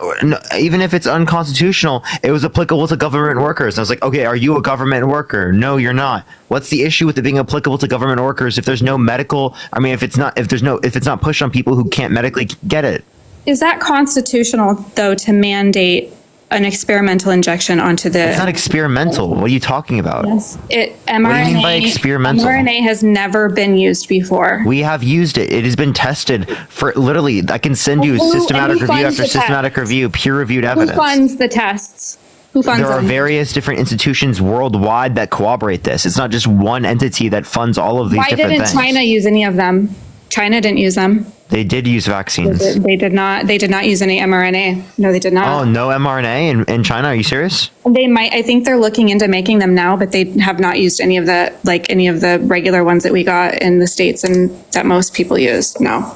even if it's unconstitutional, it was applicable to government workers." And I was like, "Okay, are you a government worker?" No, you're not. What's the issue with it being applicable to government workers if there's no medical? I mean, if it's not pushed on people who can't medically get it? Is that constitutional though to mandate an experimental injection onto the? It's not experimental. What are you talking about? Yes. MRNA. What do you mean by experimental? mRNA has never been used before. We have used it. It has been tested for literally. I can send you systematic review after systematic review, peer-reviewed evidence. Who funds the tests? Who funds There are them? various different institutions worldwide that corroborate this. It's not just one entity that funds all of these Why different didn't things. China use any of them? China didn't use them. They did use vaccines. They did not. They did not use any mRNA. No, they did not. Oh, no mRNA in China? Are you serious? They might. I think they're looking into making them now, but they have not used any of the regular ones that we got in the States and that most people use. No.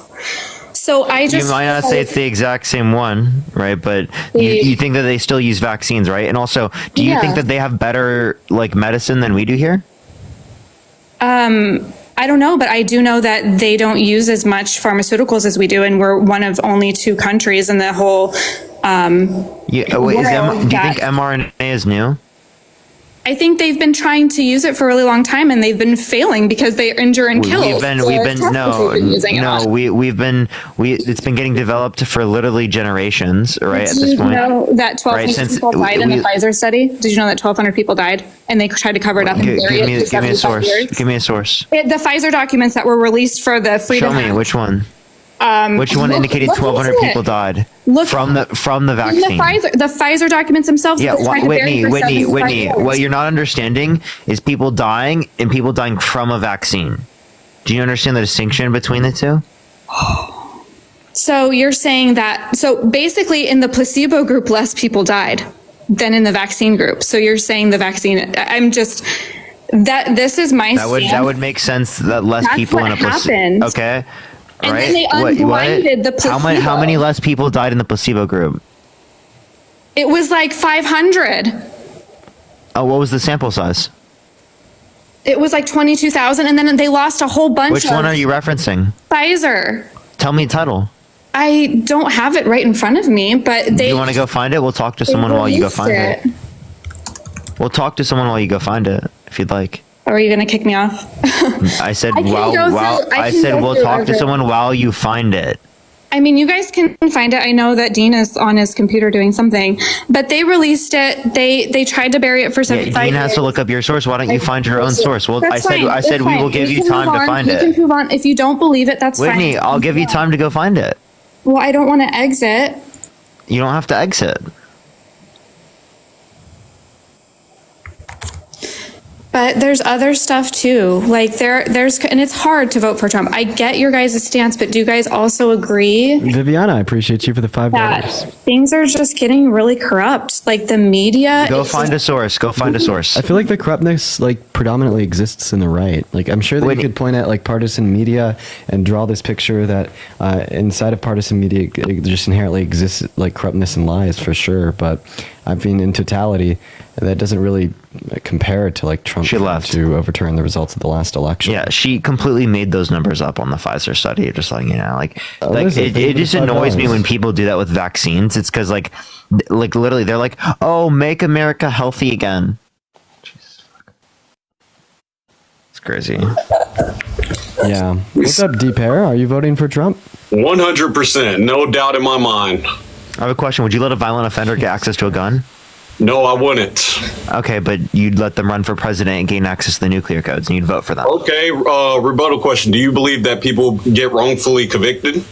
So I just. You might not say it's the exact same one, right? But you think that they still use vaccines, right? And also, do you think that they have better medicine than we do here? I don't know, but I do know that they don't use as much pharmaceuticals as we do, and we're one of only 2 countries in the whole. Do you think mRNA is new? I think they've been trying to use it for a really long time, and they've been failing because they injure and kill. It's been getting developed for literally generations, right? At this point, Did you know that 1,200 people died in the Pfizer study? Did you know that 1,200 people died, and they tried to cover it up and bury it for 75 years? Give me a source. The Pfizer documents that were released for the Freedom Show me Act. which one. Which one indicated 1,200 people died from the vaccine? The Pfizer documents themselves. Yeah, Whitney. What What you're not understanding is people dying and people dying from a vaccine. Do you understand the distinction between the two? So you're saying that? So basically, in the placebo group, less people died than in the vaccine group. So you're saying the vaccine? I'm just that this is my. That would make sense that less people in a placebo. Okay. And right? then they unblinded the placebo. How many less people died in the placebo group? It was like 500. Oh, what was the sample size? It was like 22,000, and then they lost a whole bunch. Which one are you referencing? Pfizer. Tell me title. I don't have it right in front of me, but they. Do you want to go find it? We'll talk to someone while you go find it. We'll talk to someone while you go find it, if you'd like. Or are you going to kick me off? I said we'll talk to someone while you find it. I mean, you guys can find it. I know that Dean is on his computer doing something, but they released it. They tried to bury it for 75 Dean years. has to look up your source. Why don't you find your own source? Well, That's fine. I said That's we fine. will give you can time move to on. find You it. can move on. If you don't believe it, that's Whitney, fine. I'll give you time to go find it. Well, I don't want to exit. You don't have to exit. But there's other stuff too. Like there's, and it's hard to vote for Trump. I get your guys' stance, but do you guys also agree Viviana, I appreciate you for the $5. that things are just getting really corrupt? Like the media. Go find a source. Go find a source. I feel like the corruptness predominantly exists in the right. Like I'm sure that you could point at partisan media and draw this picture that inside of partisan media it just inherently exists corruptness and lies for sure. But I mean, in totality, that doesn't really compare to like Trump to overturn the results of the last election. Yeah, she completely made those numbers up on the Pfizer study. Just letting you know, it just annoys me when people do that with vaccines. It's because like literally they're like, oh, make America healthy again. It's crazy. Yeah. What's up, D-Pair? Are you voting for Trump? 100%. No doubt in my mind. I have a question. Would you let a violent offender get access to a gun? No, I wouldn't. Okay, but you'd let them run for president and gain access to the nuclear codes, and you'd vote for them. Okay, rebuttal question. Do you believe that people get wrongfully convicted?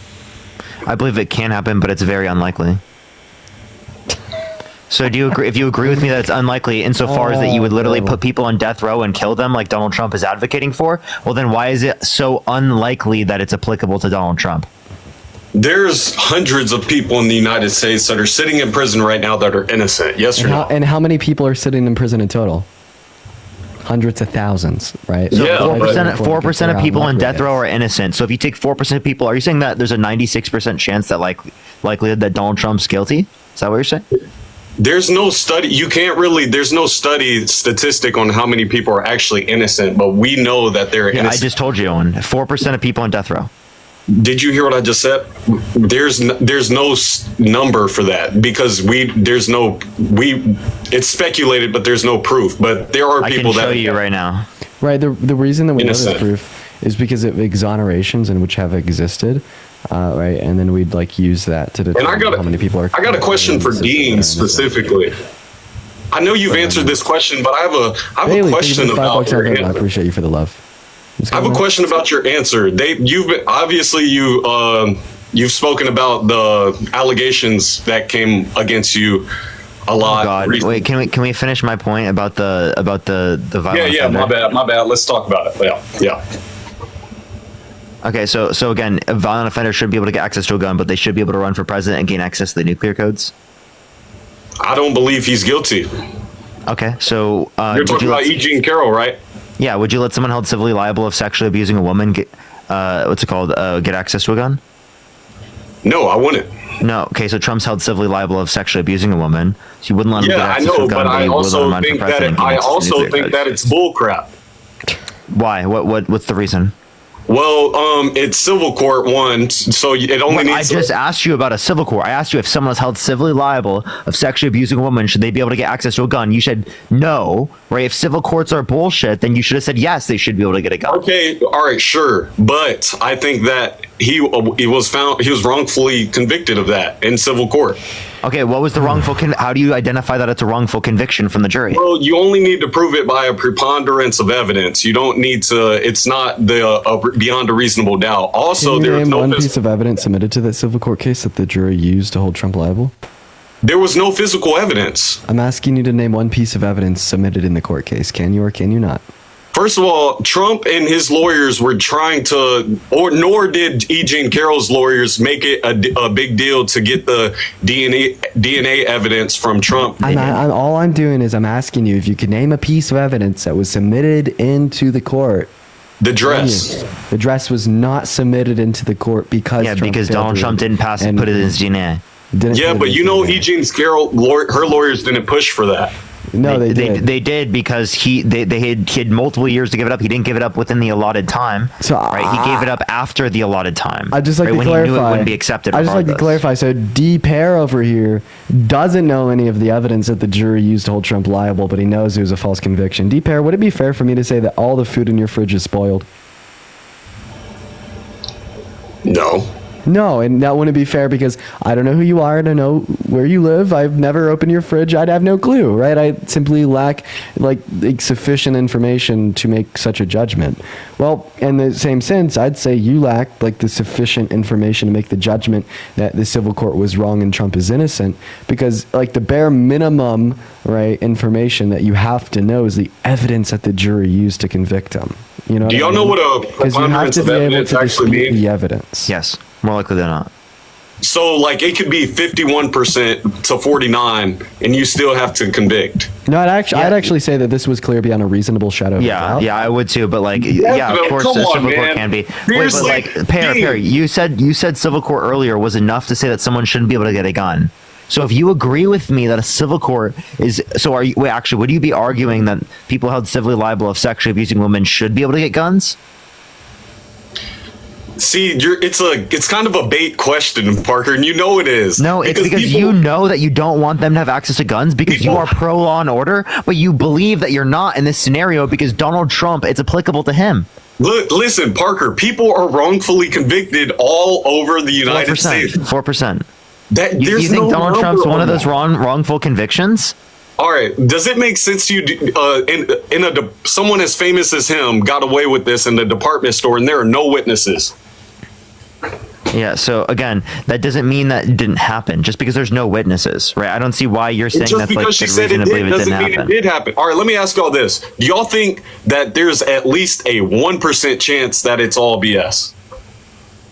I believe it can happen, but it's very unlikely. So do you agree? If you agree with me that it's unlikely insofar as that you would literally put people on death row and kill them like Donald Trump is advocating for, well then why is it so unlikely that it's applicable to Donald Trump? There's hundreds of people in the United States that are sitting in prison right now that are innocent. Yes or no? And how many people are sitting in prison in total? Hundreds of thousands, right? So yeah, 4% of people on death row are innocent. So if you take 4% of people, are you saying that there's a 96% chance that likelihood that Donald Trump's guilty? Is that what you're saying? There's no study. There's no study statistic on how many people are actually innocent, but we know that they're innocent. I just told you, Owen. 4% of people on death row. Did you hear what I just said? There's no number for that because it's speculated, but there's no proof. But there are people that I can show you right now. Right. The reason that we know this proof is because of exonerations and which have existed. Right, and then we'd like use that to determine how many people are. I got a question for Dean specifically. I know you've answered this question, but I have a question about your answer. I appreciate you for the love. I have a question about your answer. You've spoken about the allegations that came against you a lot. Oh God. Wait, can we finish my point about the violence? Yeah. My bad. Let's talk about it. Yeah. Okay, so again, a violent offender should be able to get access to a gun, but they should be able to run for president and gain access to the nuclear codes. I don't believe he's guilty. Okay, so you're talking about E. Jean Carroll, right? Yeah. Would you let someone held civilly liable of sexually abusing a woman get get access to a gun? No, I wouldn't. No. Okay, so Trump's held civilly liable of sexually abusing a woman, so you wouldn't let him get access to a gun. But I also think that it's bullcrap. Why? What's the reason? Well, it's civil court one, so it only needs. I just asked you about a civil court. I asked you if someone was held civilly liable of sexually abusing a woman, should they be able to get access to a gun? You said no, right? If civil courts are bullshit, then you should have said yes, they should be able to get a gun. Okay, all right, sure, but I think that he was wrongfully convicted of that in civil court. Okay, what was the wrongful? How do you identify that it's a wrongful conviction from the jury? Well, you only need to prove it by a preponderance of evidence. You don't need to. It's not beyond a reasonable doubt. Also, there was no one piece of evidence submitted to that civil court case that the jury used to hold Trump liable. There was no physical evidence. I'm asking you to name one piece of evidence submitted in the court case. Can you or can you not? First of all, Trump and his lawyers were trying to, nor did E. Jean Carroll's lawyers make it a big deal to get the DNA evidence from Trump. All I'm doing is I'm asking you if you could name a piece of evidence that was submitted into the court. The dress. The dress was not submitted into the court because Donald Trump didn't pass and put it in his DNA. Yeah, but you know, E. Jean Carroll, her lawyers didn't push for that. No, they did. They did because they had multiple years to give it up. He didn't give it up within the allotted time. So right, he gave it up after the allotted time. I just like to when clarify. He knew it wouldn't be accepted. I just like to clarify. So D-Pair over here doesn't know any of the evidence that the jury used to hold Trump liable, but he knows it was a false conviction. D-Pair, would it be fair for me to say that all the food in your fridge is spoiled? No, and that wouldn't be fair because I don't know who you are. I don't know where you live. I've never opened your fridge. I'd have no clue, right? I simply lack like sufficient information to make such a judgment. Well, in the same sense, I'd say you lack like the sufficient information to make the judgment that the civil court was wrong and Trump is innocent, because like the bare minimum, right, information that you have to know is the evidence that the jury used to convict him. You know? Do y'all know what a preponderance of evidence actually means? The evidence. Yes. More likely than not. So, like, it could be 51% to 49, and you still have to convict. No, I'd actually say that this was clear beyond a reasonable shadow of a doubt. Yeah, I would too. But like, of course, the civil court can be. Wait, but like, Perry, you said civil court earlier was enough to say that someone shouldn't be able to get a gun. So if you agree with me that a civil court is, so are you, wait, actually, would you be arguing that people held civilly liable of sexually abusing women should be able to get guns? See, it's kind of a bait question, Parker, and you know it is. No, it's because you know that you don't want them to have access to guns because you are pro law and order, but you believe that you're not in this scenario because Donald Trump, it's applicable to him. Look, listen, Parker, people are wrongfully convicted all over the United States. 4%. You think Donald Trump's one of those wrongful convictions? All right. Does it make sense to you? Someone as famous as him got away with this in the department store, and there are no witnesses. Yeah. So again, that doesn't mean that it didn't happen. Just because there's no witnesses, right? I don't see why you're saying that's like she the said reason it to believe did it doesn't didn't mean happen. it did happen. All right. Let me ask y'all this: do y'all think that there's at least a 1% chance that it's all BS?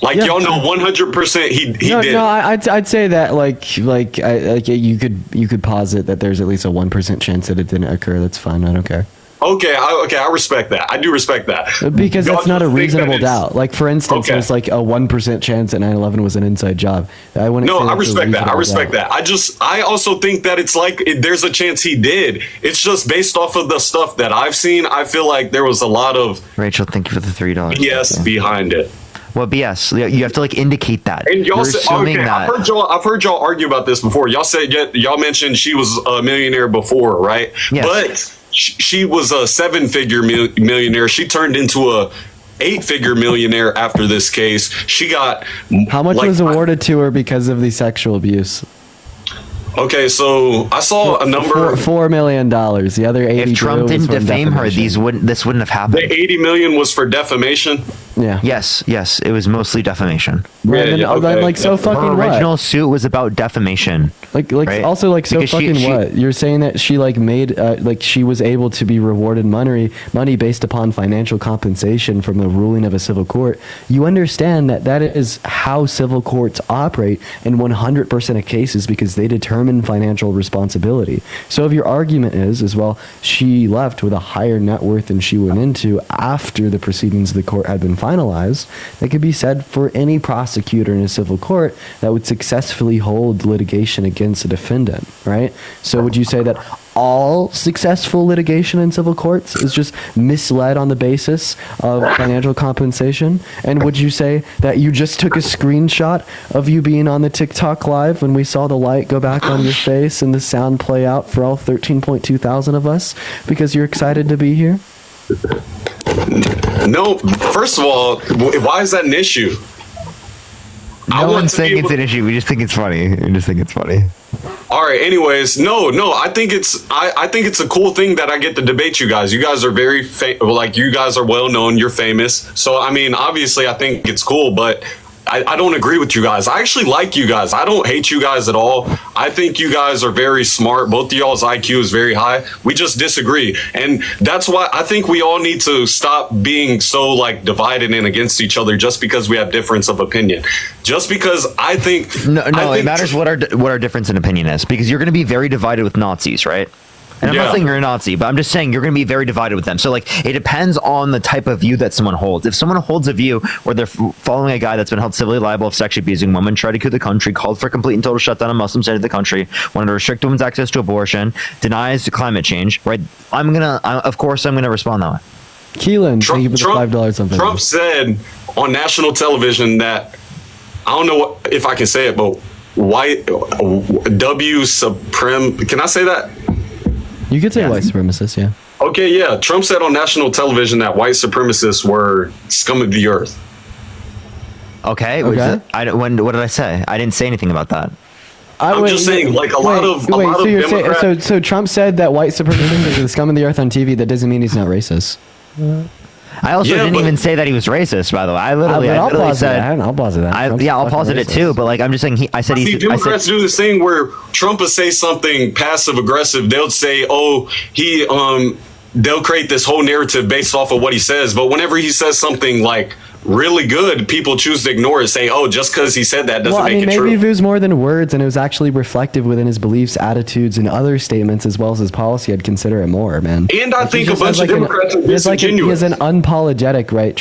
Like y'all know 100% he did. No, I'd say that you could posit that there's at least a 1% chance that it didn't occur. That's fine. I don't care. Okay, I respect that. I do respect that. Because Y'all that's not a just think reasonable that it's- doubt. Like, for instance, Okay. there's like a 1% chance that 9/11 was an inside job. I wouldn't. No, say I that's a respect that. I reasonable respect doubt. that. I also think that it's like there's a chance he did. It's just based off of the stuff that I've seen. I feel like there was a lot of Rachel, thank you for the $3. BS behind it. Well, BS. You have to like indicate that. And y'all You're said, assuming okay, that. I've heard y'all argue about this before. Y'all said y'all mentioned she was a millionaire before, right? Yes. But she was a 7-figure millionaire. She turned into a 8-figure millionaire after this case. She got How much was awarded to her because of the sexual abuse? Okay, so I saw a number. $4 million. The other 80. If Trump was didn't from defame her, defamation. this wouldn't have happened. The 80 million was for defamation. Yeah. Yes, it was mostly defamation. Right, then, then, like, so fucking her what? original suit was about defamation. Like right? also like so Because fucking what? You're saying that she like made like she was able to be rewarded money based upon financial compensation from the ruling of a civil court. You understand that that is how civil courts operate in 100% of cases because they determine financial responsibility. So if your argument is well, she left with a higher net worth than she went into after the proceedings of the court had been finalized, that could be said for any prosecutor in a civil court that would successfully hold litigation against a defendant, right? So would you say that all successful litigation in civil courts is just misled on the basis of financial compensation? And would you say that you just took a screenshot of you being on the TikTok live when we saw the light go back on your face and the sound play out for all 13.2 thousand of us because you're excited to be here? No, first of all, why is that an issue? No one's saying it's an issue. We just think it's funny. All right. Anyways, no. I think it's a cool thing that I get to debate you guys. You guys are very you guys are well known. You're famous. So I mean, obviously, I think it's cool, but I don't agree with you guys. I actually like you guys. I don't hate you guys at all. I think you guys are very smart. Both of y'all's IQ is very high. We just disagree. And that's why I think we all need to stop being so like divided and against each other just because we have difference of opinion. Just because I think it matters what our difference in opinion is, because you're going to be very divided with Nazis, right? And I'm not saying you're a Nazi, but I'm just saying you're going to be very divided with them. So, like, it depends on the type of view that someone holds. If someone holds a view where they're following a guy that's been held civilly liable of sexually abusing women, tried to coup the country, called for complete and total shutdown of Muslims into the country, wanted to restrict women's access to abortion, denies climate change, right? Of course, I'm going to respond that way. Keelan, thank you for the $5 something. Trump said on national television that, I don't know if I can say it, but can I say that? You could say white supremacists, yeah. Okay, yeah. Trump said on national television that white supremacists were scum of the earth. Okay. What did I say? I didn't say anything about that. I'm just saying, like, a lot of Democrats. So Trump said that white supremacists are the scum of the earth on TV. That doesn't mean he's not racist. I also didn't even say that he was racist, by the way. I literally said, I'll posit that. I'll posit it too, but like I'm just saying Democrats do this thing where Trump will say something passive aggressive. They'll say, they'll create this whole narrative based off of what he says. But whenever he says something like really good, people choose to ignore it, say, oh, just because he said that doesn't make it maybe true. if it was more than words and it was actually reflective within his beliefs, attitudes, and other statements as well as his policy, I'd consider it more, man. And I think he a just bunch has of Democrats are he has disingenuous. an unapologetic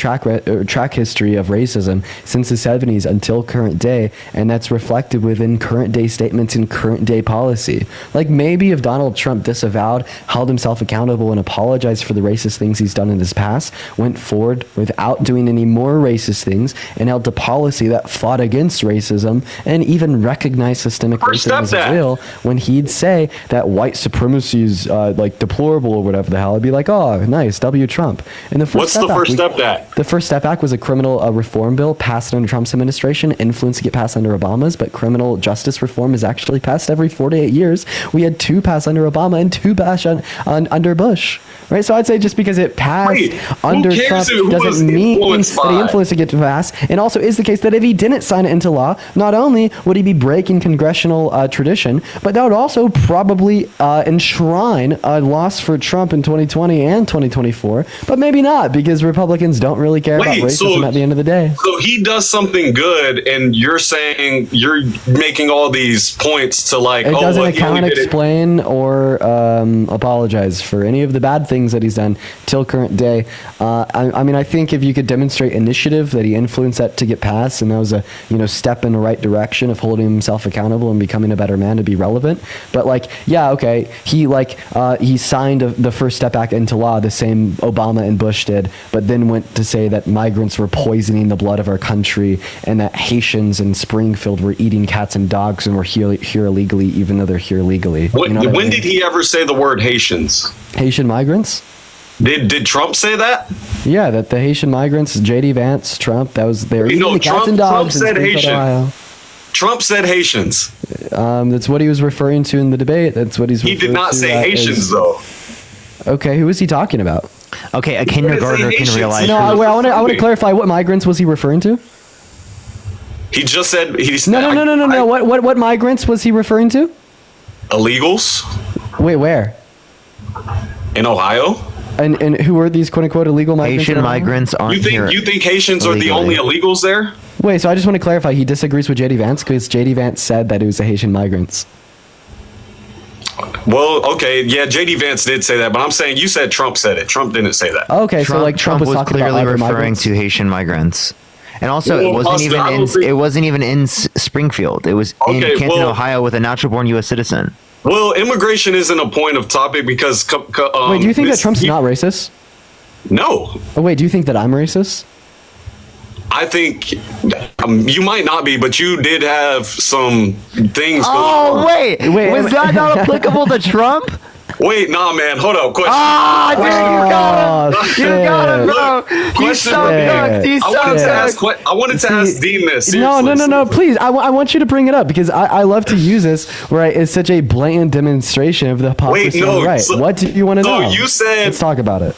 track history of racism since the 70s until current day, and that's reflected within current day statements and current day policy. Like, maybe if Donald Trump disavowed, held himself accountable, and apologized for the racist things he's done in his past, went forward without doing any more racist things, and held a policy that fought against racism and even recognized systemic racism as real, when he'd say that white supremacy is like deplorable or whatever the hell, I'd be like, oh, nice, W Trump. And the first Step Act, the First Step Act was a criminal reform bill passed under Trump's administration, influenced to get passed under Obama's, but criminal justice reform is actually passed every 4 to 8 years. We had 2 passed under Obama and 2 passed under Bush. Right, so I'd say just because it passed under Trump doesn't mean that he influenced to get to pass. And also is the case that if he didn't sign it into law, not only would he be breaking congressional tradition, but that would also probably enshrine a loss for Trump in 2020 and 2024. But maybe not, because Republicans don't really care about racism at the end of the day. So he does something good, and you're saying you're making all these points to like, it doesn't he only account, did it. explain, or apologize for any of the bad things that he's done till current day. I mean, I think if you could demonstrate initiative that he influenced that to get passed, and that was a step in the right direction of holding himself accountable and becoming a better man to be relevant. But like, yeah, okay, he signed the First Step Act into law the same Obama and Bush did, but then went to say that migrants were poisoning the blood of our country and that Haitians in Springfield were eating cats and dogs and were here illegally, even though they're here legally. When did he ever say the word Haitians? Haitian migrants? Did Trump say that? Yeah, that the Haitian migrants, J.D. Vance, Trump, that was their eating cats Trump, and dogs. Trump said in Haitian. Ohio. Trump said Haitians. That's what he was referring to in the debate. That's what he's. He did not say Haitians, though. Okay, who was he talking about? Okay, a kindergartner can realize. No, I want to clarify. What migrants was he referring to? He just said he's. No. What migrants was he referring to? Illegals. Wait, where? In Ohio. And who are these quote unquote illegal migrants? Haitian migrants aren't here. You think Haitians are the only illegals there? Wait, so I just want to clarify. He disagrees with J.D. Vance because J.D. Vance said that it was the Haitian migrants. Well, okay, yeah, J.D. Vance did say that, but I'm saying you said Trump said it. Trump didn't say that. Okay, so like Trump was talking clearly about referring migrants. to Haitian migrants. And also, it wasn't even in Springfield. It was in Canton, Ohio, with a natural-born U.S. citizen. Well, immigration isn't a point of topic because. Wait, do you think that Trump's not racist? No. Oh, wait, do you think that I'm racist? I think you might not be, but you did have some things. Oh, wait, was that not applicable to Trump? Wait, nah, man. Hold up. Question. Ah, dude, you got him, bro. He's so cooked. He's so cooked. I wanted to ask Dean this. Seriously. No. Please, I want you to bring it up because I love to use this. Right, it's such a blatant demonstration of the hypocrisy. Right. What do you want to know? You said. Let's talk about it.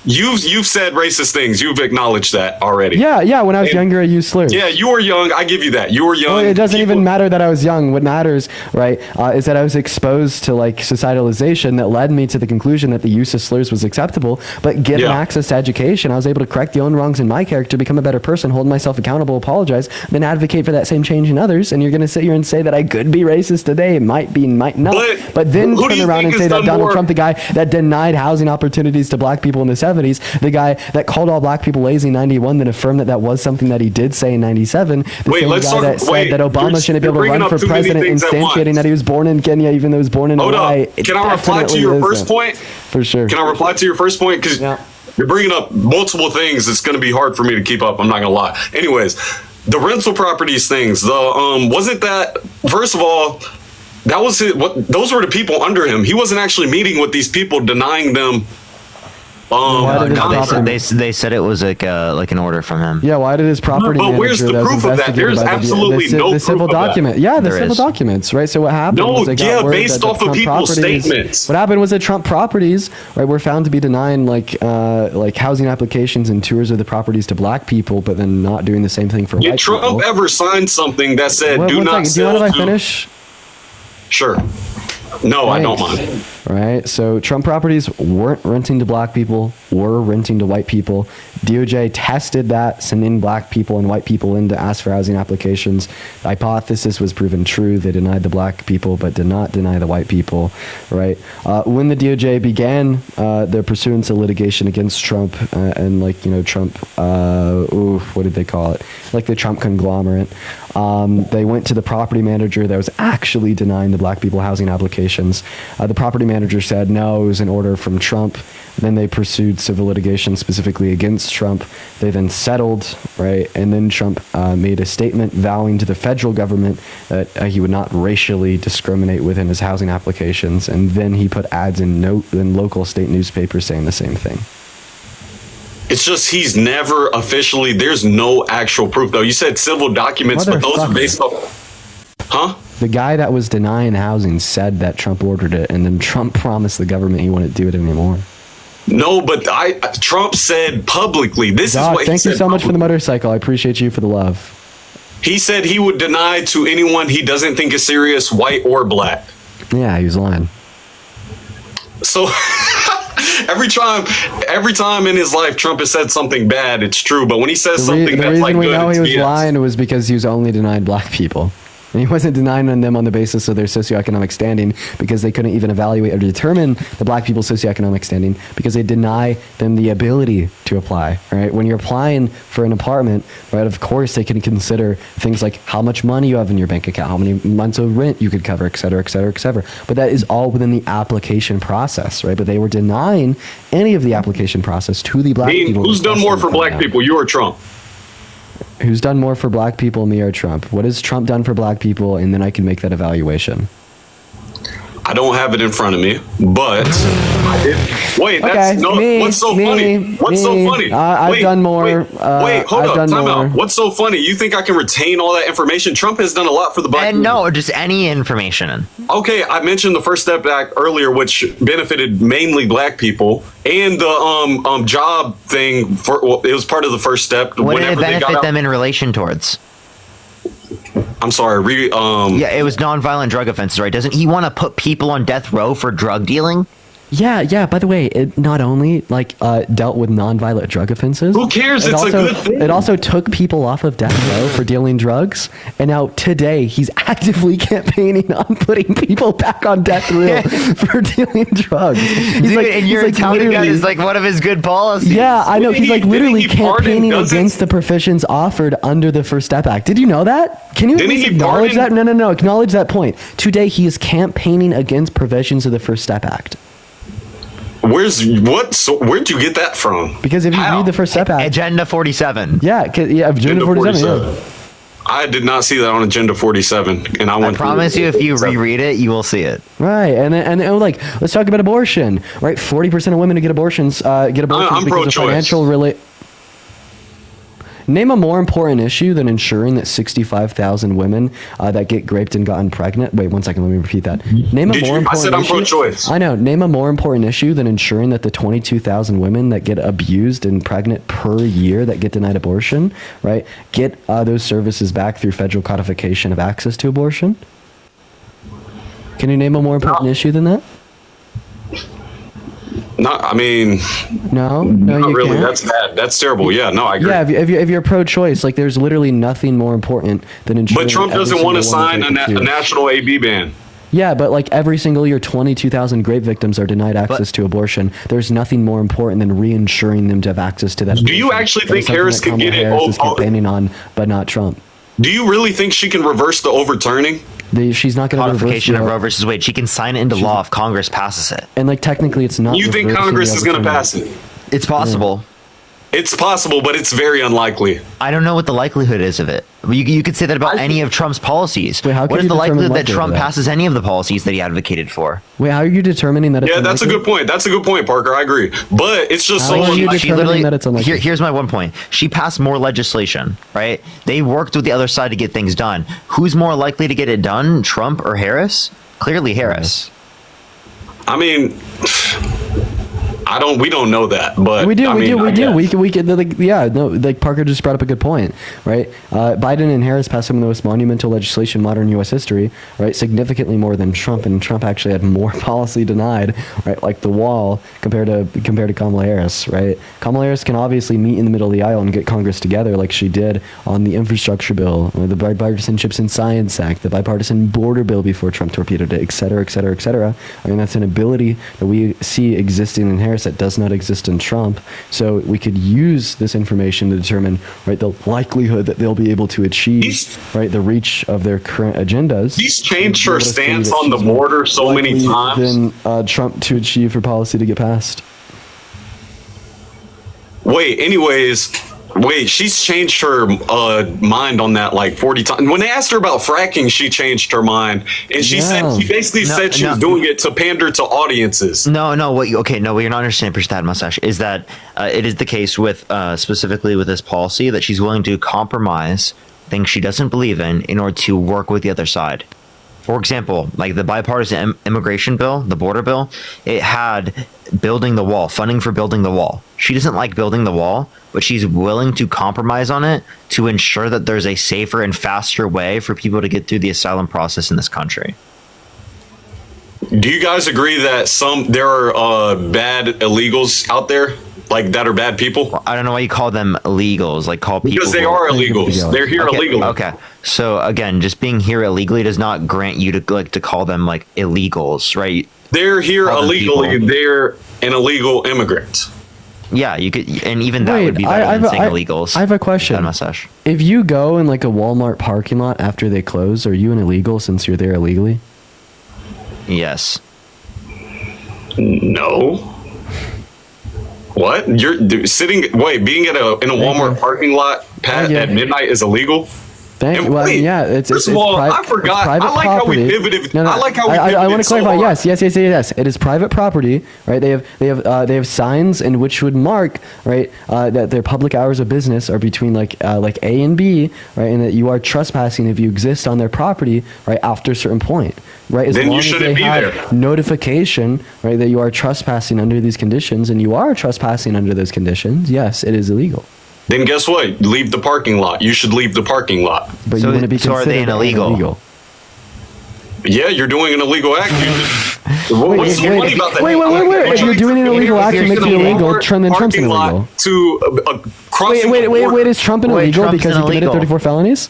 You've said racist things. You've acknowledged that already. Yeah. When I was younger, I used slurs. Yeah, you were young. I give you that. You were young. Well, it doesn't even matter that I was young. What matters, right, is that I was exposed to like societalization that led me to the conclusion that the use of slurs was acceptable. But given access to education, I was able to correct the own wrongs in my character, become a better person, hold myself accountable, apologize, then advocate for that same change in others. And you're going to sit here and say that I could be racist today. Might be, might not. But then turn around and say that Donald Trump, the guy that denied housing opportunities to black people in the 70s, the guy that called all black people lazy in 91, then affirmed that that was something that he did say in 97. The same guy that said that Obama shouldn't be able to run for president, instantiating that he was born in Kenya even though he was born in Hawaii. Can I reply to your first point? For sure. Can I reply to your first point? Because you're bringing up multiple things. It's going to be hard for me to keep up. I'm not going to lie. Anyways, the rental properties things. Wasn't that, first of all, that was those were the people under him. He wasn't actually meeting with these people, denying them. They said it was like an order from him. Yeah, why did his property but where's the proof of that? There's absolutely no the civil proof of document. that. Yeah, the civil documents, right? So what happened? was they got word based that off of people's statements. What happened was that Trump properties, right, were found to be denying like housing applications and tours of the properties to black people, but then not doing the same thing for white people. Did Trump ever sign something that said do not sell? Do you mind if I finish? Sure. No, I don't mind. right? So Trump properties weren't renting to black people, were renting to white people. DOJ tested that, sending black people and white people in to ask for housing applications. The hypothesis was proven true. They denied the black people, but did not deny the white people, right? When the DOJ began their pursuance of litigation against Trump and Trump, what did they call it? Like the Trump conglomerate. They went to the property manager that was actually denying the black people housing applications. The property manager said no, it was an order from Trump. Then they pursued civil litigation specifically against Trump. They then settled, right? And then Trump made a statement vowing to the federal government that he would not racially discriminate within his housing applications. And then he put ads in local state newspapers saying the same thing. It's just he's never officially, there's no actual proof though. You said civil documents, but those are based off, huh? The guy that was denying housing said that Trump ordered it, and then Trump promised the government he wouldn't do it anymore. No, but Trump said publicly, this is what he said. Thank you so much for the motorcycle. I appreciate you for the love. He said he would deny to anyone he doesn't think is serious, white or black. Yeah, he was lying. So every time in his life Trump has said something bad, it's true. But when he says something that's like good, the reason we know he was BS. lying was because he was only denying black people. And he wasn't denying them on the basis of their socioeconomic standing, because they couldn't even evaluate or determine the black people's socioeconomic standing, because they deny them the ability to apply, right? When you're applying for an apartment, right, of course they can consider things like how much money you have in your bank account, how many months of rent you could cover, et cetera, et cetera, et cetera. But that is all within the application process, right? But they were denying any of the application process to the black people. Who's done more for black people, you or Trump? Who's done more for black people, me or Trump? What has Trump done for black people? And then I can make that evaluation. I don't have it in front of me, but wait, that's what's so funny? What's so funny? I've done more. Wait, hold up, time out. What's so funny? You think I can retain all that information? Trump has done a lot for the black people. No, just any information. Okay, I mentioned the First Step Act earlier, which benefited mainly black people, and the job thing. It was part of the First Step. What did it benefit them in relation towards? I'm sorry. Yeah, it was nonviolent drug offenses, right? Doesn't he want to put people on death row for drug dealing? Yeah. By the way, it not only dealt with nonviolent drug offenses. Who cares? It's a good thing. It also took people off of death row for dealing drugs, and now today he's actively campaigning on putting people back on death row for dealing drugs. He's and you're telling that is like one of his good policies. Yeah, I know. He's literally campaigning against the provisions offered under the First Step Act. Did you know that? Can you at least acknowledge that? No. Acknowledge that point. Today he is campaigning against provisions of the First Step Act. Where'd you get that from? Because if you read the First Step Act, Agenda 47. Yeah, Agenda 47. Yeah. I did not see that on Agenda 47, and I promise you, if you reread it, you will see it. Right, and let's talk about abortion. Right, 40% of women who get abortions I'm because pro-choice. of financial Name a more important issue than ensuring that 65,000 women that get raped and gotten pregnant. Wait, 1 second. Let me repeat that. I said I'm pro-choice. I know. Name a more important issue than ensuring that the 22,000 women that get abused and pregnant per year that get denied abortion, right, get those services back through federal codification of access to abortion. Can you name a more important issue than that? No, not really. Can't. That's bad. That's terrible. Yeah, no, I agree. Yeah, if you're pro-choice, there's literally nothing more important than ensuring. But Trump doesn't want to sign a national AB ban. Yeah, but every single year, 22,000 rape victims are denied access to abortion. There's nothing more important than reinsuring them to have access to that. Do you actually think Harris can get it? Harris is campaigning on, but not Trump. Do you really think she can reverse the overturning? She's not going to reverse Codification of Roe versus Wade. She can sign it into law if Congress passes it. And technically, it's not. You think Congress is going to pass it? It's possible. It's possible, but it's very unlikely. I don't know what the likelihood is of it. You could say that about any of Trump's policies. Wait, what is the likelihood that Trump passes any of the policies that he advocated for? Wait, how are you determining that it's unlikely? That's a good point. That's a good point, Parker. I agree. But it's just so unlikely. That it's unlikely? Here's my one point. She passed more legislation, right? They worked with the other side to get things done. Who's more likely to get it done, Trump or Harris? Clearly Harris. I mean, We don't know that, but We do. I We mean, do. We I do. guess. We could. Like, yeah. No. Like Parker just brought up a good point, right? Biden and Harris passed some of the most monumental legislation in modern U.S. history, right? Significantly more than Trump, and Trump actually had more policy denied, right? Like the wall compared to Kamala Harris, right? Kamala Harris can obviously meet in the middle of the aisle and get Congress together, like she did on the infrastructure bill, the Bipartisan Chips and Science Act, the bipartisan border bill before Trump torpedoed it, et cetera, et cetera, et cetera. I mean, that's an ability that we see existing in Harris that does not exist in Trump. So we could use this information to determine, right, the likelihood that they'll be able to achieve, right, the reach of their current agendas. He's changed her stance on the border so many times. Than Trump to achieve for policy to get passed. Wait, she's changed her mind on that like 40 times. When they asked her about fracking, she changed her mind, and she basically said she was doing it to pander to audiences. What you're not understanding, Prashad Mustache, is that it is the case with specifically with this policy that she's willing to compromise things she doesn't believe in order to work with the other side. For example, like the bipartisan immigration bill, the border bill, it had building the wall, funding for building the wall. She doesn't like building the wall, but she's willing to compromise on it to ensure that there's a safer and faster way for people to get through the asylum process in this country. Do you guys agree that there are bad illegals out there, like that are bad people? I don't know why you call them illegals. Like call people because they are illegals. They're here illegally. Okay. So again, just being here illegally does not grant you to call them like illegals, right? They're here illegally. They're an illegal immigrant. Yeah, you could, and even that would be better than saying illegals. I have a question. If you go in like a Walmart parking lot after they close, are you an illegal since you're there illegally? Yes. No. What? You're being in a Walmart parking lot at midnight is illegal? First of all, I forgot. I like how we pivoted. No, I like how we pivoted. I want to clarify. So Yes. It is private property, right? They have signs in which would mark, right, that their public hours of business are between like A and B, right, and that you are trespassing if you exist on their property, right, after a certain point, right? As Then long you as shouldn't they be have there. notification, right, that you are trespassing under these conditions, and you are trespassing under those conditions, yes, it is illegal. Then guess what? Leave the parking lot. You should leave the parking lot. But you want to be so are they considered illegal? Yeah, you're doing an illegal act. What's so funny about that? Wait. If you're doing an illegal act, it makes you illegal. Then Trump's an illegal. Wait. Is Trump an illegal because he committed 34 felonies?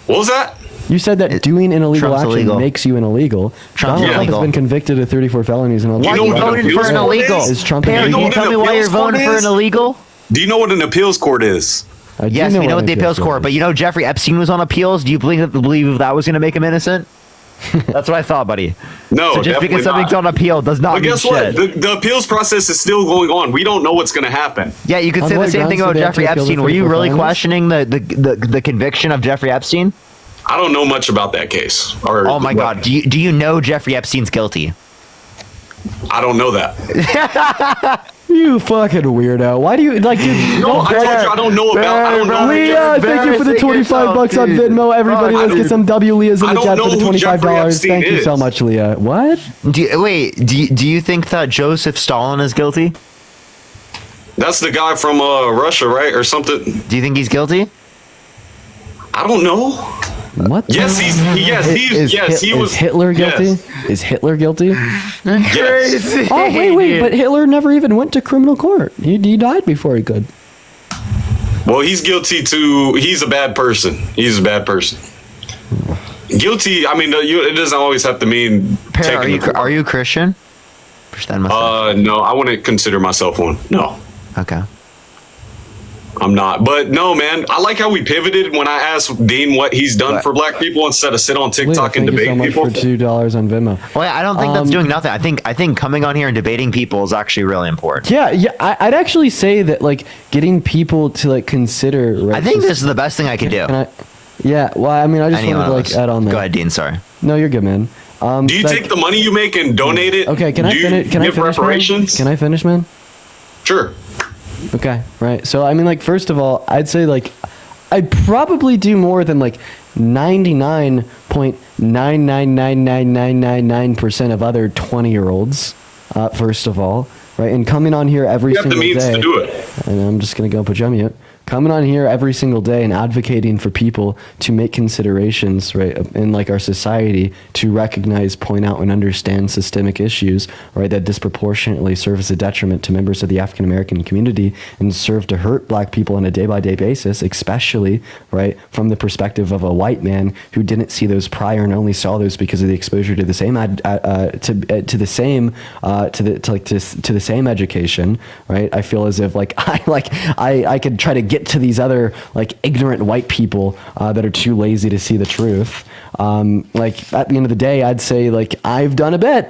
What was that? You said that doing an illegal Trump's action illegal. makes you an illegal. Trump's Donald Trump illegal. has been convicted of 34 felonies. And Why are you voting for an illegal? Is Trump Perry, illegal? can you tell me why you're voting for an illegal? Do you know what an appeals court is? Yes, we know what the appeals court, but you know Jeffrey Epstein was on appeals. Do you believe that was going to make him innocent? That's what I thought, buddy. No, so just because something's on appeal does not but mean guess shit. what? The appeals process is still going on. We don't know what's going to happen. Yeah, you could say the same thing about Jeffrey Epstein. Were you really questioning the conviction of Jeffrey Epstein? I don't know much about that case. Oh my God! Do you know Jeffrey Epstein's guilty? I don't know that. You fucking weirdo. Why do you like, dude? No, I told you I don't know about. I don't know. Leah, thank you for the $25 on Venmo. Everybody, let's get some W. Leah's in the chat for the $25. Thank you so much, Leah. What? Do you think that Joseph Stalin is guilty? That's the guy from Russia, right, or something? Do you think he's guilty? I don't know. What? Yes, he was. Is Hitler guilty? Yes. Is Hitler guilty? Yes. Oh wait, but Hitler never even went to criminal court. He died before he could. Well, he's guilty too. He's a bad person. He's a bad person. Guilty. I mean, it doesn't always have to mean. Perry, are you Christian? No, I wouldn't consider myself one. No. Okay. I'm not. But no, man, I like how we pivoted when I asked Dean what he's done for black people instead of sit on TikTok and debate people. Thank you so much for $2 on Venmo. Well, I don't think that's doing nothing. I think coming on here and debating people is actually really important. Yeah. I'd actually say that like getting people to like consider. I think this is the best thing I could do. Well, I mean, I just wanted to like add on that. Go ahead, Dean. Sorry. No, you're good, man. Do you take the money you make and donate it? Okay, can I finish? Can I finish, reparations? Can I finish, man? Sure. Okay, right. So I mean, like, first of all, I'd say like I'd probably do more than like 99.9999999% of other 20-year-olds. First of all, right? And coming on here every You have the single means day, to do it. and I'm just gonna go put you on mute. Coming on here every single day and advocating for people to make considerations, right, in like our society to recognize, point out, and understand systemic issues, right, that disproportionately serve as a detriment to members of the African American community and serve to hurt black people on a day-by-day basis, especially, right, from the perspective of a white man who didn't see those prior and only saw those because of the exposure to the same to the same education, right? I feel as if I could try to get to these other like ignorant white people that are too lazy to see the truth. Like at the end of the day, I'd say like I've done a bit,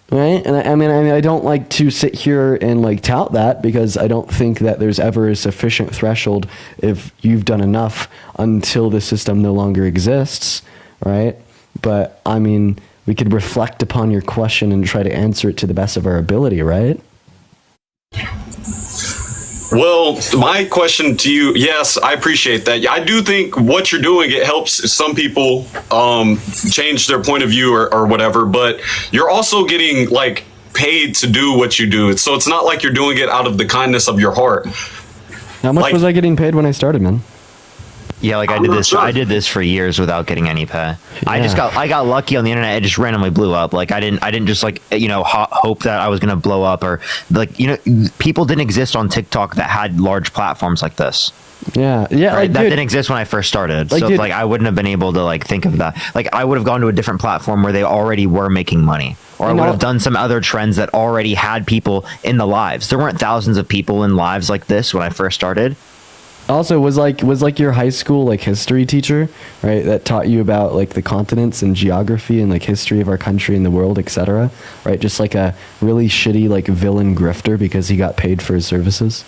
right? And I mean, I don't like to sit here and like tout that because I don't think that there's ever a sufficient threshold if you've done enough until the system no longer exists, right? But I mean, we could reflect upon your question and try to answer it to the best of our ability, right? Well, my question to you, yes, I appreciate that. I do think what you're doing, it helps some people change their point of view or whatever, but you're also getting like paid to do what you do. So it's not like you're doing it out of the kindness of your heart. How much was I getting paid when I started, man? Yeah, like I did this for years without getting any pay. Yeah. I got lucky on the internet. It just randomly blew up. Like I didn't just like, you know, hope that I was going to blow up, or like, you know, people didn't exist on TikTok that had large platforms like this. Yeah. Right? Like, that dude, didn't exist when I first started. Like, So dude, like I wouldn't have been able to like think of that. Like I would have gone to a different platform where they already were making money. Or I would have done some other trends that already had people in the lives. There weren't thousands of people in lives like this when I first started. Also, was like your high school like history teacher, right, that taught you about like the continents and geography and like history of our country and the world, etc., right? Just like a really shitty like villain grifter because he got paid for his services.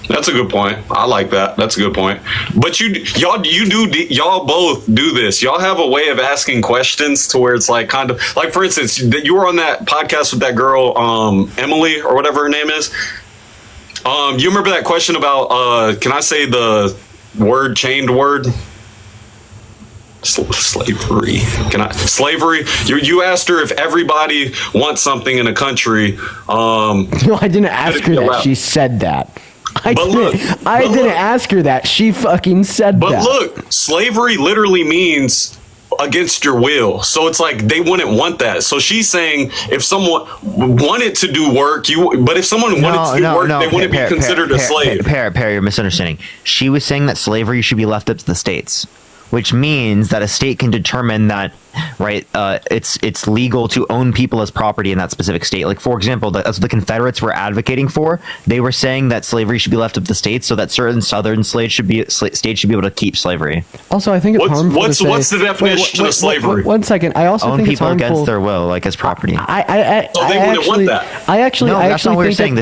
That's a good point. I like that. That's a good point. But y'all both do this. Y'all have a way of asking questions to where it's like kind of like, for instance, you were on that podcast with that girl, Emily or whatever her name is. You remember that question about can I say the word chained word? Slavery. Slavery? You asked her if everybody wants something in a country. No, I didn't ask her that. She said that. I didn't ask her that. She fucking said that. But look, slavery literally means against your will. So it's like they wouldn't want that. So she's saying if someone wanted to do work, but if someone wanted to do work, they wouldn't be considered a slave. Perry, you're misunderstanding. She was saying that slavery should be left up to the states, which means that a state can determine that, right, it's legal to own people as property in that specific state. Like, for example, that's what the Confederates were advocating for. They were saying that slavery should be left up to the states, so that certain southern states should be able to keep slavery. Also, I think it's harmful to say, what's the definition of slavery? One second. I also own think people it's harmful against their will, like as property. So they wouldn't want that. I actually think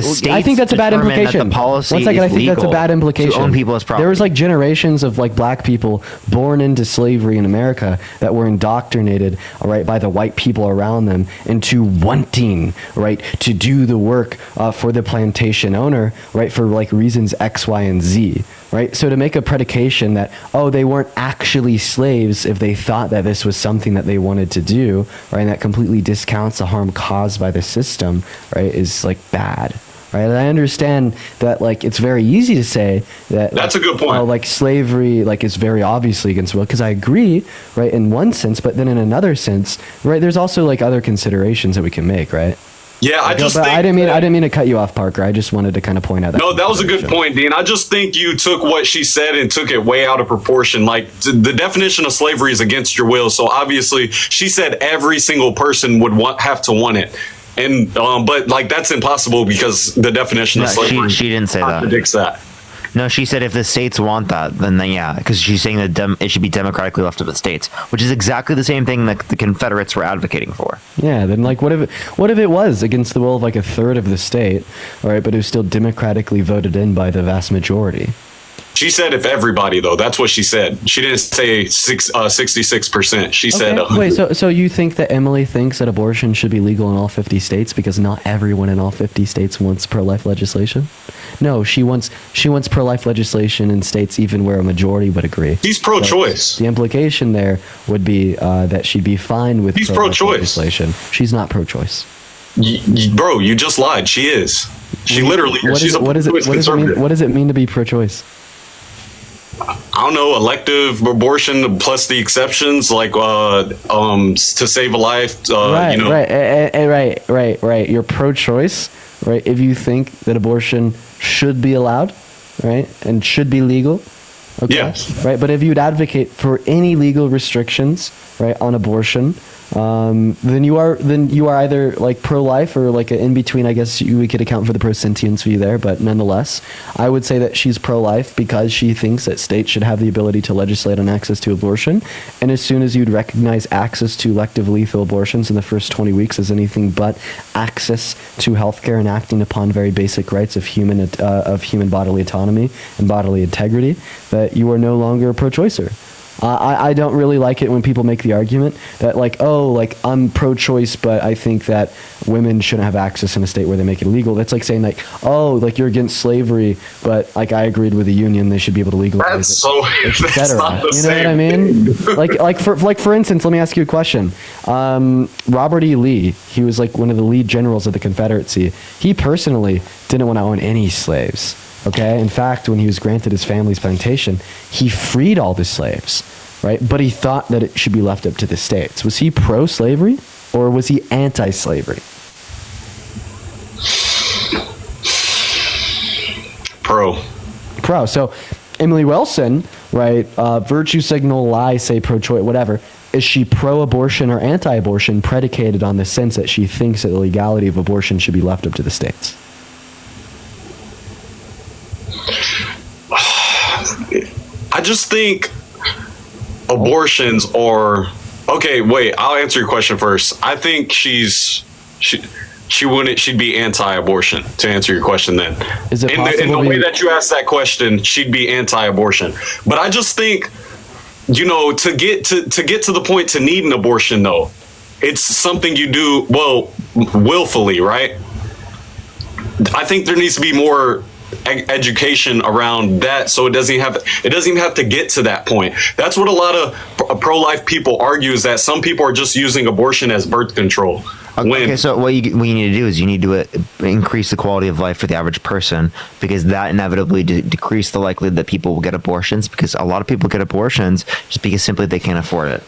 that's a bad implication. One second, I think that's a bad implication. To own people as property. There was like generations of like black people born into slavery in America that were indoctrinated, all right, by the white people around them into wanting, right, to do the work for the plantation owner, right, for like reasons X, Y, and Z, right? So to make a predication that, oh, they weren't actually slaves if they thought that this was something that they wanted to do, right, and that completely discounts the harm caused by the system, right, is like bad. Right, and I understand that like it's very easy to say that that's a good point. Oh, like slavery like is very obviously against the will, because I agree, right, in one sense, but then in another sense, right, there's also like other considerations that we can make, right? Yeah, I didn't mean to cut you off, Parker. I just wanted to kind of point out that. No, that was a good point, Dean. I just think you took what she said and took it way out of proportion. Like the definition of slavery is against your will, so obviously she said every single person would have to want it. And but like that's impossible because the definition of slavery she didn't say contradicts that. No, she said if the states want that, then yeah, because she's saying that it should be democratically left to the states, which is exactly the same thing that the Confederates were advocating for. Yeah, then like what if it was against the will of like a third of the state, all right, but it was still democratically voted in by the vast majority? She said if everybody, though. That's what she said. She didn't say 66%. She said 100. Wait, so you think that Emily thinks that abortion should be legal in all 50 states because not everyone in all 50 states wants pro-life legislation? No, she wants pro-life legislation in states even where a majority would agree. He's pro-choice. So the implication there would be that she'd be fine with pro-choice legislation. She's not pro-choice. Bro, you just lied. She is. She literally. What does it mean to be pro-choice? I don't know, elective abortion plus the exceptions, like to save a life. Right. You're pro-choice, right? If you think that abortion should be allowed, right, and should be legal, okay, yes, right. But if you'd advocate for any legal restrictions, right, on abortion, then you are either like pro-life or like an in between. I guess we could account for the pro-sentience view there, but nonetheless, I would say that she's pro-life because she thinks that states should have the ability to legislate on access to abortion. And as soon as you'd recognize access to elective lethal abortions in the first 20 weeks as anything but access to healthcare and acting upon very basic rights of human bodily autonomy and bodily integrity, that you are no longer a pro-choicer. I don't really like it when people make the argument that like, oh, like I'm pro-choice, but I think that women shouldn't have access in a state where they make it illegal. That's like saying like, oh, like you're against slavery, but like I agreed with the union, they should be able to legalize it. That's not the same. You know what I mean? like for instance, let me ask you a question. Robert E. Lee, he was like one of the lead generals of the Confederacy. He personally didn't want to own any slaves. Okay. In fact, when he was granted his family's plantation, he freed all the slaves, right? But he thought that it should be left up to the states. Was he pro-slavery or was he anti-slavery? Pro. So Emily Wilson, right? Virtue signal, lie, say pro-choice, whatever. Is she pro-abortion or anti-abortion predicated on the sense that she thinks that the legality of abortion should be left up to the states? I just think abortions are okay. Wait, I'll answer your question first. I think she'd be anti-abortion. To answer your question, then is it in the way that you asked that question, she'd be anti-abortion. But I just think, to get to the point to need an abortion, though, it's something you do willfully, right? I think there needs to be more education around that, so it doesn't even have to get to that point. That's what a lot of pro-life people argue, is that some people are just using abortion as birth control. Okay, so what you need to do is you need to increase the quality of life for the average person, because that inevitably decrease the likelihood that people will get abortions, because a lot of people get abortions just because simply they can't afford it.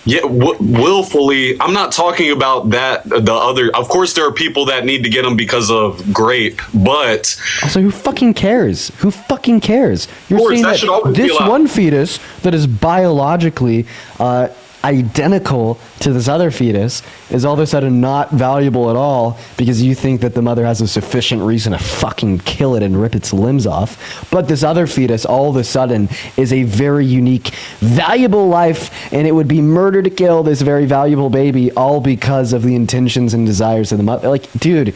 Yeah, willfully. I'm not talking about that. The other, of course, there are people that need to get them because of grape, but also, who fucking cares? Who fucking cares? You're saying that this one fetus that is biologically identical to this other fetus is all of a sudden not valuable at all because you think that the mother has a sufficient reason to fucking kill it and rip its limbs off. But this other fetus all of a sudden is a very unique, valuable life, and it would be murder to kill this very valuable baby all because of the intentions and desires of the mother. Like, dude,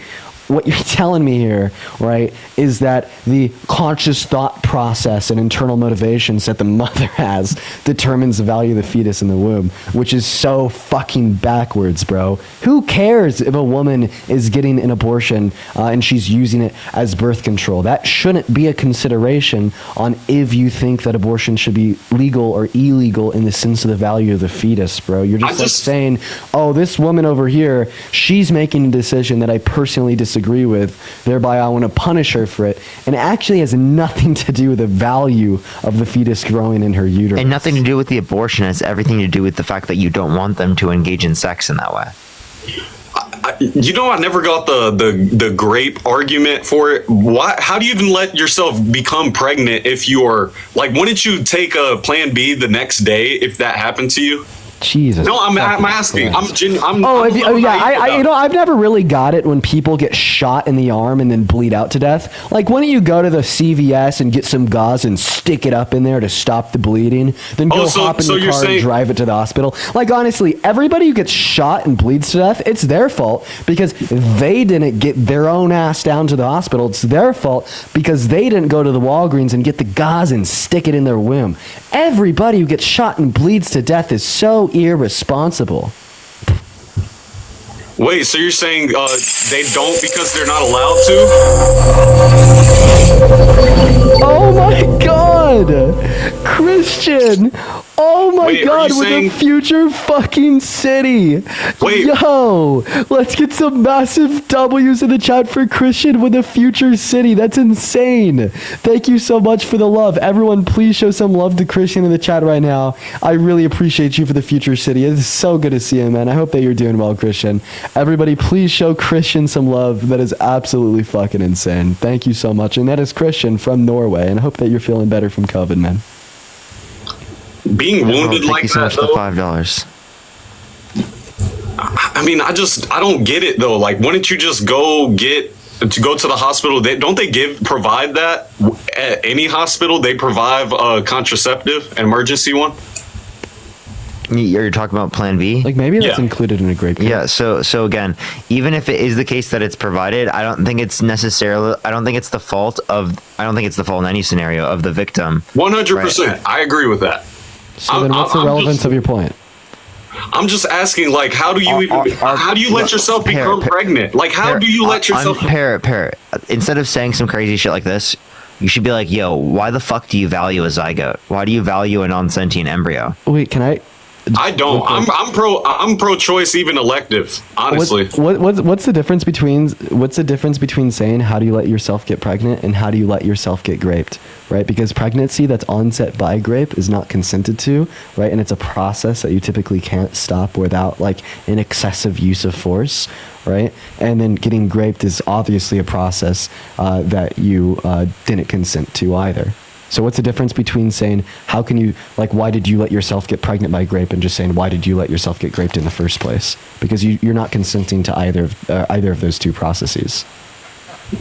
what you're telling me here, right, is that the conscious thought process and internal motivations that the mother has determines the value of the fetus in the womb, which is so fucking backwards, bro. Who cares if a woman is getting an abortion and she's using it as birth control? That shouldn't be a consideration on if you think that abortion should be legal or illegal in the sense of the value of the fetus, bro. You're just saying, oh, this woman over here, she's making a decision that I personally disagree with, thereby I want to punish her for it, and it actually has nothing to do with the value of the fetus growing in her uterus. And nothing to do with the abortion. It has everything to do with the fact that you don't want them to engage in sex in that way. I never got the grape argument for it. Why? How do you even let yourself become pregnant if you're like, wouldn't you take a plan B the next day if that happened to you? Jesus. No, I'm asking. I've never really got it when people get shot in the arm and then bleed out to death. Like, why don't you go to the CVS and get some gauze and stick it up in there to stop the bleeding, then go hop in your car and drive it to the hospital? Like, honestly, everybody who gets shot and bleeds to death, it's their fault because they didn't get their own ass down to the hospital. It's their fault because they didn't go to the Walgreens and get the gauze and stick it in their womb. Everybody who gets shot and bleeds to death is so irresponsible. Wait, so you're saying they don't because they're not allowed to? Oh my God, Christian! Oh my Wait, are God, you with saying- a future fucking city. Wait. Yo, let's get some massive W's in the chat for Christian with a future city. That's insane. Thank you so much for the love. Everyone, please show some love to Christian in the chat right now. I really appreciate you for the future city. It's so good to see you, man. I hope that you're doing well, Christian. Everybody, please show Christian some love. That is absolutely fucking insane. Thank you so much. And that is Christian from Norway. And I hope that you're feeling better from COVID, man. Being wounded Thank like you so that, much for the though. $5. I mean, I don't get it though. Like, wouldn't you just go to the hospital? Don't they provide that at any hospital? They provide a contraceptive, an emergency one. You're talking about Plan B? Like maybe that's included in a grape kit. Yeah. So again, even if it is the case that it's provided, I don't think it's the fault in any scenario of the victim. 100%. I agree with that. So then what's the relevance of your point? I'm just asking, like, how do you let yourself become pregnant? Like, how do you let yourself? Parrot. Instead of saying some crazy shit like this, you should be like, yo, why the fuck do you value a zygote? Why do you value a non-sentient embryo? Wait, can I? I don't. I'm pro-choice, even elective. Honestly, what's the difference between saying how do you let yourself get pregnant and how do you let yourself get graped, right? Because pregnancy that's onset by grape is not consented to, right? And it's a process that you typically can't stop without like an excessive use of force, right? And then getting graped is obviously a process that you didn't consent to either. So what's the difference between saying how can you, like, why did you let yourself get pregnant by grape, and just saying why did you let yourself get graped in the first place? Because you're not consenting to either of those two processes.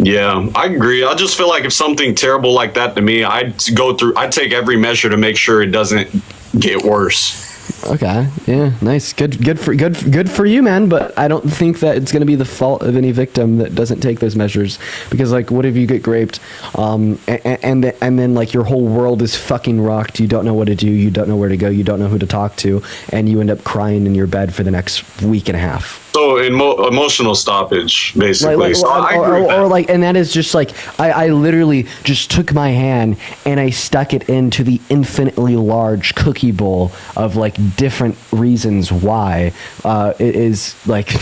Yeah, I agree. I just feel like if something terrible like that to me, I'd take every measure to make sure it doesn't get worse. Okay. Yeah. Nice. Good for you, man. But I don't think that it's going to be the fault of any victim that doesn't take those measures. Because like, what if you get raped, and then like your whole world is fucking rocked. You don't know what to do. You don't know where to go. You don't know who to talk to, and you end up crying in your bed for the next week and a half. So emotional stoppage, basically. And that is just like I literally just took my hand and I stuck it into the infinitely large cookie bowl of like different reasons why it is like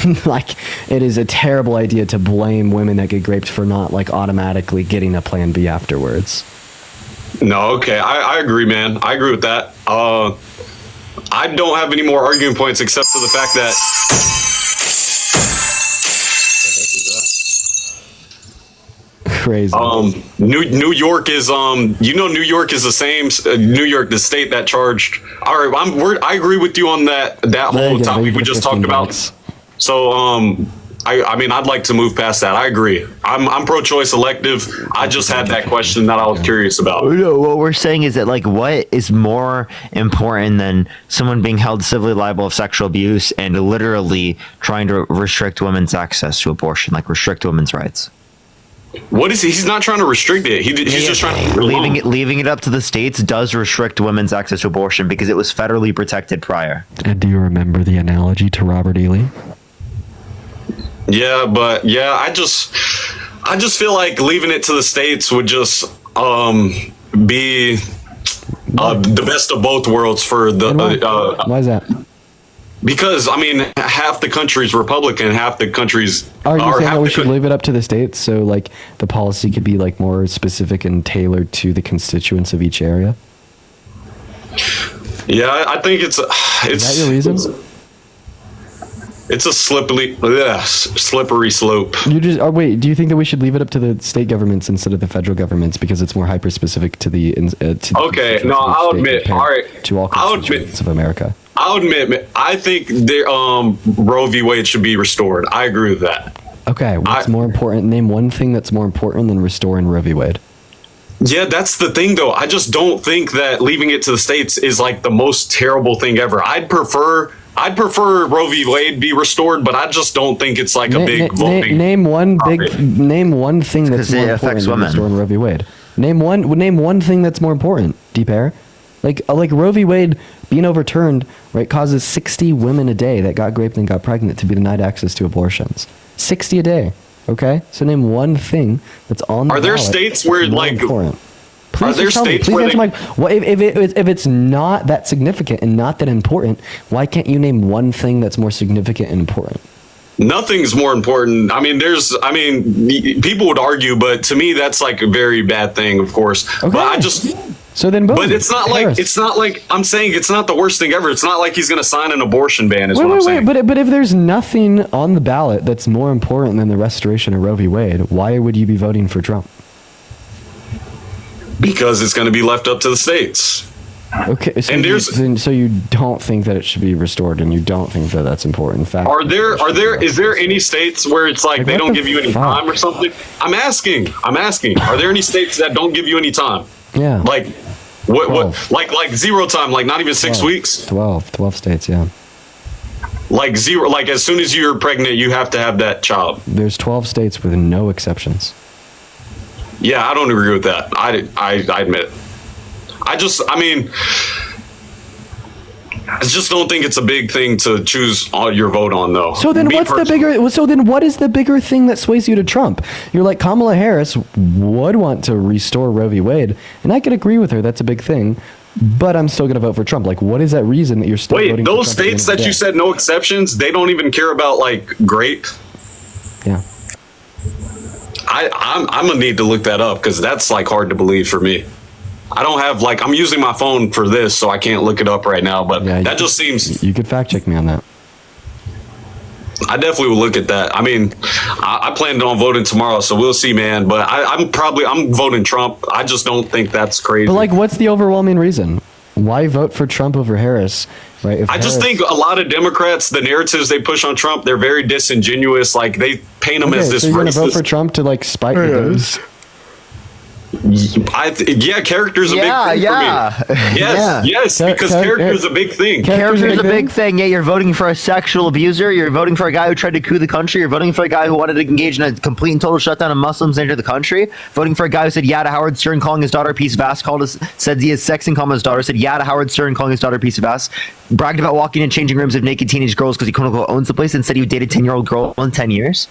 it is a terrible idea to blame women that get raped for not like automatically getting a plan B afterwards. No, okay, I agree, man. I agree with that. I don't have any more arguing points except for the fact that. Crazy. New York is New York is the same New York, the state that charged. All right, I agree with you on that whole topic we just talked about. So I mean, I'd like to move past that. I agree. I'm pro-choice elective. I just had that question that I was curious about. No, what we're saying is that like, what is more important than someone being held civilly liable of sexual abuse and literally trying to restrict women's access to abortion, like restrict women's rights? What is he? He's not trying to restrict it. He's just trying to leaving it up to the states does restrict women's access to abortion because it was federally protected prior. And do you remember the analogy to Robert E. Lee? Yeah, but yeah, I just feel like leaving it to the states would just be the best of both worlds for the. Why is that? Because I mean, half the country's Republican, half the country's. Are you saying that we should leave it up to the states so like the policy could be like more specific and tailored to the constituents of each area? Yeah, I think it's. Is that your reason? It's a slippery slope. You just wait. Do you think that we should leave it up to the state governments instead of the federal governments because it's more hyper specific to the? Okay, no, I'll admit. All right, to all constituents of America. I'll admit. I think Roe v. Wade should be restored. I agree with that. Okay, what's more important? Name one thing that's more important than restoring Roe v. Wade. Yeah, that's the thing, though. I just don't think that leaving it to the states is like the most terrible thing ever. I'd prefer Roe v. Wade be restored, but I just don't think it's like a big voting. Name one thing that's more important than restoring Roe v. Wade. Name one thing that's more important, D-Pair. Like Roe v. Wade being overturned, right, causes 60 women a day that got raped and got pregnant to be denied access to abortions. 60 a day. Okay, so name one thing that's on the Are there ballot states where like? important. Please there just tell me. states Please where answer my. Well, if it's not that significant and not that important, why can't you name one thing that's more significant and important? Nothing's more important. I mean, people would argue, but to me, that's like a very bad thing, of course. Okay. But I just. So then, boom. But it's not like I'm saying it's not the worst thing ever. It's not like he's going to sign an abortion ban. Is what I'm saying. But if there's nothing on the ballot that's more important than the restoration of Roe v. Wade, why would you be voting for Trump? Because it's going to be left up to the states. Okay, so you don't think that it should be restored, and you don't think that that's important. In fact, is there any states where it's like they don't give you any time or something? I'm asking. Are there any states that don't give you any time? Yeah. Like what like zero time, like not even 6 weeks? 12 states, yeah. Like zero, like as soon as you're pregnant, you have to have that child. There's 12 states with no exceptions. Yeah, I don't agree with that. I admit it. I just don't think it's a big thing to choose your vote on, though. So then, what is the bigger thing that sways you to Trump? You're like, Kamala Harris would want to restore Roe v. Wade, and I could agree with her. That's a big thing, but I'm still going to vote for Trump. Like, what is that reason that you're still voting for Trump? Wait, those states that you said no exceptions, they don't even care about like grape. Yeah. I'm gonna need to look that up because that's like hard to believe for me. I don't have I'm using my phone for this, so I can't look it up right now. But that just seems. You could fact check me on that. I definitely will look at that. I mean, I planned on voting tomorrow, so we'll see, man. But I'm voting Trump. I just don't think that's crazy. But what's the overwhelming reason? Why vote for Trump over Harris? Right? Just think a lot of Democrats, the narratives they push on Trump, they're very disingenuous. Like they paint him as this. So you're going to vote for Trump to spite your nose? Character's a big thing for me. Yes, because character is a big thing. Character is a big thing. Yeah, you're voting for a sexual abuser. You're voting for a guy who tried to coup the country. You're voting for a guy who wanted to engage in a complete and total shutdown of Muslims into the country. Voting for a guy who said yeah to Howard Stern, calling his daughter a piece of ass. Said he is sexing, calling his daughter. Said yeah to Howard Stern, calling his daughter a piece of ass. Bragged about walking in changing rooms of naked teenage girls because he quote unquote owns the place, and said he would date a 10-year-old girl in 10 years.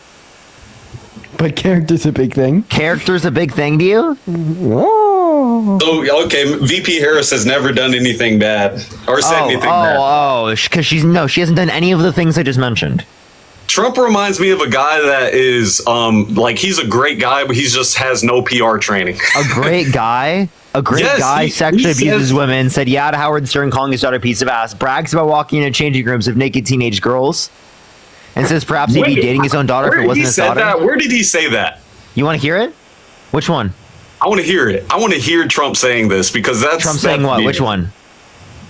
But character's a big thing. Character's a big thing to you? Oh. So, okay, VP Harris has never done anything bad or said anything bad. Because she hasn't done any of the things I just mentioned. Trump reminds me of a guy that is he's a great guy, but he just has no PR training. A great guy? A great guy sexually abuses women, said yeah to Howard Stern, calling his daughter a piece of ass, brags about walking into changing rooms of naked teenage girls, and says perhaps he'd be dating his own daughter if it wasn't his daughter. Where did he say that? You want to hear it? Which one? I want to hear it. I want to hear Trump saying this because that's Trump saying what? Which one?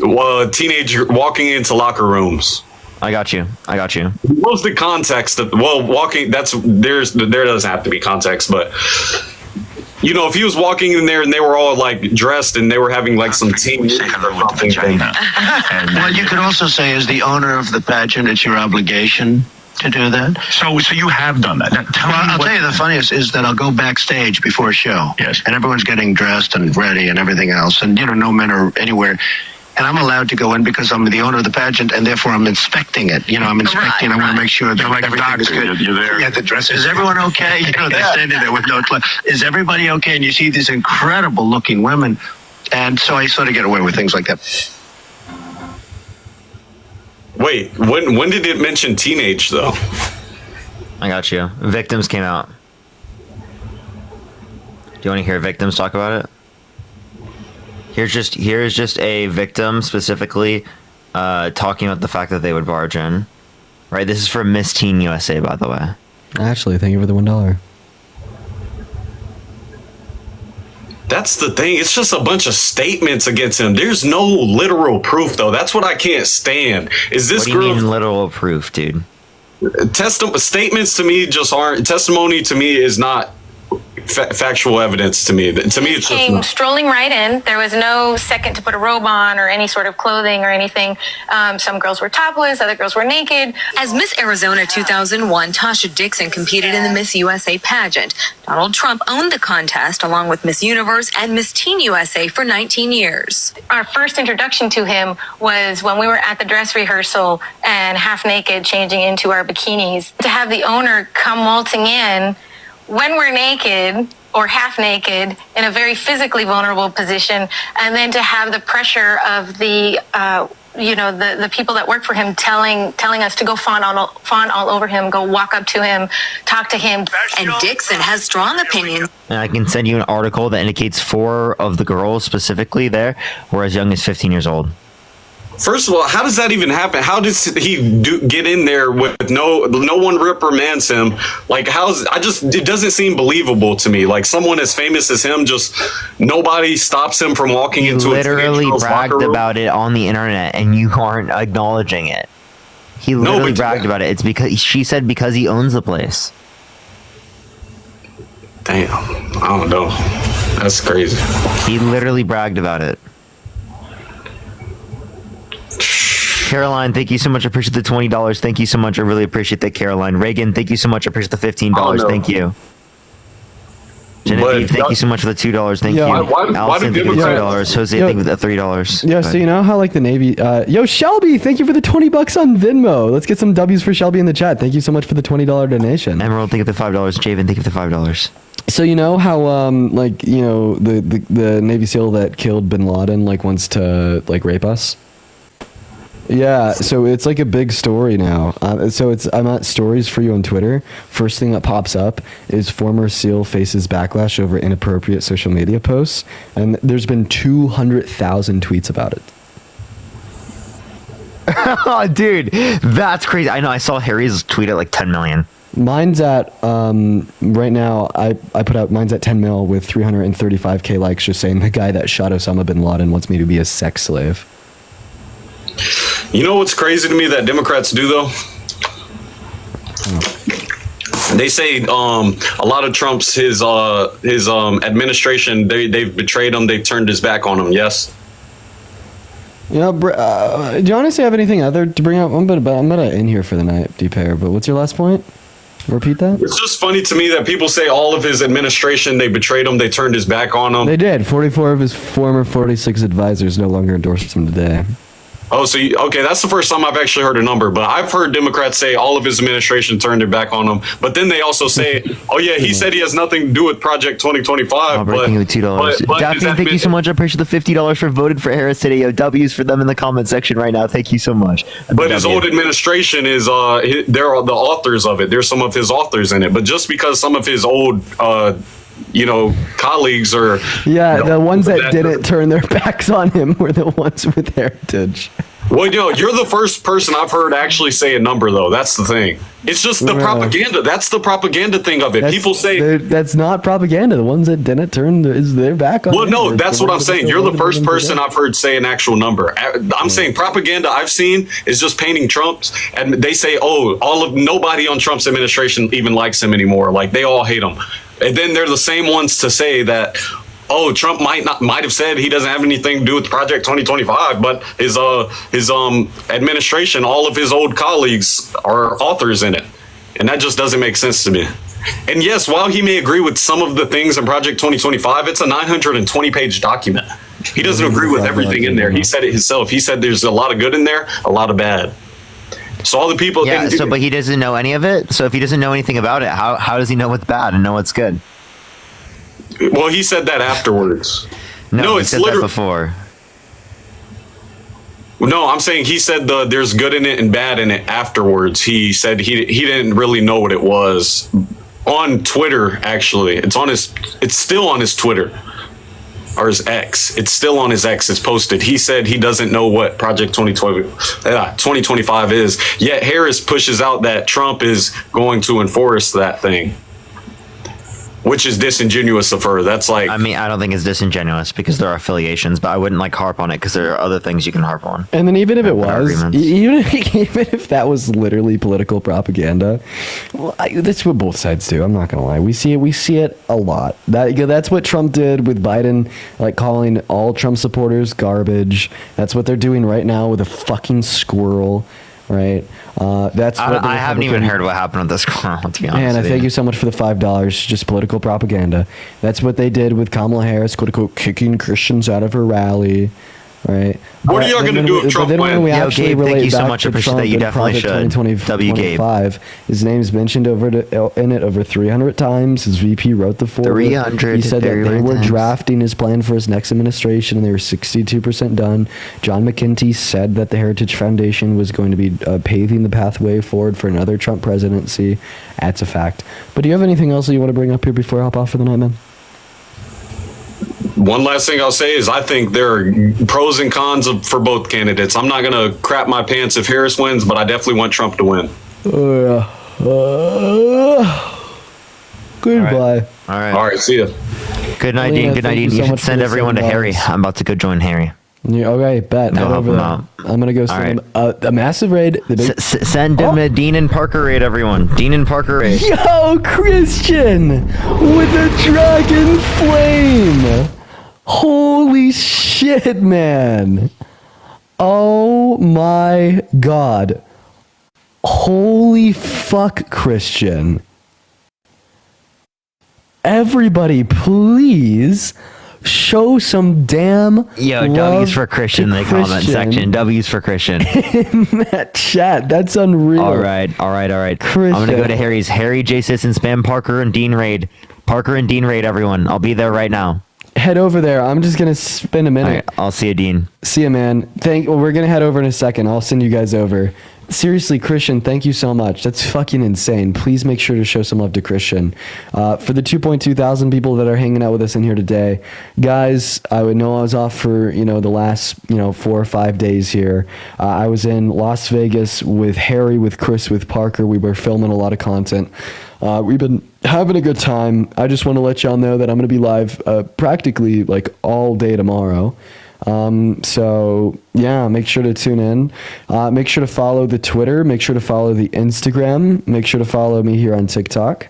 Well, teenager walking into locker rooms. I got you. What's the context of walking? There doesn't have to be context, but if he was walking in there and they were all dressed and they were having some team music or something. Well, you could also say, as the owner of the pageant, it's your obligation to do that. So you have done that. Now, I'll tell you the funniest is that I'll go backstage before a show. Yes. And everyone's getting dressed and ready and everything else. And, no men are anywhere. And I'm allowed to go in because I'm the owner of the pageant, and therefore I'm inspecting it. I'm inspecting. I want to make sure that everything is good. You're there. Yeah, the dress. Is everyone okay? They're standing there with no clothes. Is everybody okay? And you see these incredible looking women. And so I sort of get away with things like that. Wait, when did it mention teenage, though? I got you. Victims came out. Do you want to hear victims talk about it? Here's just a victim specifically talking about the fact that they would barge in. Right, this is for Miss Teen USA, by the way. Actually, thank you for the $1. That's the thing. It's just a bunch of statements against him. There's no literal proof, though. That's what I can't stand. Is this what do you mean literal proof, dude? Statements to me just aren't. Testimony to me is not factual evidence to me. To me, it's came just strolling right in. There was no second to put a robe on or any sort of clothing or anything. Some girls were topless, other girls were naked. As Miss Arizona 2001, Tasha Dixon competed in the Miss USA pageant. Donald Trump owned the contest along with Miss Universe and Miss Teen USA for 19 years. Our first introduction to him was when we were at the dress rehearsal and half naked, changing into our bikinis. To have the owner come waltzing in when we're naked or half naked in a very physically vulnerable position, and then to have the pressure of the the people that work for him telling us to go fawn all over him, go walk up to him, talk to him. And Dixon has strong opinions. And I can send you an article that indicates 4 of the girls specifically there were as young as 15 years old. First of all, how does that even happen? How does he get in there with no one reprimands him? Like, it doesn't seem believable to me. Like, someone as famous as him, just nobody stops him from walking into literally a bragged about it on the internet, and you aren't acknowledging it. He literally bragged about it. It's because because he owns the place. Damn, I don't know. That's crazy. He literally bragged about it. Caroline, thank you so much. I appreciate the $20. Thank you so much. I really appreciate that, Caroline. Reagan, thank you so much. I appreciate the $15. Thank you. Genevieve, thank you so much for the $2. Thank you. Allison, thank you for $2. Jose, thank you for the $3. Yeah, so you know how like the Navy, Shelby, thank you for the $20 on Venmo. Let's get some W's for Shelby in the chat. Thank you so much for the $20 donation. Emerald, thank you for the $5. Javen, thank you for the $5. So you know how the Navy SEAL that killed Bin Laden wants to rape us? Yeah, so it's like a big story now. I'm at stories for you on Twitter. First thing that pops up is former SEAL faces backlash over inappropriate social media posts, and there's been 200,000 tweets about it. Oh, dude, that's crazy. I know. I saw Harry's tweet at 10 million. Mine's at right now. I put out mine's at 10 mil with 335k likes, just saying the guy that shot Osama bin Laden wants me to be a sex slave. You know what's crazy to me that Democrats do though? They say a lot of Trump's his administration they've betrayed him. They've turned his back on him. Yes. Do you honestly have anything other to bring up? I'm gonna end here for the night, D-Pair. But what's your last point? Repeat that. It's just funny to me that people say all of his administration they betrayed him. They turned his back on him. They did. 44 of his former 46 advisors no longer endorse him today. Oh, so okay, that's the first time I've actually heard a number, but I've heard Democrats say all of his administration turned their back on him. But then they also say, oh yeah, he said he has nothing to do with Project 2025. Breaking with $2. Daphne, thank you so much. I appreciate the $50 for voted for Harris today. Yo, W's for them in the comment section right now. Thank you so much. But his old administration is they're the authors of it. There's some of his authors in it. But just because some of his old colleagues are the ones that didn't turn their backs on him were the ones with heritage. Well, you're the first person I've heard actually say a number, though. That's the thing. It's just the propaganda. That's the propaganda thing of it. People say that's not propaganda. The ones that didn't turn their back on. Well, no, that's what I'm saying. You're the first person I've heard say an actual number. I'm saying propaganda I've seen is just painting Trump's, and they say, oh, nobody on Trump's administration even likes him anymore. Like they all hate him. And then they're the same ones to say that, Trump might have said he doesn't have anything to do with Project 2025, but his administration, all of his old colleagues are authors in it. And that just doesn't make sense to me. And yes, while he may agree with some of the things in Project 2025, it's a 920-page document. He doesn't agree with everything in there. He said it himself. He said there's a lot of good in there, a lot of bad. So all the people... Yeah, but he doesn't know any of it? So if he doesn't know anything about it, how does he know what's bad and know what's good? Well, he said that afterwards. No, he said that before. No, I'm saying he said there's good in it and bad in it afterwards. He said he didn't really know what it was. On Twitter, actually. It's still on his Twitter. Or his X. It's still on his X. It's posted. He said he doesn't know what Project 2025 is. Yet Harris pushes out that Trump is going to enforce that thing. Which is disingenuous of her. That's like... I mean, I don't think it's disingenuous because there are affiliations, but I wouldn't harp on it because there are other things you can harp on. And then even if it was, even if that was literally political propaganda, well, that's what both sides do. I'm not going to lie. We see it a lot. That's what Trump did with Biden, calling all Trump supporters garbage. That's what they're doing right now with a fucking squirrel. Right. I haven't even heard what happened with this squirrel, to be honest. And I thank you so much for the $5. Just political propaganda. That's what they did with Kamala Harris, quote unquote, kicking Christians out of her rally. right? What are y'all gonna do if Trump But then when we wins? Yo, actually Gabe, thank relate you so back much. to Appreciate Trump that. You and definitely Project should. W. Gabe. 2025, his name's mentioned in it over 300 times. His VP wrote the forward. 300 He said that very they rare were times. drafting his plan for his next administration, and they were 62% done. John McKenty said that the Heritage Foundation was going to be paving the pathway forward for another Trump presidency. That's a fact. But do you have anything else that you want to bring up here before I hop off for the night, man? One last thing I'll say is I think there are pros and cons for both candidates. I'm not going to crap my pants if Harris wins, but I definitely want Trump to win. Goodbye. All right. All right, see ya. Good night, Lena, Dean. Good night, thank you Dean. so You should much for send the everyone to Harry. $7. I'm about to go join Harry. Yeah, okay, bet. No, Head help over him there. out. I'm gonna go send him a massive raid. The big- Send him a Dean and Parker raid, everyone. Dean and Parker raid. Yo, Christian with a dragon flame. Holy shit, man. Oh my god. Holy fuck, Christian. Everybody, please show some damn Yo, love W's for Christian, to they comment Christian section. W's for Christian. in that chat. That's unreal. All right. I'm going to go to Harry's. Harry, J. Sisson, spam Parker and Dean raid. Parker and Dean raid, everyone. I'll be there right now. Head over there. I'm just gonna spend a minute. All right, I'll see you, Dean. See you, man. We're gonna head over in a second. I'll send you guys over. Seriously, Christian, thank you so much. That's fucking insane. Please make sure to show some love to Christian. For the 2.2 thousand people that are hanging out with us in here today, guys, I would know I was off for the last 4 or 5 days here. I was in Las Vegas with Harry, with Chris, with Parker. We were filming a lot of content. We've been having a good time. I just want to let y'all know that I'm going to be live practically like all day tomorrow. So yeah, make sure to tune in. Make sure to follow the Twitter. Make sure to follow the Instagram. Make sure to follow me here on TikTok.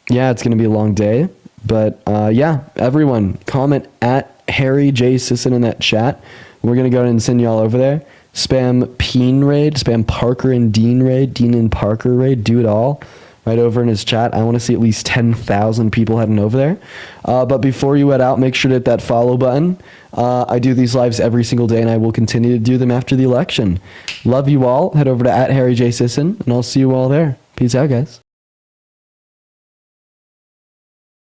Yeah, it's going to be a long day, but yeah, everyone comment at Harry J. Sisson in that chat. We're going to go ahead and send y'all over there. Spam Peen raid, spam Parker and Dean raid, Dean and Parker raid, do it all right over in his chat. I want to see at least 10,000 people heading over there. But before you head out, make sure to hit that follow button. I do these lives every single day, and I will continue to do them after the election. Love you all. Head over to at Harry J. Sisson, and I'll see you all there. Peace out, guys.